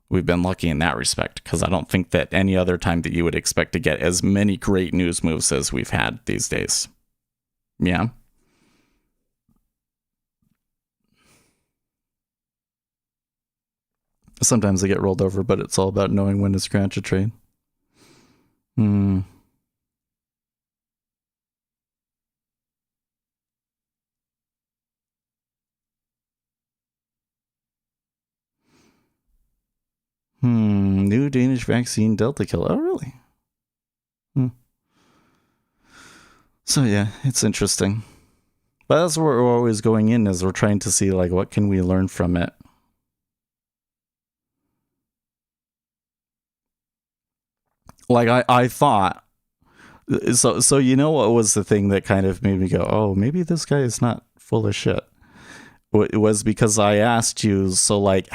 we've been lucky in that respect, because I don't think that any other time that you would expect to get as many great news moves as we've had these days. Yeah. Sometimes they get rolled over, but it's all about knowing when to scratch a trade. New Danish vaccine Delta killer. Oh, really? So yeah, it's interesting. But that's where we're always going in, is we're trying to see, like, what can we learn from it? Like, I thought, so you know what was the thing that kind of made me go, oh, maybe this guy is not full of shit? It was because I asked you, so like,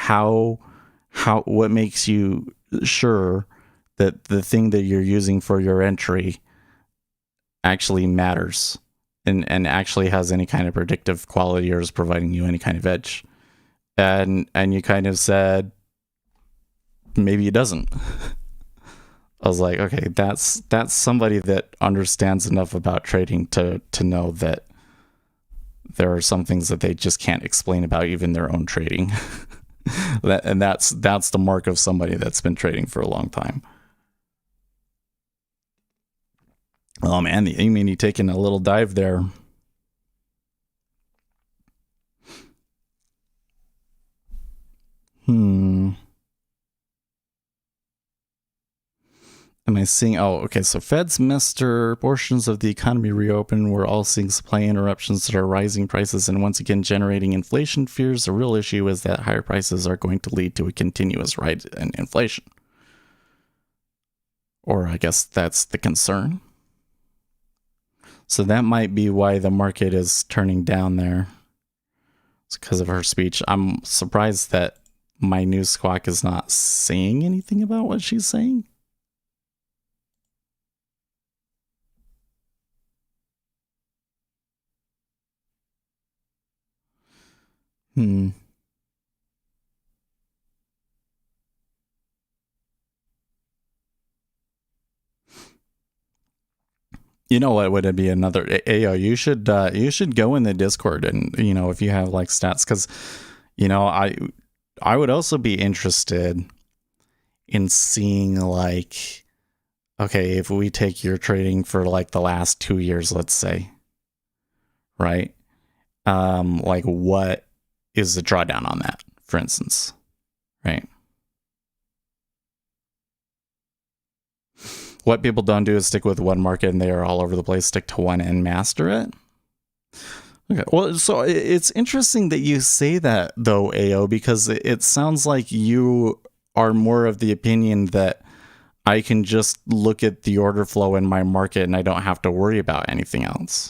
what makes you sure that the thing that you're using for your entry actually matters and actually has any kind of predictive quality or is providing you any kind of edge? And you kind of said, maybe it doesn't. I was like, okay, that's somebody that understands enough about trading to know that there are some things that they just can't explain about even their own trading. That's the mark of somebody that's been trading for a long time. Oh man, the E-mini taking a little dive there. Am I seeing? Oh, okay. So Fed semester, portions of the economy reopen. We're all seeing supply interruptions that are rising prices and once again generating inflation fears. The real issue is that higher prices are going to lead to a continuous rise in inflation. Or I guess that's the concern. So that might be why the market is turning down there. It's because of her speech. I'm surprised that my news squawk is not saying anything about what she's saying. You know what would be another AO? You should go in the Discord and, you know, if you have like stats, because, you know, I would also be interested in seeing, like, okay, if we take your trading for like the last 2 years, let's say, right? Like, what is the drawdown on that, for instance, right? What people don't do is stick with one market and they are all over the place. Stick to one and master it. Okay. Well, so it's interesting that you say that, though, AO, because it sounds like you are more of the opinion that I can just look at the order flow in my market and I don't have to worry about anything else,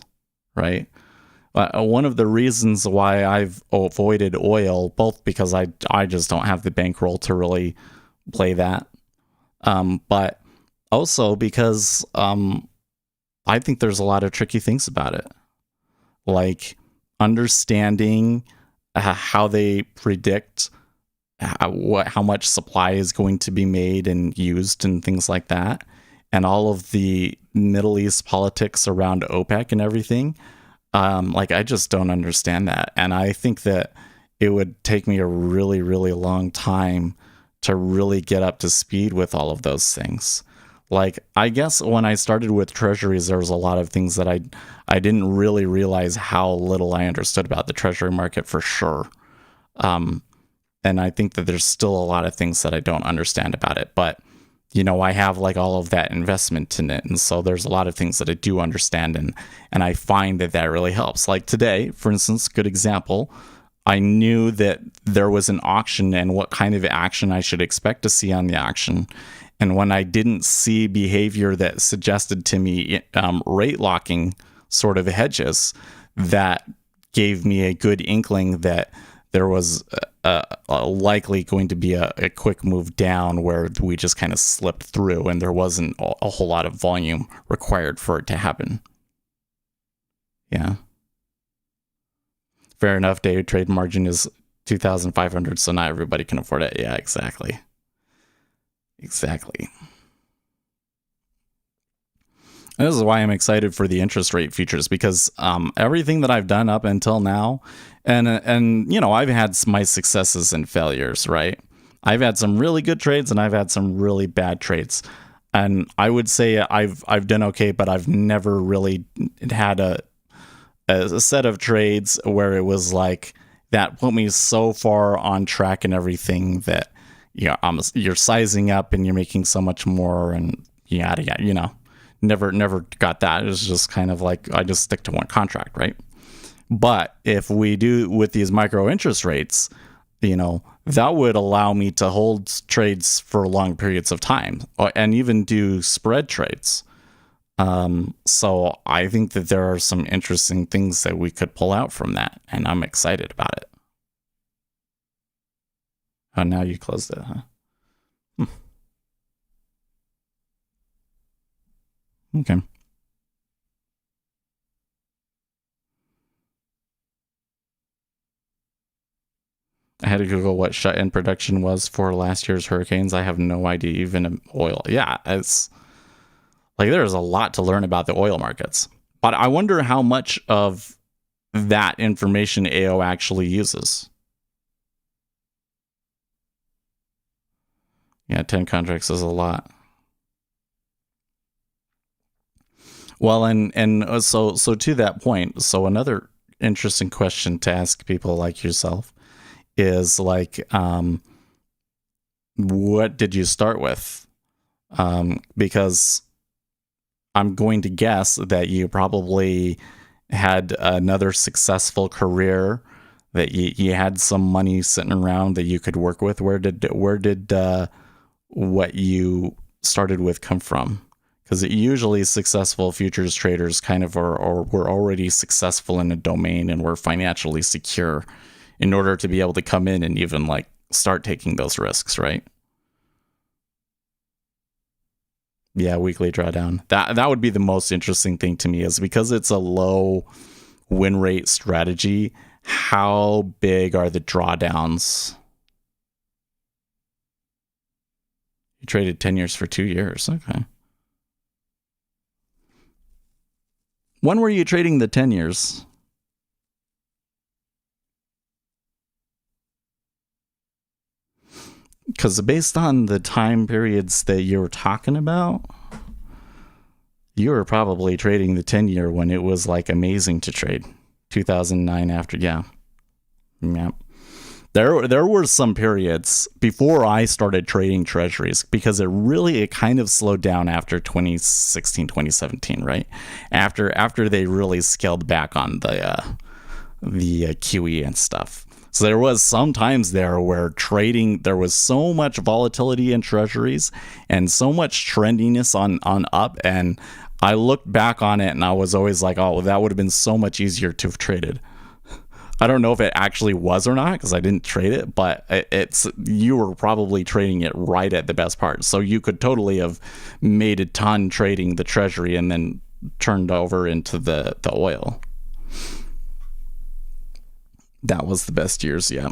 right? One of the reasons why I've avoided oil, both because I just don't have the bankroll to really play that, but also because I think there's a lot of tricky things about it, like understanding how they predict how much supply is going to be made and used and things like that, and all of the Middle East politics around OPEC and everything. Like, I just don't understand that. And I think that it would take me a really, really long time to really get up to speed with all of those things. Like, I guess when I started with treasuries, there was a lot of things that I didn't really realize how little I understood about the treasury market, for sure. And I think that there's still a lot of things that I don't understand about it. But, you know, I have like all of that investment in it. And so there's a lot of things that I do understand. And I find that that really helps. Like today, for instance, good example, I knew that there was an auction and what kind of action I should expect to see on the auction. And when I didn't see behavior that suggested to me rate locking sort of hedges that gave me a good inkling that there was likely going to be a quick move down where we just kind of slipped through and there wasn't a whole lot of volume required for it to happen. Yeah. Fair enough. Day trade margin is 2,500, so not everybody can afford it. Yeah, exactly. Exactly. And this is why I'm excited for the interest rate futures, because everything that I've done up until now, and you know, I've had my successes and failures, right? I've had some really good trades and I've had some really bad trades. And I would say I've done okay, but I've never really had a set of trades where it was like that put me so far on track and everything that you're sizing up and you're making so much more and yada yada, you know. Never got that. It was just kind of like I just stick to one contract, right? But if we do with these micro interest rates, you know, that would allow me to hold trades for long periods of time and even do spread trades. So I think that there are some interesting things that we could pull out from that, and I'm excited about it. Oh, now you closed it, huh? Okay. I had to Google what shut-in production was for last year's hurricanes. I have no idea, even oil. Yeah, it's like there's a lot to learn about the oil markets. But I wonder how much of that information AO actually uses. Yeah, 10 contracts is a lot. Well, and so to that point, so another interesting question to ask people like yourself is like, what did you start with? Because I'm going to guess that you probably had another successful career, that you had some money sitting around that you could work with. Where did what you started with come from? Because usually successful futures traders kind of are, or were already successful in a domain and were financially secure in order to be able to come in and even like start taking those risks, right? Yeah, weekly drawdown. That would be the most interesting thing to me, is because it's a low win rate strategy. How big are the drawdowns? You traded 10 years for 2 years. Okay. When were you trading the 10 years? Because based on the time periods that you were talking about, you were probably trading the 10-year when it was like amazing to trade. 2009 after, yeah. There were some periods before I started trading treasuries, because it kind of slowed down after 2016, 2017, right? After they really scaled back on the QE and stuff. So there was some times there where there was so much volatility in treasuries and so much trendiness on up, and I looked back on it and I was always like, oh, that would have been so much easier to have traded. I don't know if it actually was or not, because I didn't trade it, but you were probably trading it right at the best part. So you could totally have made a ton trading the treasury and then turned over into the oil. That was the best years, yeah.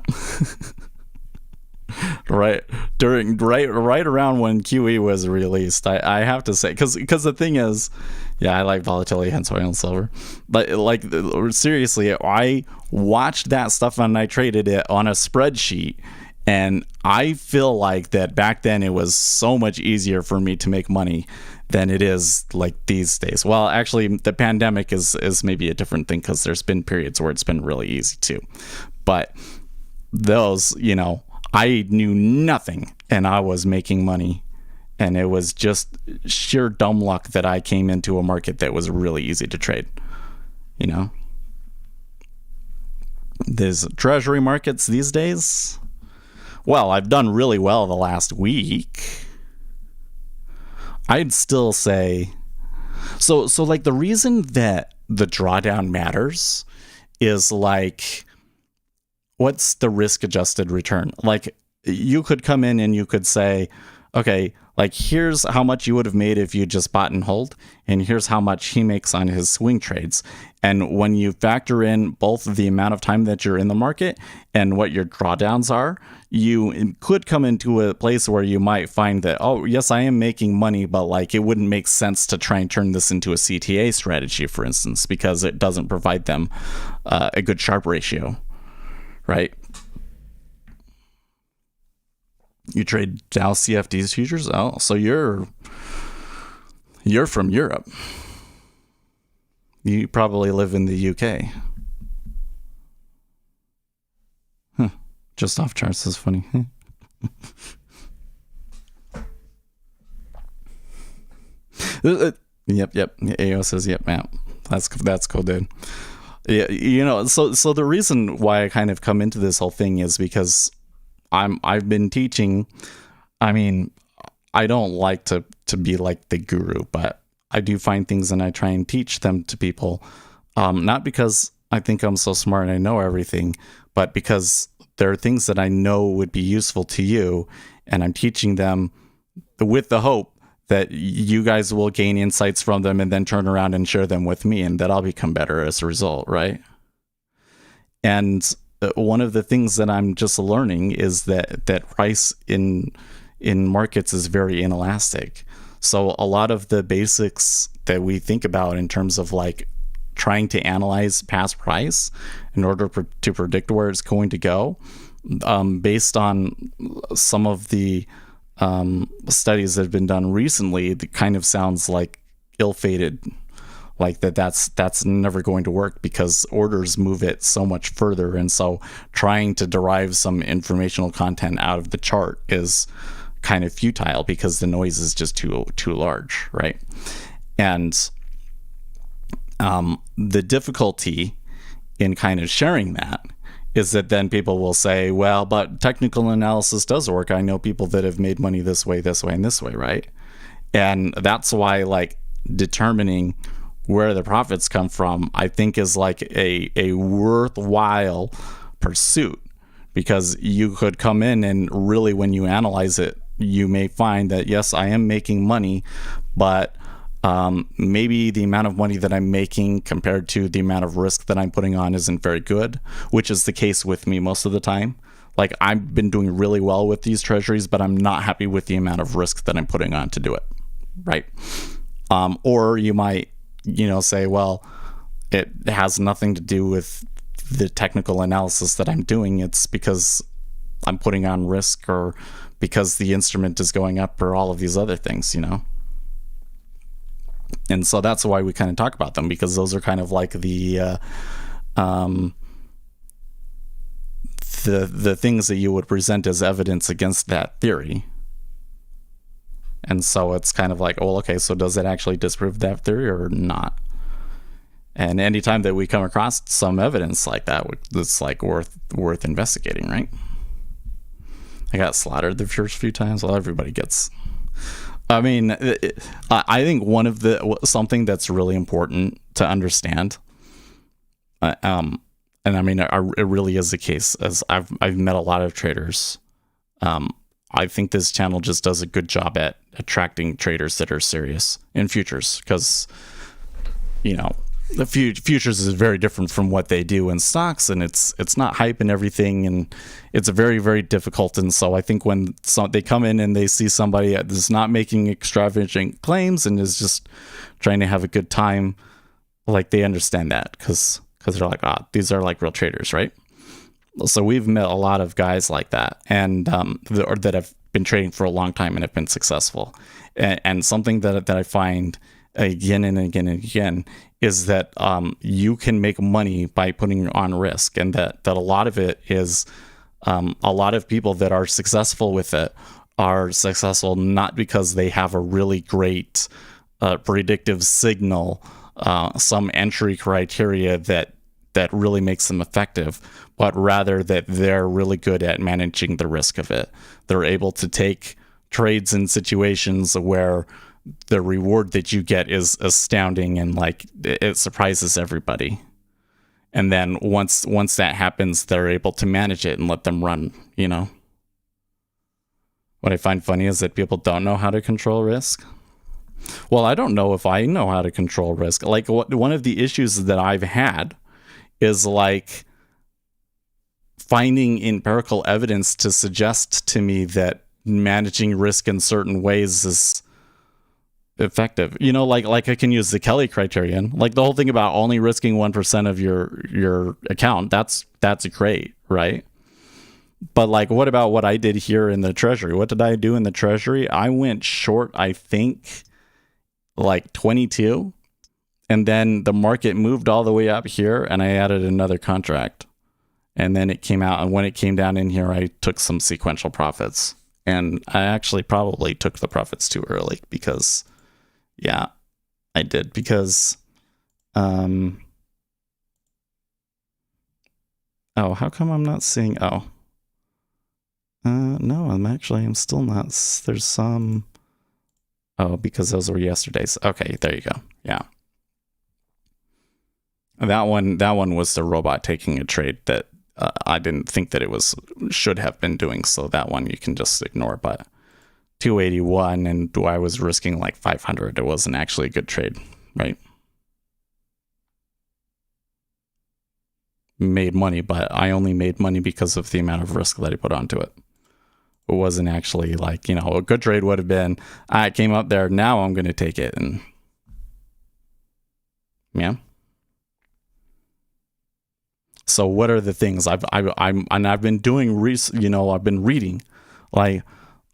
right around when QE was released, I have to say, because the thing is, yeah, I like volatility, hence oil and silver, but like seriously, I watched that stuff and I traded it on a spreadsheet, and I feel like that back then it was so much easier for me to make money than it is like these days. Well, actually, the pandemic is maybe a different thing, because there's been periods where it's been really easy too, but those, you know, I knew nothing and I was making money, and it was just sheer dumb luck that I came into a market that was really easy to trade, you know. There's treasury markets these days. Well, I've done really well the last week. I'd still say so like the reason that the drawdown matters is like, what's the risk adjusted return? Like, you could come in and you could say, okay, like, here's how much you would have made if you just bought and hold, and here's how much he makes on his swing trades. And when you factor in both the amount of time that you're in the market and what your drawdowns are, you could come into a place where you might find that, oh, yes, I am making money, but like, it wouldn't make sense to try and turn this into a CTA strategy, for instance, because it doesn't provide them a good Sharpe ratio, right? You trade Dow CFDs futures? Oh, so you're from Europe. You probably live in the UK. Huh. Just off charts is funny. Yep. AO says, yep, man. That's cool, dude. Yeah, so the reason why I kind of come into this whole thing is because I've been teaching. I mean, I don't like to be like the guru, but I do find things and I try and teach them to people. Not because I think I'm so smart and I know everything, but because there are things that I know would be useful to you, and I'm teaching them with the hope that you guys will gain insights from them and then turn around and share them with me, and that I'll become better as a result, right? And one of the things that I'm just learning is that price in markets is very inelastic. So a lot of the basics that we think about in terms of like trying to analyze past price in order to predict where it's going to go, based on some of the studies that have been done recently, it kind of sounds like ill-fated. Like that's never going to work because orders move it so much further, and so trying to derive some informational content out of the chart is kind of futile because the noise is just too large, right? And the difficulty in kind of sharing that is that then people will say, well, but technical analysis does work. I know people that have made money this way, and this way, right? And that's why like determining where the profits come from, I think, is like a worthwhile pursuit, because you could come in and really, when you analyze it, you may find that, yes, I am making money, but maybe the amount of money that I'm making compared to the amount of risk that I'm putting on isn't very good, which is the case with me most of the time. Like, I've been doing really well with these treasuries, but I'm not happy with the amount of risk that I'm putting on to do it, right? Or you might, say, well, it has nothing to do with the technical analysis that I'm doing. It's because I'm putting on risk, or because the instrument is going up, or all of these other things, And so that's why we kind of talk about them, because those are kind of like the things that you would present as evidence against that theory. And so it's kind of like, well, okay, so does it actually disprove that theory or not? And anytime that we come across some evidence like that, it's like worth investigating, right? I got slaughtered the first few times. Well, everybody gets. I mean, I think something that's really important to understand, and I mean, it really is the case, as I've met a lot of traders. I think this channel just does a good job at attracting traders that are serious in futures, because, the futures is very different from what they do in stocks, and it's not hype and everything, and it's very, very difficult. And so I think when they come in and they see somebody that's not making extravagant claims and is just trying to have a good time, like, they understand that, because they're like, these are like real traders, right? So we've met a lot of guys like that, and that have been trading for a long time and have been successful. And something that I find again and again and again is that you can make money by putting on risk, and that a lot of it is a lot of people that are successful with it are successful not because they have a really great predictive signal, some entry criteria that really makes them effective, but rather that they're really good at managing the risk of it. They're able to take trades in situations where the reward that you get is astounding, and like it surprises everybody. And then once that happens, they're able to manage it and let them run, you know. What I find funny is that people don't know how to control risk. Well, I don't know if I know how to control risk. Like, one of the issues that I've had is like finding empirical evidence to suggest to me that managing risk in certain ways is effective. You know, like I can use the Kelly criterion. Like the whole thing about only risking 1% of your account, that's great, right? But like, what about what I did here in the treasury? What did I do in the treasury? I went short, I think, like 22, and then the market moved all the way up here, and I added another contract, and then it came out, and when it came down in here, I took some sequential profits, and I actually probably took the profits too early because, yeah, I did, because, oh, how come I'm not seeing, oh. No, I'm still not. There's some. Oh, because those were yesterday's. Okay, there you go. Yeah. That one was the robot taking a trade that I didn't think that it should have been doing. So that one you can just ignore. But 281, and I was risking like 500. It wasn't actually a good trade, right? Made money, but I only made money because of the amount of risk that I put onto it. It wasn't actually like, you know, a good trade would have been, I came up there, now I'm going to take it. And yeah. So what are the things I've been doing, I've been reading, like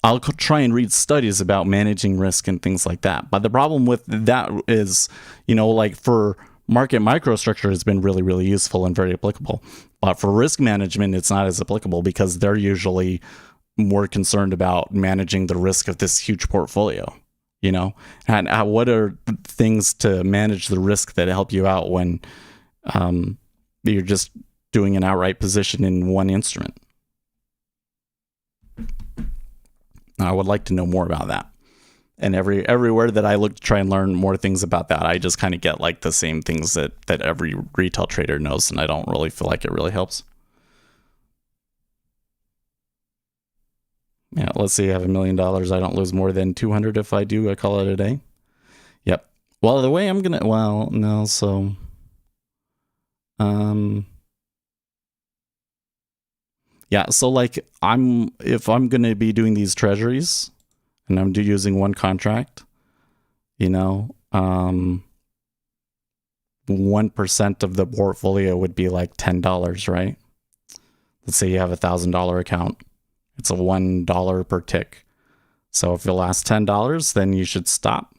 I'll try and read studies about managing risk and things like that. But the problem with that is, you know, like for market microstructure has been really, really useful and very applicable. But for risk management, it's not as applicable because they're usually more concerned about managing the risk of this huge portfolio, you know, and what are things to manage the risk that help you out when you're just doing an outright position in one instrument. I would like to know more about that. And everywhere that I look to try and learn more things about that, I just kind of get like the same things that every retail trader knows, and I don't really feel like it really helps. Yeah, let's see, I have $1 million. I don't lose more than 200 if I do. I call it a day. Yep. Well, the way I'm going to, well, no, so, yeah, so like if I'm going to be doing these treasuries and I'm using one contract, you know, 1% of the portfolio would be like $10, right? Let's say you have $1,000 account. It's a $1 per tick. So if you lost $10, then you should stop.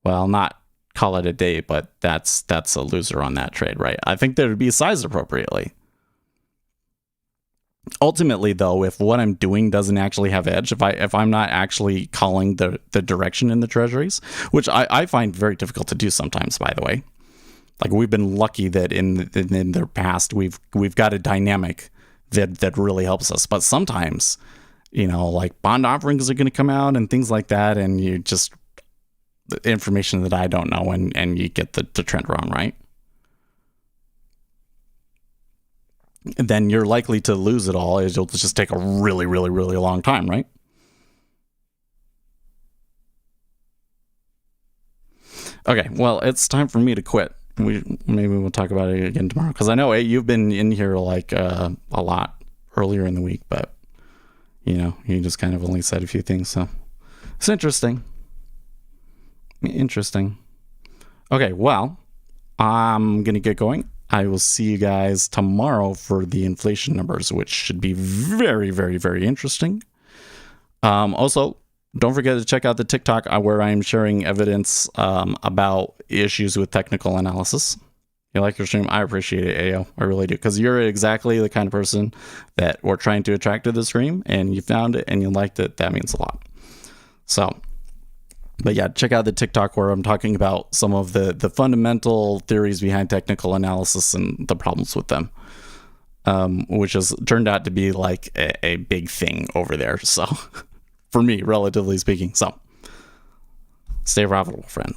Well, not call it a day, but that's a loser on that trade, right? I think that would be sized appropriately. Ultimately, though, if what I'm doing doesn't actually have edge, if I'm not actually calling the direction in the treasuries, which I find very difficult to do sometimes, by the way. Like we've been lucky that in the past we've got a dynamic that really helps us. But sometimes, you know, like bond offerings are going to come out and things like that, and you just the information that I don't know, and you get the trend wrong, right? And then you're likely to lose it all. It'll just take a really, really, really long time, right? Okay, well, it's time for me to quit. Maybe we'll talk about it again tomorrow, because I know you've been in here like a lot earlier in the week, but you know, you just kind of only said a few things, so it's interesting. Okay, well, I'm gonna get going. I will see you guys tomorrow for the inflation numbers, which should be very, very, very interesting. Also, don't forget to check out the TikTok where I'm sharing evidence about issues with technical analysis. You like your stream? I appreciate it, AO. I really do. Because you're exactly the kind of person that we're trying to attract to the stream, and you found it and you liked it. That means a lot. So, but yeah, check out the TikTok where I'm talking about some of the fundamental theories behind technical analysis and the problems with them, which has turned out to be like a big thing over there. So, for me, relatively speaking. So, Stay profitable, friends.